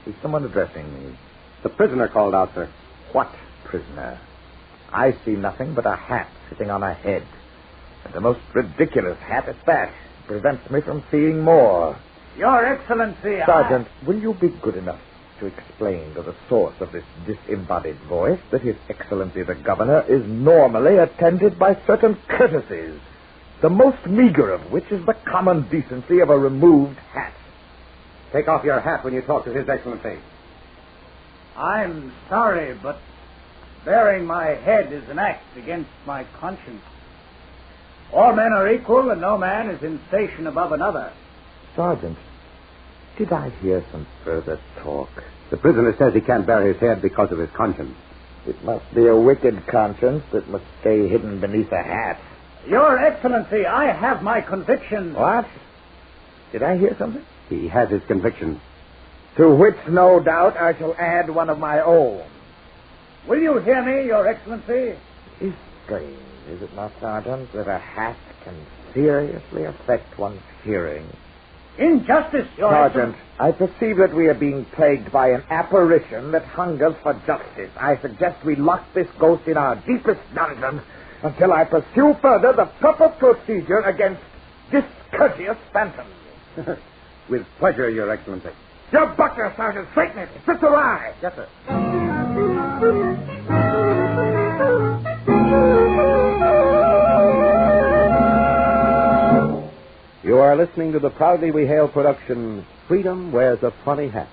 Is someone addressing me? The prisoner called out, sir. What prisoner? I see nothing but a hat sitting on a head. And the most ridiculous hat at that. Prevents me from seeing more. Your Excellency, Sergeant, will you be good enough to explain to the source of this disembodied voice that His Excellency the Governor is normally attended by certain courtesies, the most meager of which is the common decency of a removed hat. Take off your hat when you talk to His Excellency. I'm sorry, but bearing my head is an act against my conscience. All men are equal, and no man is in station above another. Sergeant, did I hear some further talk? The prisoner says he can't bear his head because of his conscience. It must be a wicked conscience that must stay hidden beneath a hat. Your Excellency, I have my convictions. What? Did I hear something? He has his convictions. To which, no doubt, I shall add one of my own. Will you hear me, Your Excellency? It's strange, is it not, Sergeant, that a hat can seriously affect one's hearing? Injustice, Your Sergeant, I perceive that we are being plagued by an apparition that hungers for justice. I suggest we lock this ghost in our deepest dungeon until I pursue further the proper procedure against discourteous phantoms. With pleasure, Your Excellency. Your butler, Sergeant. Straighten it. It's just awry. Yes, sir. You are listening to the Proudly We Hail production, Freedom Wears a Funny Hat.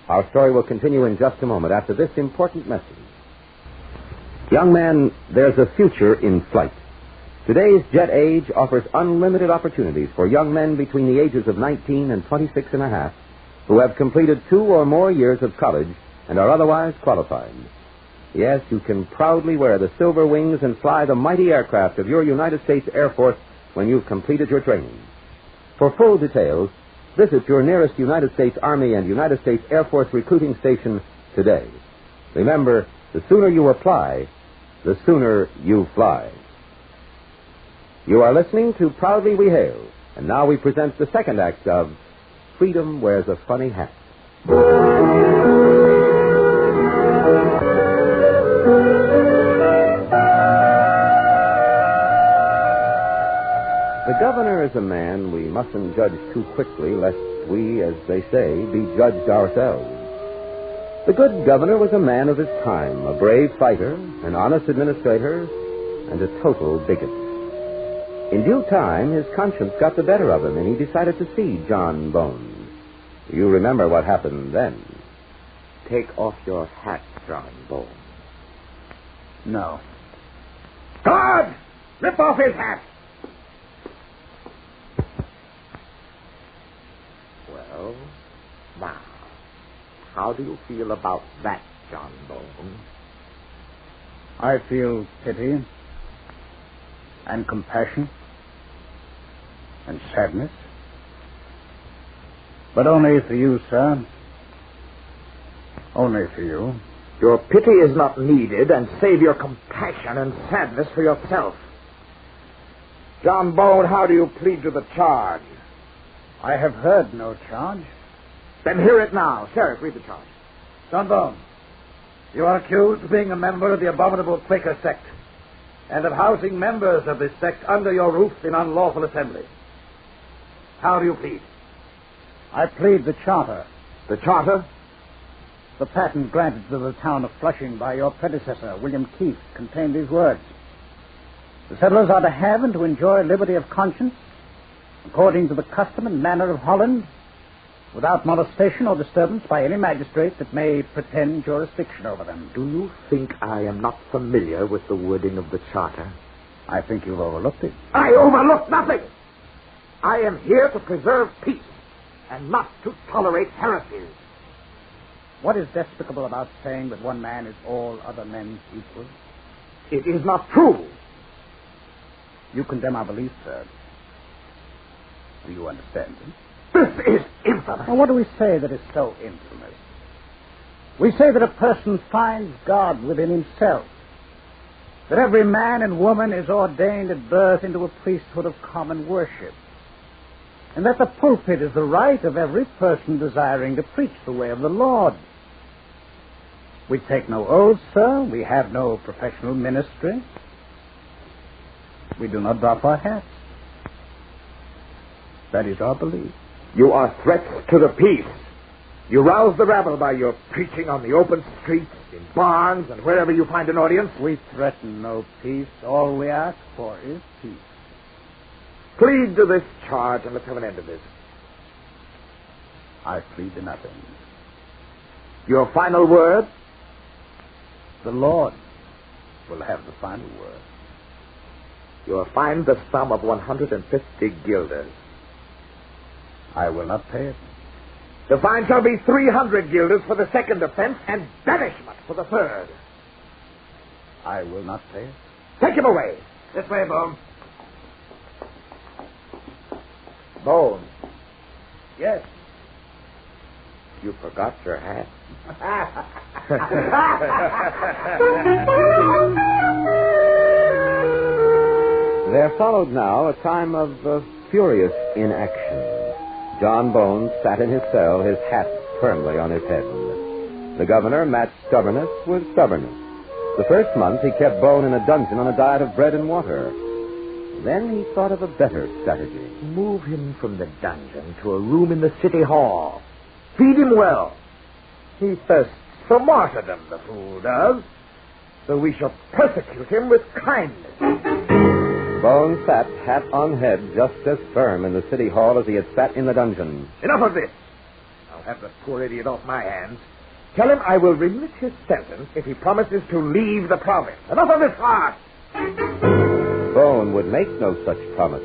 Our story will continue in just a moment after this important message. Young man, there's a future in flight. Today's jet age offers unlimited opportunities for young men between the ages of 19 and 26 and a half who have completed 2 or more years of college and are otherwise qualified. Yes, you can proudly wear the silver wings and fly the mighty aircraft of your United States Air Force when you've completed your training. For full details, visit your nearest United States Army and United States Air Force recruiting station today. Remember, the sooner you apply, the sooner you fly. You are listening to Proudly We Hail, and now we present the second act of Freedom Wears a Funny Hat. The governor is a man we mustn't judge too quickly, lest we, as they say, be judged ourselves. The good governor was a man of his time, a brave fighter, an honest administrator, and a total bigot. In due time, his conscience got the better of him, and he decided to see John Bones. You remember what happened then. Take off your hat, John Bones. No. Guard! Rip off his hat! Well, now, how do you feel about that, John Bones? I feel pity and compassion and sadness. But only for you, sir. Only for you. Your pity is not needed, and save your compassion and sadness for yourself. John Bone, how do you plead to the charge? I have heard no charge. Then hear it now. Sheriff, read the charge. John Bone, you are accused of being a member of the abominable Quaker sect and of housing members of this sect under your roof in unlawful assembly. How do you plead? I plead the charter. The charter? The patent granted to the town of Flushing by your predecessor, William Keith, contained these words. The settlers are to have and to enjoy liberty of conscience according to the custom and manner of Holland, without molestation or disturbance by any magistrate that may pretend jurisdiction over them. Do you think I am not familiar with the wording of the charter? I think you've overlooked it. I overlooked nothing. I am here to preserve peace and not to tolerate heresies. What is despicable about saying that one man is all other men's equal? It is not true. You condemn our belief, sir. Do you understand it? This is infamous. Now, what do we say that is so infamous? We say that a person finds God within himself, that every man and woman is ordained at birth into a priesthood of common worship, and that the pulpit is the right of every person desiring to preach the way of the Lord. We take no oaths, sir. We have no professional ministry. We do not doff our hats. That is our belief. You are threats to the peace. You rouse the rabble by your preaching on the open streets, in barns, and wherever you find an audience. We threaten no peace. All we ask for is peace. Plead to this charge, and let's have an end of this. I plead to nothing. Your final word? The Lord will have the final word. You are fined the sum of 150 guilders. I will not pay it. The fine shall be 300 guilders for the second offense and banishment for the third. I will not pay it. Take him away. This way, Bone. Bone. Yes. You forgot your hat. There followed now a time of furious inaction. John Bones sat in his cell, his hat firmly on his head. The governor matched stubbornness with stubbornness. The first month he kept Bone in a dungeon on a diet of bread and water. Then he thought of a better strategy. Move him from the dungeon to a room in the city hall. Feed him well. He thirsts for martyrdom, the fool does. So we shall persecute him with kindness. Bones sat, hat on head, just as firm in the city hall as he had sat in the dungeon. Enough of this. I'll have the poor idiot off my hands. Tell him I will remit his sentence if he promises to leave the province. Enough of this farce. Bone would make no such promise.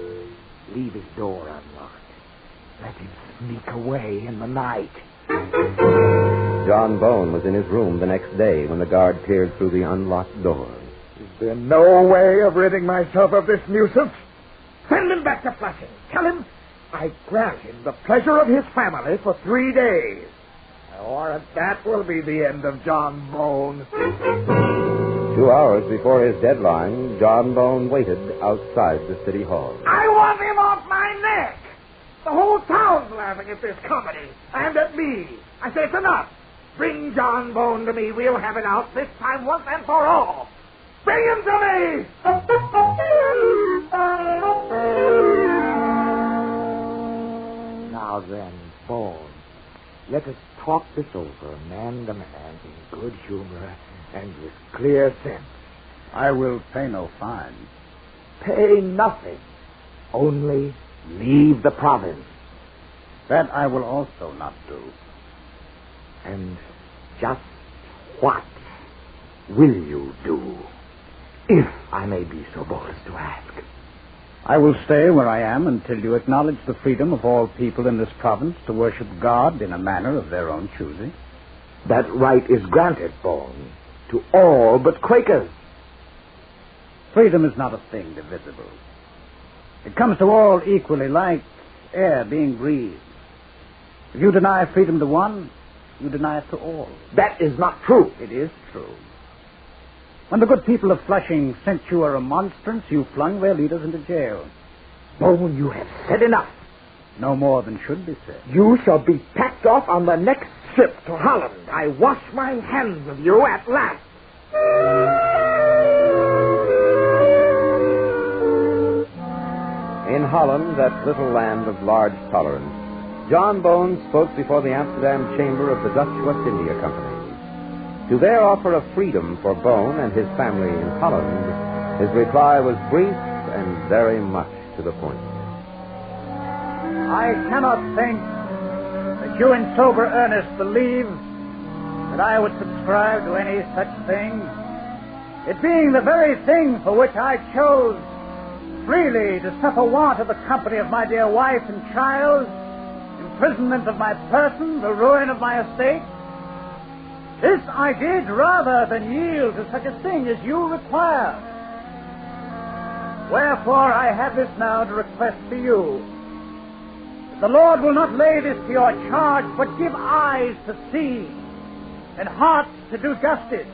Leave his door unlocked. Let him sneak away in the night. John Bone was in his room the next day when the guard peered through the unlocked door. Is there no way of ridding myself of this nuisance? Send him back to Flushing. Tell him I grant him the pleasure of his family for 3 days. I warrant that will be the end of John Bone. 2 hours before his deadline, John Bone waited outside the city hall. I want him off my neck! The whole town's laughing at this comedy, and at me. I say it's enough. Bring John Bone to me. We'll have it out this time once and for all. Bring him to me! let us talk this over, man to man, in good humor and with clear sense. I will pay no fine. Pay nothing. Only leave the province. That I will also not do. And just what will you do, if I may be so bold as to ask? I will stay where I am until you acknowledge the freedom of all people in this province to worship God in a manner of their own choosing. That right is granted, Bone, to all but Quakers. Freedom is not a thing divisible. It comes to all equally, like air being breathed. If you deny freedom to one, you deny it to all. That is not true. It is true. When the good people of Flushing sent you a remonstrance, you flung their leaders into jail. Bone, you have said enough. No more than should be said. You shall be packed off on the next ship to Holland. I wash my hands of you at last. In Holland, that little land of large tolerance, John Bone spoke before the Amsterdam chamber of the Dutch West India Company. To their offer of freedom for Bone and his family in Holland, his reply was brief and very much to the point. I cannot think that you in sober earnest believe that I would subscribe to any such thing, it being the very thing for which I chose freely to suffer want of the company of my dear wife and child, imprisonment of my person, the ruin of my estate. This I did rather than yield to such a thing as you require. Wherefore I have this now to request to you. The Lord will not lay this to your charge, but give eyes to see and hearts to do justice,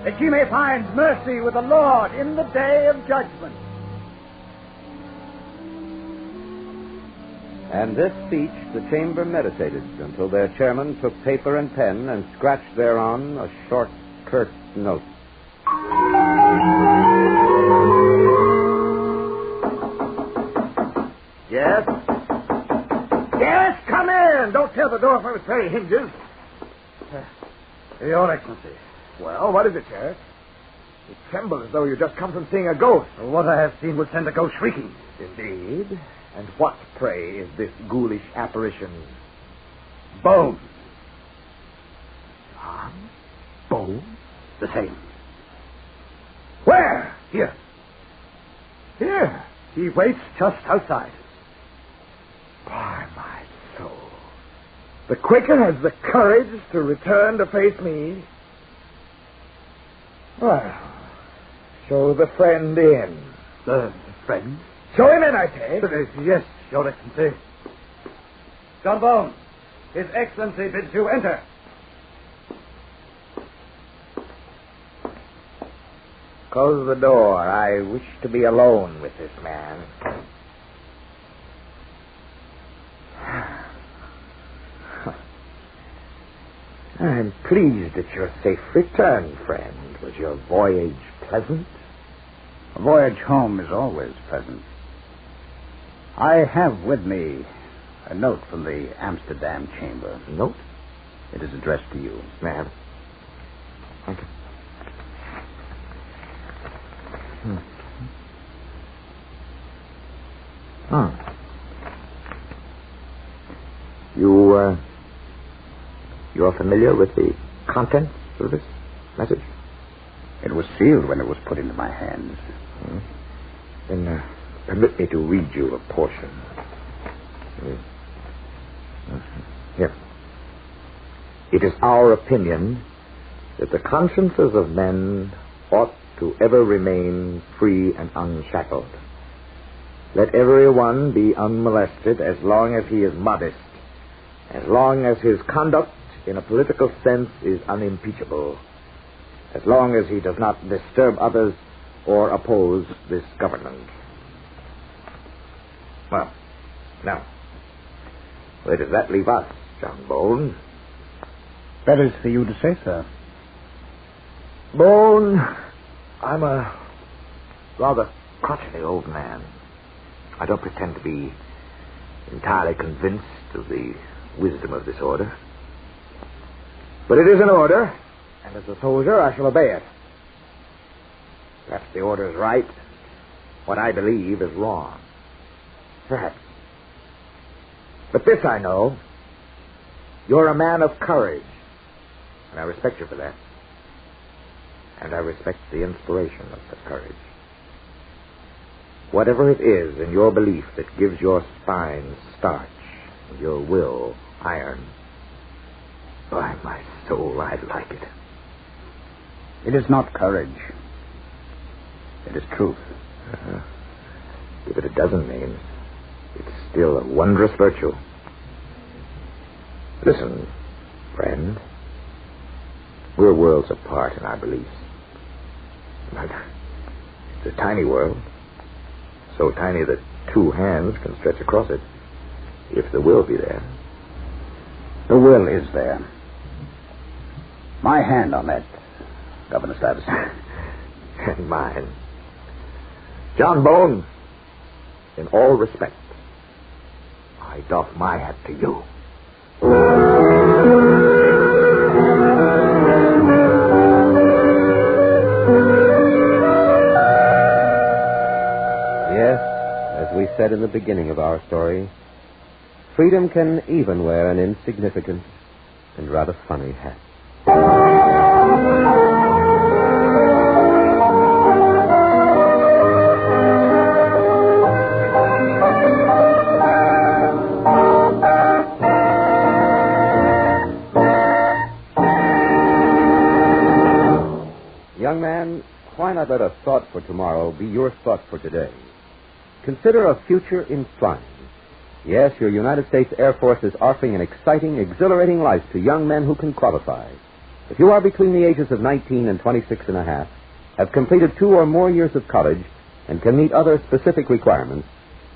that ye may find mercy with the Lord in the day of judgment. And this speech the chamber meditated until their chairman took paper and pen and scratched thereon a short, curt note. Yes? Yes, come in. Don't tear the door from its very hinges. Your Excellency. Well, what is it, Sheriff? You tremble as though you just come from seeing a ghost. What I have seen would send a ghost shrieking. Indeed. And what, pray, is this ghoulish apparition? Bone. John Bone? The same. Where? Here. Here? He waits just outside. By my soul. The Quaker has the courage to return to face me. Well, show the friend in. The friend? Show him in, I say. Yes, Your Excellency. John Bone, His Excellency bids you enter. Close the door. I wish to be alone with this man. I'm pleased at your safe return, friend. Was your voyage pleasant? A voyage home is always pleasant. I have with me a note from the Amsterdam chamber. A note? It is addressed to you. Ma'am. Thank you. You're familiar with the contents of this message? It was sealed when it was put into my hands. Then permit me to read you a portion. Here. It is our opinion that the consciences of men ought to ever remain free and unshackled. Let every one be unmolested as long as he is modest, as long as his conduct in a political sense is unimpeachable, as long as he does not disturb others or oppose this government. Well, now, where does that leave us, John Bone? That is for you to say, sir. Bone, I'm a rather crotchety old man. I don't pretend to be entirely convinced of the wisdom of this order. But it is an order, and as a soldier, I shall obey it. Perhaps the order is right. What I believe is wrong. Perhaps. But this I know. You're a man of courage. And I respect you for that. And I respect the inspiration of that courage. Whatever it is in your belief that gives your spine starch and your will iron, by my soul, I like it. It is not courage. It is truth. Give it a dozen names. It's still a wondrous virtue. Listen, friend. We're worlds apart in our beliefs. But it's a tiny world. So tiny that two hands can stretch across it. If the will be there. The will is there. My hand on that, Governor Stuyvesant. And mine. John Bone, in all respect, I doff my hat to you. Yes, as we said in the beginning of our story, freedom can even wear an insignificant and rather funny hat. Young man, why not let a thought for tomorrow be your thought for today? Consider a future in flying. Yes, your United States Air Force is offering an exciting, exhilarating life to young men who can qualify. If you are between the ages of 19 and 26 and a half, have completed 2 or more years of college, and can meet other specific requirements,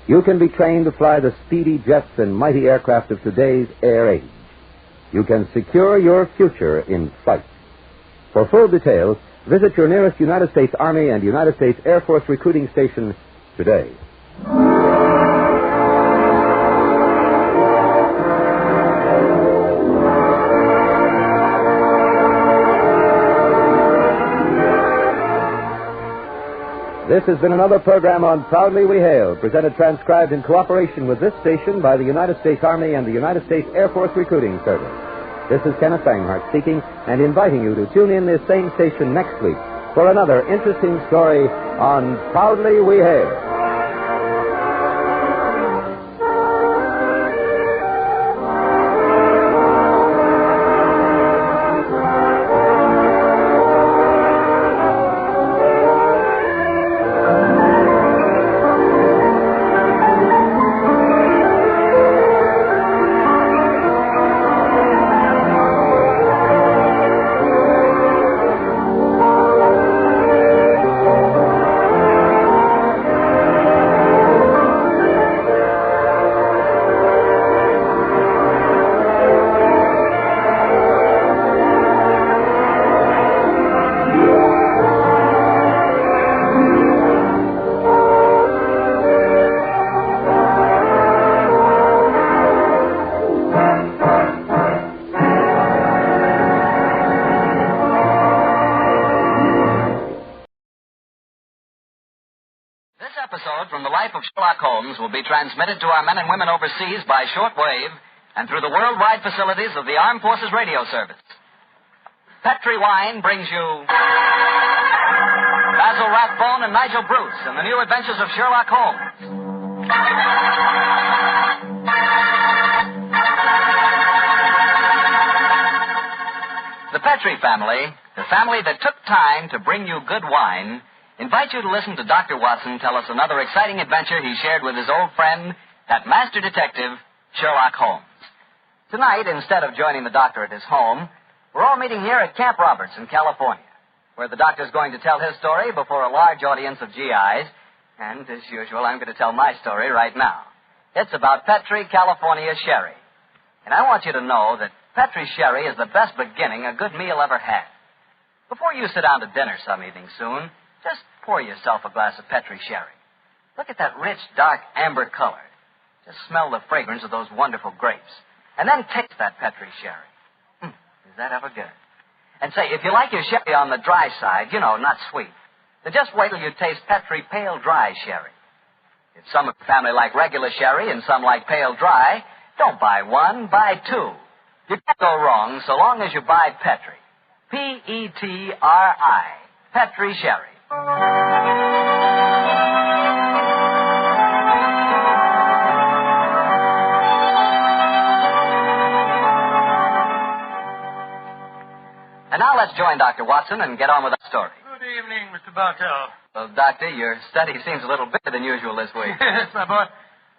you can be trained to fly the speedy jets and mighty aircraft of today's air age. You can secure your future in flight. For full details, visit your nearest United States Army and United States Air Force recruiting station today. This has been another program on Proudly We Hail, presented transcribed in cooperation with this station by the United States Army and the United States Air Force Recruiting Service. This is Kenneth Banghart speaking and inviting you to tune in this same station next week for another interesting story on Proudly We Hail. From the life of Sherlock Holmes will be transmitted to our men and women overseas by shortwave and through the worldwide facilities of the Armed Forces Radio Service. Petri Wine brings you Basil Rathbone and Nigel Bruce in the new adventures of Sherlock Holmes. The Petri family, the family that took time to bring you good wine, invite you to listen to Dr. Watson tell us another exciting adventure he shared with his old friend, that master detective, Sherlock Holmes. Tonight, instead of joining the doctor at his home, we're all meeting here at Camp Roberts in California, where the doctor's going to tell his story before a large audience of GIs, and as usual, I'm going to tell my story right now. It's about Petri California Sherry. And I want you to know that Petri Sherry is the best beginning a good meal ever had. Before you sit down to dinner some evening soon, just pour yourself a glass of Petri Sherry. Look at that rich, dark amber color. Just smell the fragrance of those wonderful grapes. And then taste that Petri sherry. Is that ever good? And say, if you like your sherry on the dry side, not sweet, then just wait till you taste Petri pale dry sherry. If some of the family like regular sherry and some like pale dry, don't buy one, buy two. You can't go wrong so long as you buy Petri. Petri. Petri sherry. And now let's join Dr. Watson and get on with our story. Good evening, Mr. Bartell. Well, Doctor, your study seems a little bigger than usual this week. Yes, my boy.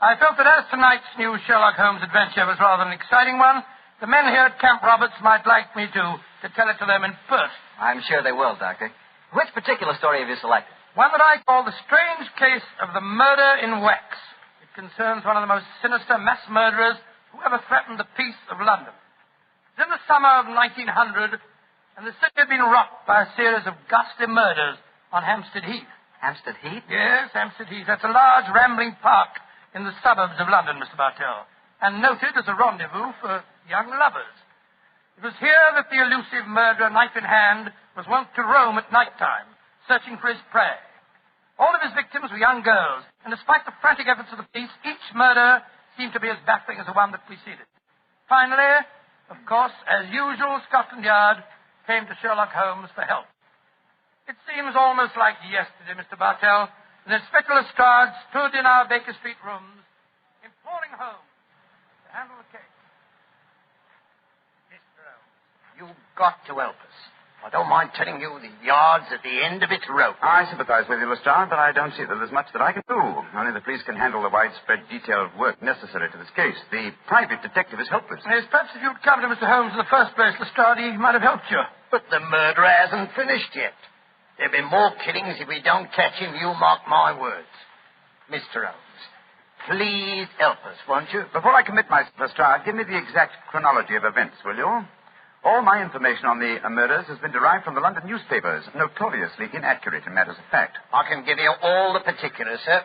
I felt that as tonight's new Sherlock Holmes adventure was rather an exciting one, the men here at Camp Roberts might like me to tell it to them in first. I'm sure they will, Doctor. Which particular story have you selected? One that I call The Strange Case of the Murder in Wax. It concerns one of the most sinister mass murderers who ever threatened the peace of London. It was in the summer of 1900, and the city had been rocked by a series of ghastly murders on Hampstead Heath. Hampstead Heath? Yes, Hampstead Heath. That's a large rambling park in the suburbs of London, Mr. Bartell, and noted as a rendezvous for young lovers. It was here that the elusive murderer, knife in hand, was wont to roam at night time, searching for his prey. All of his victims were young girls, and despite the frantic efforts of the police, each murder seemed to be as baffling as the one that preceded. Finally, of course, as usual, Scotland Yard came to Sherlock Holmes for help. It seems almost like yesterday, Mr. Bartell, that Inspector Lestrade stood in our Baker Street rooms, imploring Holmes to handle the case. Mr. Holmes, you've got to help us. I don't mind telling you the yard's at the end of its rope. I sympathize with you, Lestrade, but I don't see that there's much that I can do. Only the police can handle the widespread detailed work necessary to this case. The private detective is helpless. Yes, perhaps if you'd come to Mr. Holmes in the first place, Lestrade, he might have helped you. But the murderer hasn't finished yet. There'll be more killings if we don't catch him, you mark my words. Mr. Holmes, please help us, won't you? Before I commit myself, Lestrade, give me the exact chronology of events, will you? All my information on the murders has been derived from the London newspapers, notoriously inaccurate in matters of fact. I can give you all the particulars, sir.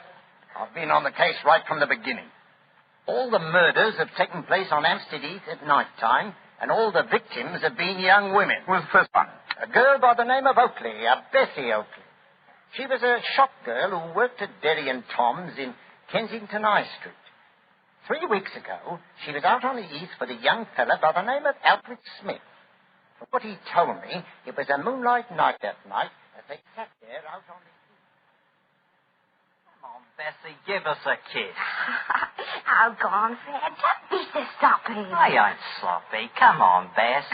I've been on the case right from the beginning. All the murders have taken place on Hampstead Heath at night time, and all the victims have been young women. Who was the first one? A girl by the name of Oakley, Bessie Oakley. She was a shop girl who worked at Derry and Tom's in Kensington High Street. 3 weeks ago, she was out on the Heath with a young fella by the name of Alfred Smith. From what he told me, it was a moonlight night that night as they sat there out on the Heath. Come on, Bessie, give us a kiss. Oh, go on, Fred. Don't be so sloppy. I ain't sloppy. Come on, Bess.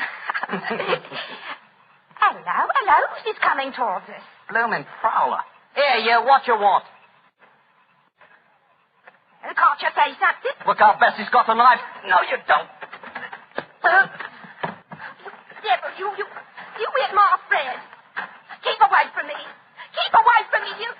Hello. Who's coming towards us? Bloomin' prowler. Here, you, what you want? Can't you say something? Look out, Bessie's got the knife. No, you don't. Devil, you hit my Fred. Keep away from me. Keep away from me, you.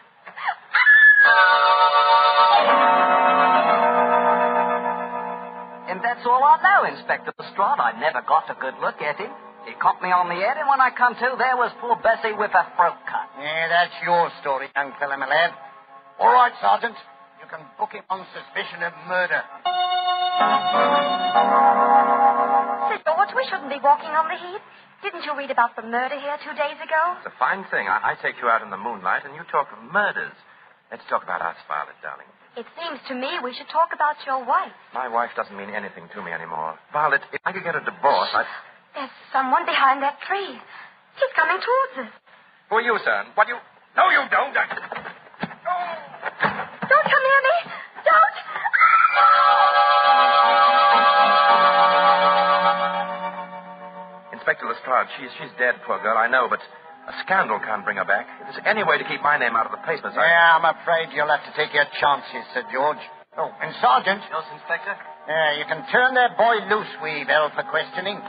And that's all I know, Inspector Lestrade. I never got a good look at him. He caught me on the head, and when I come to, there was poor Bessie with a throat cut. Yeah, that's your story, young fella, my lad. All right, Sergeant. You can book him on suspicion of murder. Sir George, we shouldn't be walking on the Heath. Didn't you read about the murder here 2 days ago? It's a fine thing. I take you out in the moonlight, and you talk of murders. Let's talk about us, Violet, darling. It seems to me we should talk about your wife. My wife doesn't mean anything to me anymore. Violet, if I could get a divorce, There's someone behind that tree. He's coming towards us. Who are you, son? What do you... No, you don't. Don't come near me. Don't. Inspector Lestrade, she's dead, poor girl, I know, but a scandal can't bring her back. If there's any way to keep my name out of the papers, Yeah, I'm afraid you'll have to take your chances, Sir George. Oh, and Sergeant. Yes, Inspector? Yeah, you can turn that boy loose, Weevil, for questioning.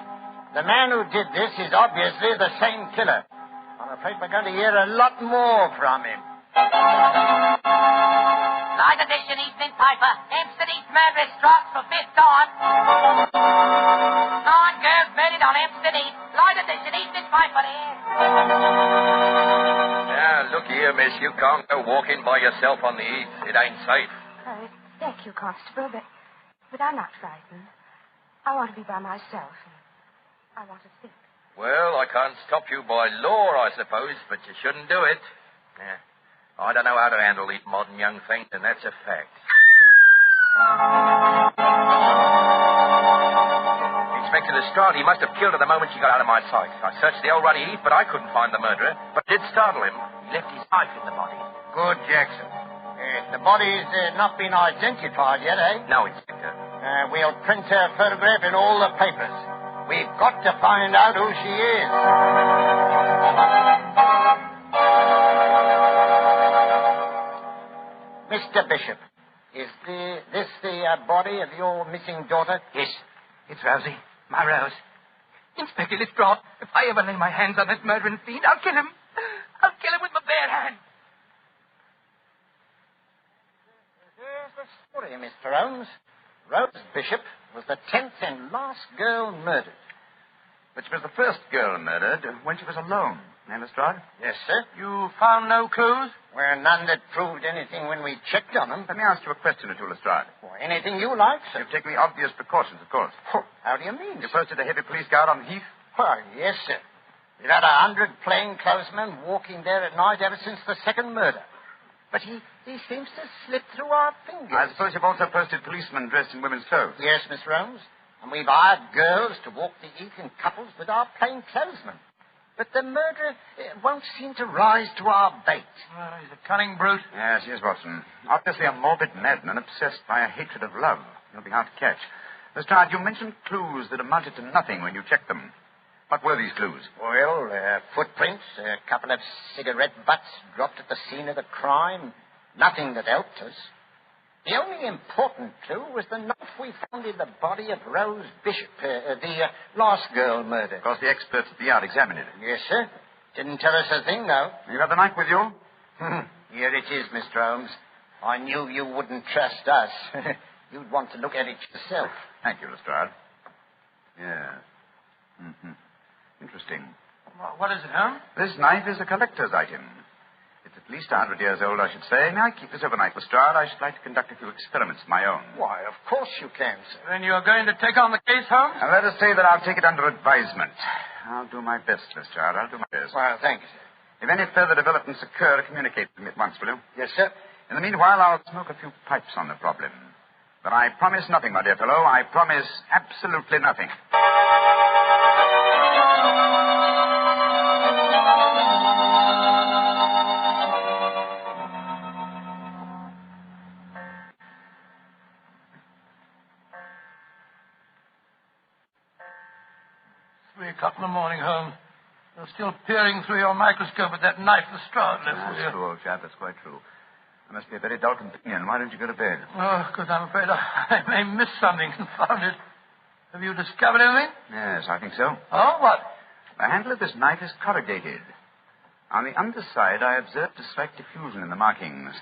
The man who did this is obviously the same killer. I'm afraid we're going to hear a lot more from him. Light edition, Eastman Piper. Hampstead East murderess strikes for fifth time. 9 girls murdered on Hampstead East. Light edition, Eastman Piper here. Yeah, look here, miss. You can't go walking by yourself on the Heath. It ain't safe. Thank you, Constable, but I'm not frightened. I want to be by myself. I want to think. Well, I can't stop you by law, I suppose, but you shouldn't do it. Yeah. I don't know how to handle these modern young things, and that's a fact. Inspector Lestrade, he must have killed her the moment she got out of my sight. I searched the old ruddy heath, but I couldn't find the murderer. But it did startle him. He left his knife in the body. Good, Jackson. The body's not been identified yet, eh? No, Inspector. We'll print her photograph in all the papers. We've got to find out who she is. Mr. Bishop, is this the body of your missing daughter? Yes, it's Rosie, my Rose. Inspector Lestrade, if I ever lay my hands on this murdering fiend, I'll kill him. I'll kill him with my bare hand. Here's the story, Mr. Holmes. Rose Bishop was the 10th and last girl murdered. But she was the first girl murdered when she was alone. Lestrade? Yes, sir. You found no clues? Well, none that proved anything when we checked on them. Let me ask you a question or two, Lestrade. Well, anything you like, sir. You've taken the obvious precautions, of course. How do you mean? You posted a heavy police guard on the heath? Well, yes, sir. We've had 100 plainclothesmen walking there at night ever since the second murder. But he seems to slip through our fingers. I suppose you've also posted policemen dressed in women's clothes. Yes, Mr. Holmes. And we've hired girls to walk the heath in couples with our plainclothesmen. But the murderer won't seem to rise to our bait. Well, he's a cunning brute. Yes, he is, Watson. Obviously a morbid madman obsessed by a hatred of love. He'll be hard to catch. Lestrade, you mentioned clues that amounted to nothing when you checked them. What were these clues? Well, footprints, a couple of cigarette butts dropped at the scene of the crime. Nothing that helped us. The only important clue was the knife we found in the body of Rose Bishop, the last girl murdered. Of course, the experts at the yard examined it. Yes, sir. Didn't tell us a thing, though. You have the knife with you? Here it is, Mr. Holmes. I knew you wouldn't trust us. You'd want to look at it yourself. Thank you, Lestrade. Yes. Mm-hmm. Interesting. What is it, Holmes? This knife is a collector's item. It's at least 100 years old, I should say. May I keep this overnight, Lestrade? I should like to conduct a few experiments of my own. Why, of course you can, sir. Then you're going to take on the case, Holmes? And let us say that I'll take it under advisement. I'll do my best, Lestrade. I'll do my best. Well, thank you, sir. If any further developments occur, communicate with me at once, will you? Yes, sir. In the meanwhile, I'll smoke a few pipes on the problem. But I promise nothing, my dear fellow. I promise absolutely nothing. 3 o'clock in the morning, Holmes. You're still peering through your microscope at that knife Lestrade left for you. That's true, old chap. That's quite true. It must be a very dull companion. Why don't you go to bed? Oh, because I'm afraid I may miss something. Confound it. Have you discovered anything? Yes, I think so. Oh, what? The handle of this knife is corrugated. On the underside, I observed a slight diffusion in the markings.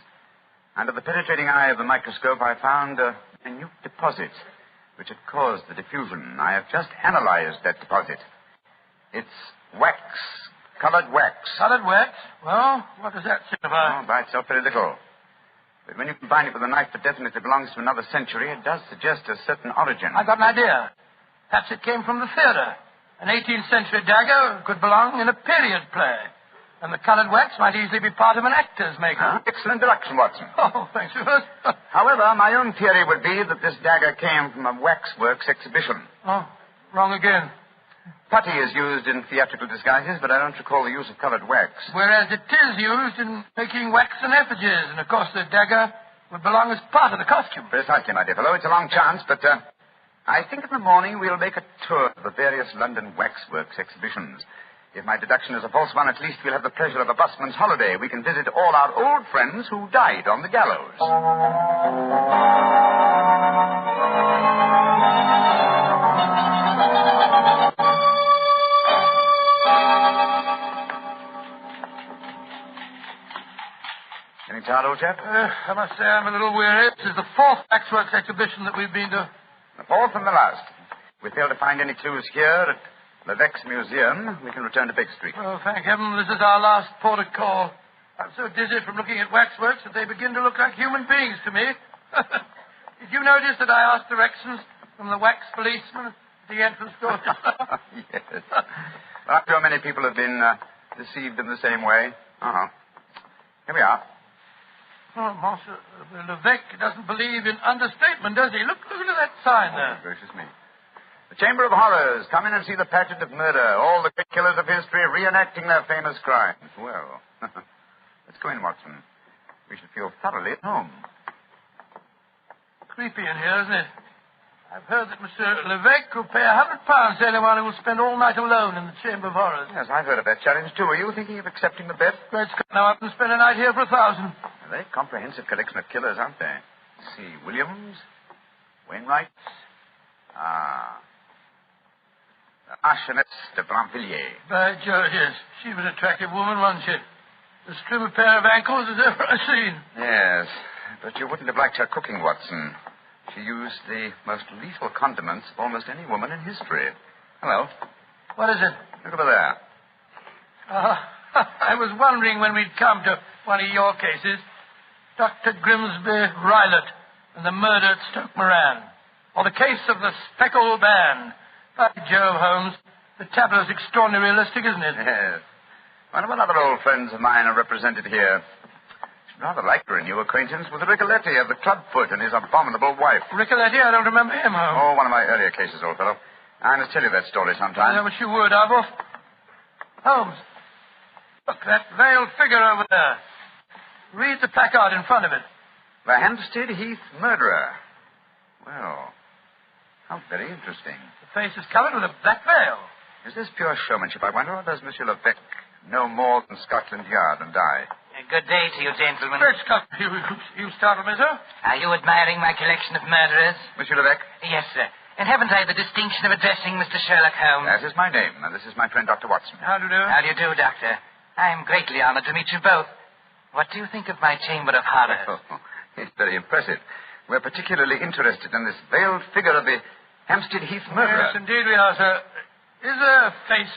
Under the penetrating eye of the microscope, I found a minute deposit which had caused the diffusion. I have just analyzed that deposit. It's wax, colored wax. Colored wax? Well, what does that signify? Oh, by itself, very little. But when you combine it with a knife that definitely belongs to another century, it does suggest a certain origin. I got an idea. Perhaps it came from the theater. An 18th century dagger could belong in a period play. And the colored wax might easily be part of an actor's makeup. Excellent deduction, Watson. Oh, thanks, sir. However, my own theory would be that this dagger came from a waxworks exhibition. Oh, wrong again. Putty is used in theatrical disguises, but I don't recall the use of colored wax. Whereas it is used in making wax and effigies. And, of course, the dagger would belong as part of the costume. Precisely, my dear fellow. It's a long chance, but I think in the morning we'll make a tour of the various London waxworks exhibitions. If my deduction is a false one, at least we'll have the pleasure of a busman's holiday. We can visit all our old friends who died on the gallows. Any tired, old chap? I must say I'm a little weary. This is the 4th waxworks exhibition that we've been to. The 4th and the last. If we fail to find any clues here at Levesque's Museum, we can return to Big Street. Oh, thank heaven, this is our last port of call. I'm so dizzy from looking at waxworks that they begin to look like human beings to me. Did you notice that I asked directions from the wax policeman at the entrance door. Yes. I'm sure many people have been deceived in the same way. Uh-huh. Here we are. Oh, Monsieur Levesque doesn't believe in understatement, does he? Look at that sign there. Oh, gracious me. The Chamber of Horrors. Come in and see the pageant of murder. All the great killers of history reenacting their famous crimes. Well, let's go in, Watson. We should feel thoroughly at home. Creepy in here, isn't it? I've heard that Monsieur Levesque will pay £100 to anyone who will spend all night alone in the Chamber of Horrors. Yes, I've heard of that challenge, too. Are you thinking of accepting the bet? Great Scott, now I can spend a night here for $1,000. A very comprehensive collection of killers, aren't they? Let's see, Williams, Wainwright, the Marchioness de Bramvilliers. By George, yes. She was an attractive woman, wasn't she? As trim a pair of ankles as ever I've seen. Yes, but you wouldn't have liked her cooking, Watson. She used the most lethal condiments of almost any woman in history. Hello. What is it? Look over there. I was wondering when we'd come to one of your cases. Dr. Grimsby Rylott and the murder at Stoke Moran. Or the case of the Speckled Band. By Jove, Holmes, the tableau's extraordinarily realistic, isn't it? Yes. One of other old friends of mine are represented here. Should rather like her a new acquaintance with Ricoletti of the Clubfoot and his abominable wife. Ricoletti? I don't remember him, Holmes. Oh, one of my earlier cases, old fellow. I must tell you that story sometime. I wish you would, Arvo. Holmes, look, that veiled figure over there. Read the placard in front of it. The Hampstead Heath murderer. Well, how very interesting. The face is covered with a black veil. Is this pure showmanship, I wonder, or does Monsieur Levesque know more than Scotland Yard and I? Good day to you, gentlemen. Great Scott, you startled me, sir. Are you admiring my collection of murderers? Monsieur Levesque? Yes, sir. And haven't I the distinction of addressing Mr. Sherlock Holmes? That is my name, and this is my friend, Dr. Watson. How do you do? How do you do, Doctor? I'm greatly honored to meet you both. What do you think of my Chamber of Horrors? Oh, it's very impressive. We're particularly interested in this veiled figure of the Hampstead Heath murderer. Yes, indeed we are, sir. Is there a face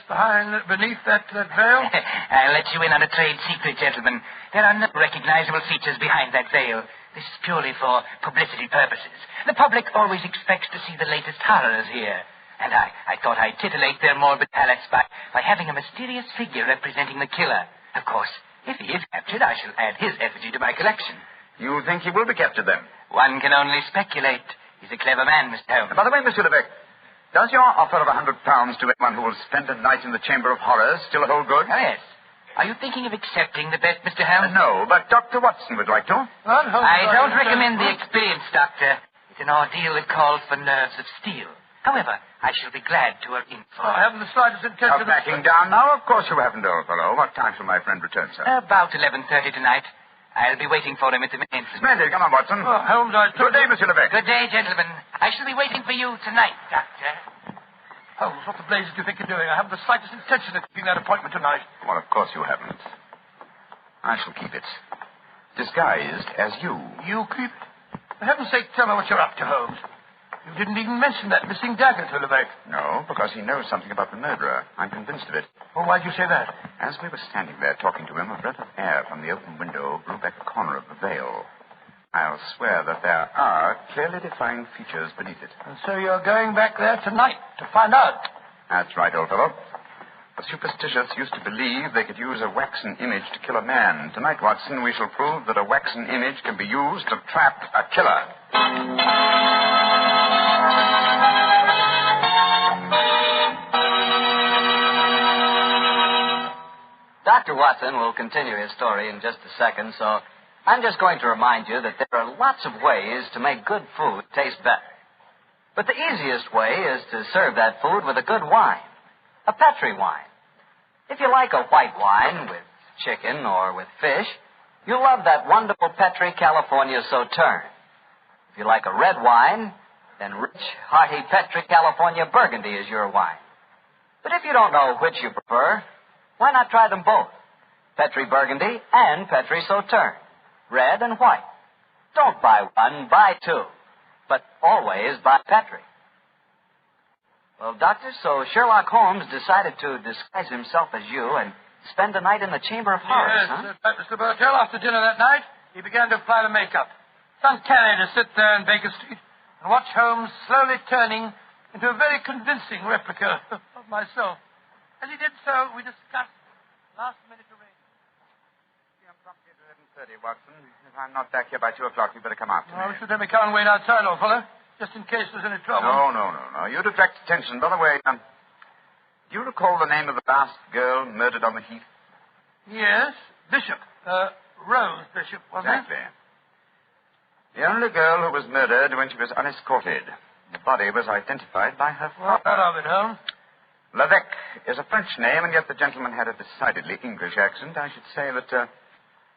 beneath that veil? I'll let you in on a trade secret, gentlemen. There are no recognizable features behind that veil. This is purely for publicity purposes. The public always expects to see the latest horrors here. And I thought I'd titillate their morbid palates by having a mysterious figure representing the killer. Of course, if he is captured, I shall add his effigy to my collection. You think he will be captured, then? One can only speculate. He's a clever man, Mr. Holmes. By the way, Monsieur Levesque, does your offer of £100 to anyone who will spend a night in the Chamber of Horrors still hold good? Oh, yes. Are you thinking of accepting the bet, Mr. Holmes? No, but Dr. Watson would like to. I don't recommend the experience, Doctor. It's an ordeal that calls for nerves of steel. However, I shall be glad to arrange for it. I haven't the slightest intention of... backing down now? Of course you haven't, old fellow. What time shall my friend return, sir? About 11:30 tonight. I'll be waiting for him at the main entrance. Splendid. Come on, Watson. Oh, Holmes, Good day, Monsieur Levesque. Good day, gentlemen. I shall be waiting for you tonight, Doctor. Holmes, what the blazes do you think you're doing? I haven't the slightest intention of keeping that appointment tonight. Well, of course you haven't. I shall keep it. Disguised as you. You keep it? For heaven's sake, tell me what you're up to, Holmes. You didn't even mention that missing dagger to Levesque. No, because he knows something about the murderer. I'm convinced of it. Well, why'd you say that? As we were standing there talking to him, a breath of air from the open window blew back a corner of the veil. I'll swear that there are clearly defined features beneath it. And so you're going back there tonight to find out? That's right, old fellow. The superstitious used to believe they could use a waxen image to kill a man. Tonight, Watson, we shall prove that a waxen image can be used to trap a killer. Dr. Watson will continue his story in just a second, so I'm just going to remind you that there are lots of ways to make good food taste better. But the easiest way is to serve that food with a good wine, a Petri wine. If you like a white wine with chicken or with fish, you'll love that wonderful Petri California Sauterne. If you like a red wine, then rich, hearty Petri California Burgundy is your wine. But if you don't know which you prefer, why not try them both? Petri Burgundy and Petri Sauterne, red and white. Don't buy one, buy two. But always buy Petri. Well, Doctor, so Sherlock Holmes decided to disguise himself as you and spend the night in the Chamber of Horrors, Yes, Mr. Bartell, after dinner that night, he began to apply the makeup. It's uncanny to sit there in Baker Street, and watch Holmes slowly turning into a very convincing replica of myself. As he did so, we discussed last-minute arrangements. I'm promptly at 11:30, Watson. If I'm not back here by 2 o'clock, you better come after me. We should have McCowan wait outside, old fellow, just in case there's any trouble. No. You'd attract attention. By the way, do you recall the name of the last girl murdered on the heath? Yes, Bishop. Rose Bishop, wasn't it? Exactly. The only girl who was murdered when she was unescorted. The body was identified by her father. What of it, Holmes? Levesque is a French name, and yet the gentleman had a decidedly English accent. I should say that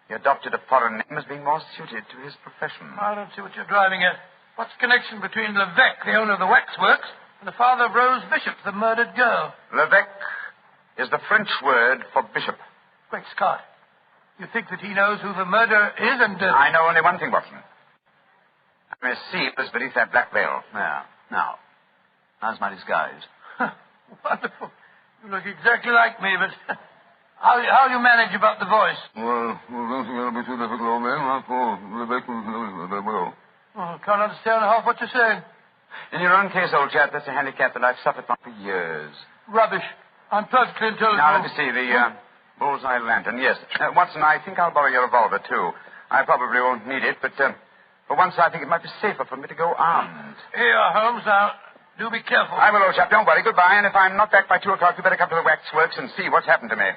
he adopted a foreign name as being more suited to his profession. I don't see what you're driving at. What's the connection between Levesque, the owner of the waxworks, and the father of Rose Bishop, the murdered girl? Levesque is the French word for bishop. Great Scott. You think that he knows who the murderer is and... I know only one thing, Watson. I may see it was beneath that black veil. Yeah. Now, how's my disguise? Wonderful. You look exactly like me, but how you manage about the voice? Well, I don't think it'll be too difficult, old man. After all, Rebecca knows very well. Oh, can't understand half what you're saying. In your own case, old chap, that's a handicap that I've suffered from for years. Rubbish. I'm perfectly intelligent. Now, let me see, the bullseye lantern. Yes. Watson, I think I'll borrow your revolver, too. I probably won't need it, but for once I think it might be safer for me to go armed. Here, Holmes, now, do be careful. I will, old chap. Don't worry. Goodbye. And if I'm not back by 2 o'clock, you better come to the waxworks and see what's happened to me.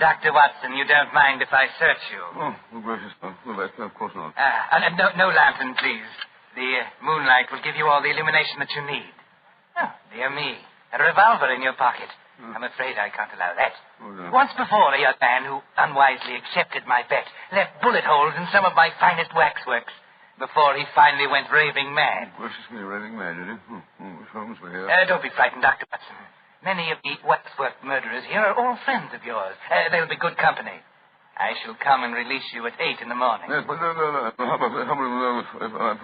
Dr. Watson, you don't mind if I search you? Oh, gracious. Of course not. No lantern, please. The moonlight will give you all the illumination that you need. Oh, dear me. A revolver in your pocket. I'm afraid I can't allow that. Oh, no. Once before, a young man who unwisely accepted my bet left bullet holes in some of my finest waxworks before he finally went raving mad. Gracious me, raving mad, did he? Which Holmes were here? Don't be frightened, Dr. Watson. Many of the waxwork murderers here are all friends of yours. They'll be good company. I shall come and release you at 8 in the morning. Yes, but no. How about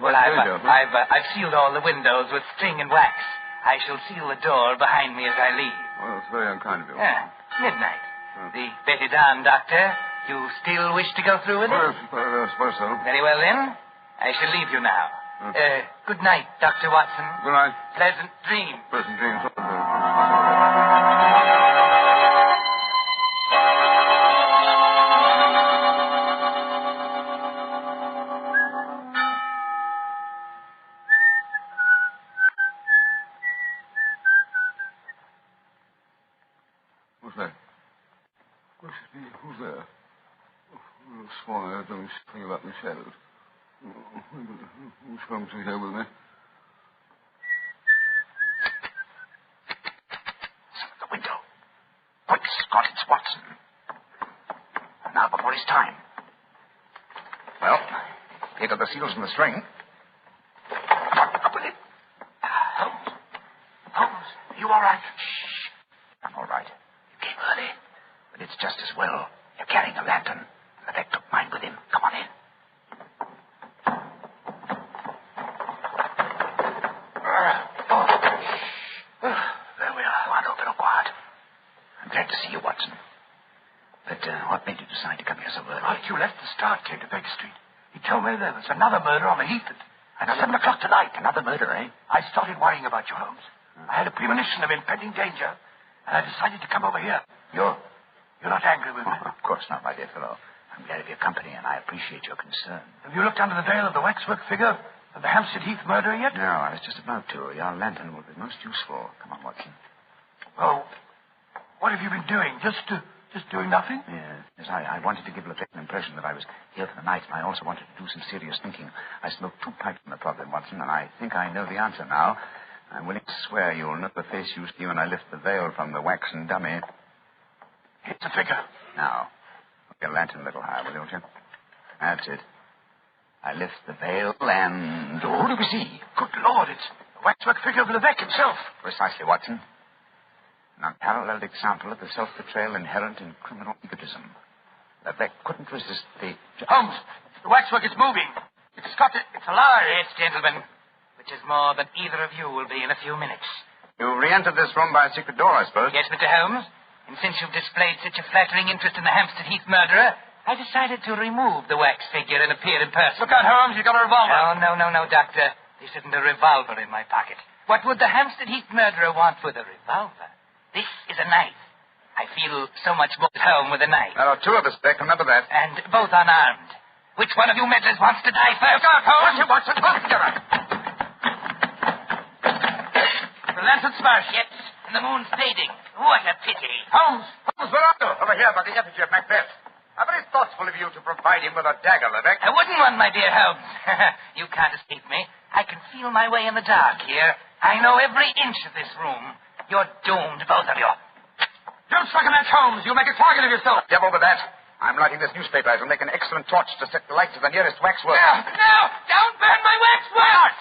Well, I've sealed all the windows with string and wax. I shall seal the door behind me as I leave. Well, that's very unkind of you. Midnight. The bet is on, Doctor. You still wish to go through with it? Well, I suppose so. Very well, then. I shall leave you now. Good night, Dr. Watson. Good night. Pleasant dreams. Pleasant dreams. What's that? Gracious me, who's there? Oh, swan, I don't think about my shadows. Who's come to here with me? The window. Quick, Scott, it's Watson. Now, before his time. Well, here are the seals and the string. Come on, up with it. Holmes, are you all right? Shh. I'm all right. You came early, but it's just as well. You're carrying a lantern. Levesque took mine with him. Come on in. There we are. Go on, open up quiet. I'm glad to see you, Watson. But what made you decide to come here so early? Right, you left the start, came to Baker Street. He told me there was another murder on the heath at 7 o'clock tonight. Another murder, eh? I started worrying about you, Holmes. I had a premonition of impending danger, and I decided to come over here. You're not angry with me? Oh, of course not, my dear fellow. I'm glad of your company, and I appreciate your concern. Have you looked under the veil of the waxwork figure of the Hampstead Heath murderer yet? No, I was just about to. Your lantern will be most useful. Come on, Watson. Oh, what have you been doing? Just doing nothing? Yes, I wanted to give Levesque an impression that I was here for the night, and I also wanted to do some serious thinking. I smoked 2 pipes on the problem, Watson, and I think I know the answer now. I'm willing to swear you'll know the face you see when I lift the veil from the waxen dummy. It's a figure. Now, look your lantern a little higher, will you? That's it. I lift the veil and... Oh, who do we see? Good Lord, it's the waxwork figure of Levesque himself. Precisely, Watson. An unparalleled example of the self-betrayal inherent in criminal egotism. Levesque couldn't resist the... Holmes, the waxwork is moving. It's alive. Yes, gentlemen. Which is more than either of you will be in a few minutes. You re-entered this room by a secret door, I suppose? Yes, Mr. Holmes. And since you've displayed such a flattering interest in the Hampstead Heath murderer, I decided to remove the wax figure and appear in person. Look out, Holmes. You've got a revolver. No, Doctor. This isn't a revolver in my pocket. What would the Hampstead Heath murderer want with a revolver? This is a knife. I feel so much more at home with a knife. There are two of us, Beck. Remember that. And both unarmed. Which one of you meddlers wants to die first? Look out, Holmes. Watson. The lantern smashed. Yes, and the moon's fading. What a pity. Holmes, where are you? Over here by the effigy of Macbeth. How very thoughtful of you to provide him with a dagger, Lebec. I wouldn't one, my dear Holmes. You can't escape me. I can feel my way in the dark here. I know every inch of this room. You're doomed, both of you. Don't suck a match, Holmes. You'll make a target of yourself. Devil with that. I'm lighting this newspaper. It'll make an excellent torch to set the light to the nearest waxwork. No! Don't burn my waxwork!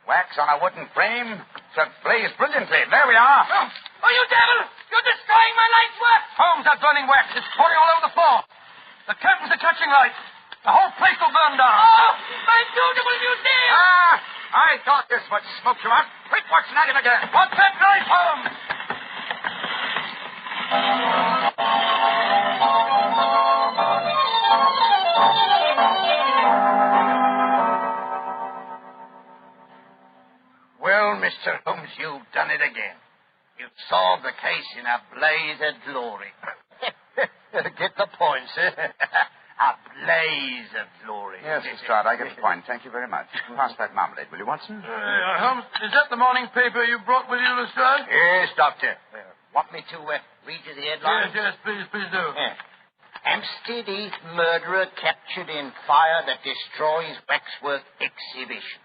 Wax on a wooden frame to blaze brilliantly. There we are. Oh, you devil! You're destroying my light's work! Holmes, that burning wax is pouring all over the floor. The curtains are catching light. The whole place will burn down. Oh, my beautiful museum! I thought this would smoke you out. Quick, Watson, at him again. What's that knife, Holmes? Well, Mr. Holmes, you've done it again. You've solved the case in a blaze of glory. Get the point, sir. A blaze of glory. Yes, Lestrade, I get the point. Thank you very much. Pass that marmalade, will you, Watson? Holmes, is that the morning paper you brought with you, Lestrade? Yes, Doctor. Want me to read you the headline? Yes, please do. Yeah. Hampstead Heath murderer captured in fire that destroys waxwork exhibition.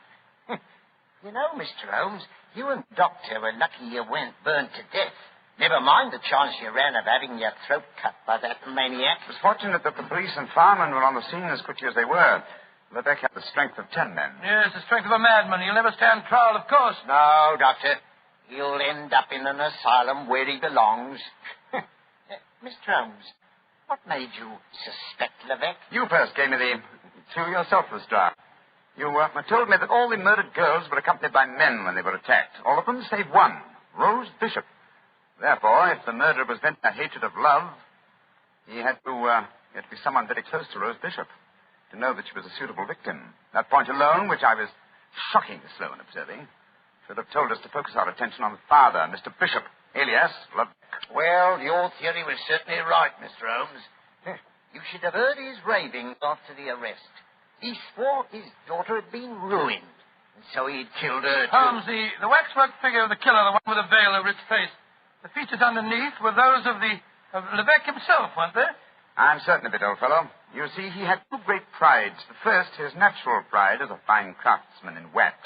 You know, Mr. Holmes, you and Doctor were lucky you weren't burned to death. Never mind the chance you ran of having your throat cut by that maniac. It was fortunate that the police and firemen were on the scene as quickly as they were. Lebec had the strength of 10 men. Yes, the strength of a madman. He'll never stand trial, of course. No, Doctor. He'll end up in an asylum where he belongs. Mr. Holmes, what made you suspect Lebec? You first gave me the clue yourself, Lestrade. You told me that all the murdered girls were accompanied by men when they were attacked. All of them save one, Rose Bishop. Therefore, if the murderer was venting a hatred of love, he had to be someone very close to Rose Bishop to know that she was a suitable victim. That point alone, which I was shockingly slow in observing, should have told us to focus our attention on the father, Mr. Bishop, alias Lebec. Well, your theory was certainly right, Mr. Holmes. You should have heard his ravings after the arrest. He swore his daughter had been ruined, and so he'd killed her, too. Holmes, the waxwork figure of the killer, the one with a veil over its face, the features underneath were those of Lebec himself, weren't they? I'm certain of it, old fellow. You see, he had two great prides. The first, his natural pride as a fine craftsman in wax.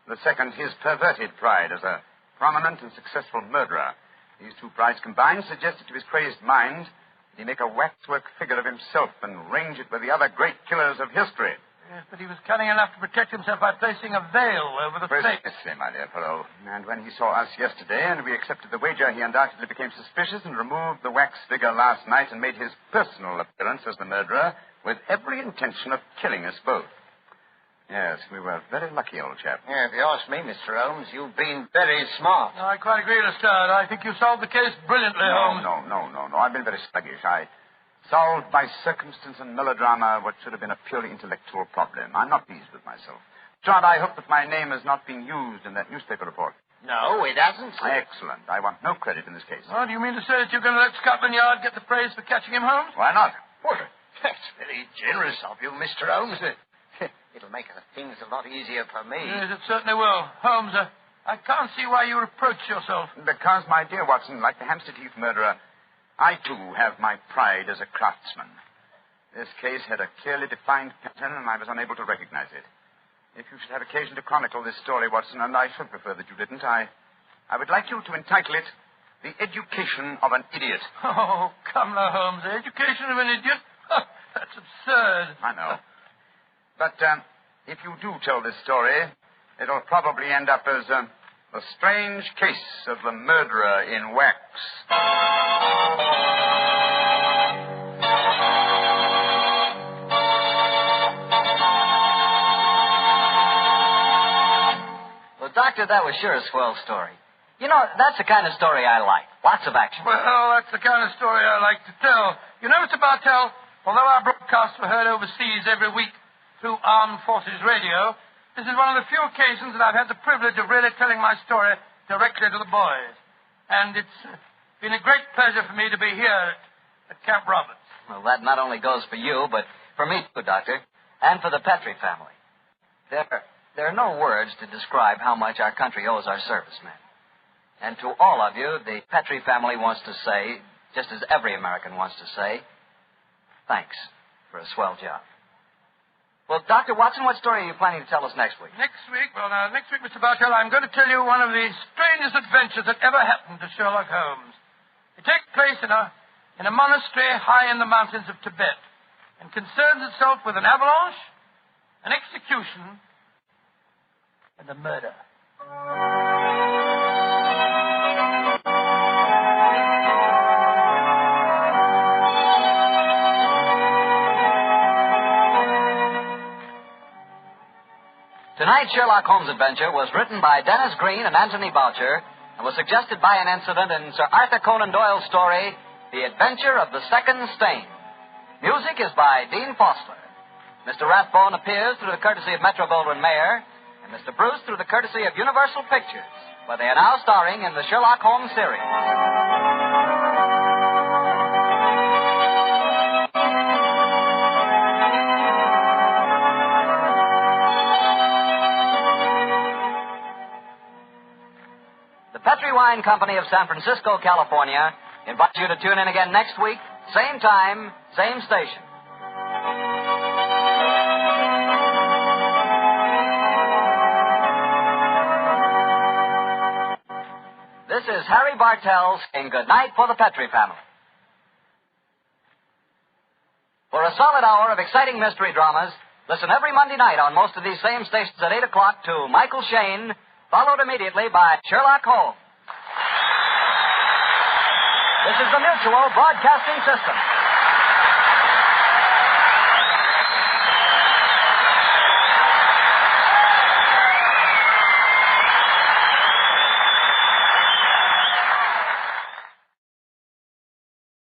The second, his perverted pride as a prominent and successful murderer. These two prides combined suggested to his crazed mind that he make a waxwork figure of himself and range it with the other great killers of history. Yes, but he was cunning enough to protect himself by placing a veil over the face. Precisely, my dear fellow. And when he saw us yesterday and we accepted the wager, he undoubtedly became suspicious and removed the wax figure last night and made his personal appearance as the murderer with every intention of killing us both. Yes, we were very lucky, old chap. Yeah, if you ask me, Mr. Holmes, you've been very smart. No, I quite agree, Lestrade. I think you solved the case brilliantly, Holmes. No. I've been very sluggish. I solved by circumstance and melodrama what should have been a purely intellectual problem. I'm not pleased with myself. John, I hope that my name has not been used in that newspaper report. No, it hasn't, sir. Excellent. I want no credit in this case. Oh, do you mean to say that you're going to let Scotland Yard get the praise for catching him, Holmes? Why not? Well, that's very generous of you, Mr. Holmes. It'll make things a lot easier for me. Yes, it certainly will. Holmes, I can't see why you reproach yourself. Because, my dear Watson, like the Hampstead Heath murderer, I, too, have my pride as a craftsman. This case had a clearly defined pattern, and I was unable to recognize it. If you should have occasion to chronicle this story, Watson, and I should prefer that you didn't, I would like you to entitle it The Education of an Idiot. Oh, come now, Holmes. The education of an idiot? That's absurd. I know. But if you do tell this story, it'll probably end up as The Strange Case of the Murderer in Wax. Well, Doctor, that was sure a swell story. You know, that's the kind of story I like. Lots of action. Well, that's the kind of story I like to tell. You know, Mr. Bartell, although our broadcasts were heard overseas every week through Armed Forces Radio, this is one of the few occasions that I've had the privilege of really telling my story directly to the boys. And it's been a great pleasure for me to be here at Camp Roberts. Well, that not only goes for you, but for me, too, Doctor, and for the Petrie family. There are no words to describe how much our country owes our servicemen. And to all of you, the Petrie family wants to say, just as every American wants to say, thanks for a swell job. Well, Dr. Watson, what story are you planning to tell us next week? Next week, Mr. Bartell, I'm going to tell you one of the strangest adventures that ever happened to Sherlock Holmes. It takes place in a monastery high in the mountains of Tibet and concerns itself with an avalanche, an execution, and a murder. Tonight's Sherlock Holmes adventure was written by Dennis Green and Anthony Boucher and was suggested by an incident in Sir Arthur Conan Doyle's story, The Adventure of the Second Stain. Music is by Dean Fossler. Mr. Rathbone appears through the courtesy of Metro-Goldwyn-Mayer, and Mr. Bruce through the courtesy of Universal Pictures, where they are now starring in the Sherlock Holmes series. The Petrie Wine Company of San Francisco, California, invites you to tune in again next week, same time, same station. This is Harry Bartell saying good night for the Petrie family. For a solid hour of exciting mystery dramas, listen every Monday night on most of these same stations at 8 o'clock to Michael Shayne, followed immediately by Sherlock Holmes. This is the Mutual Broadcasting System.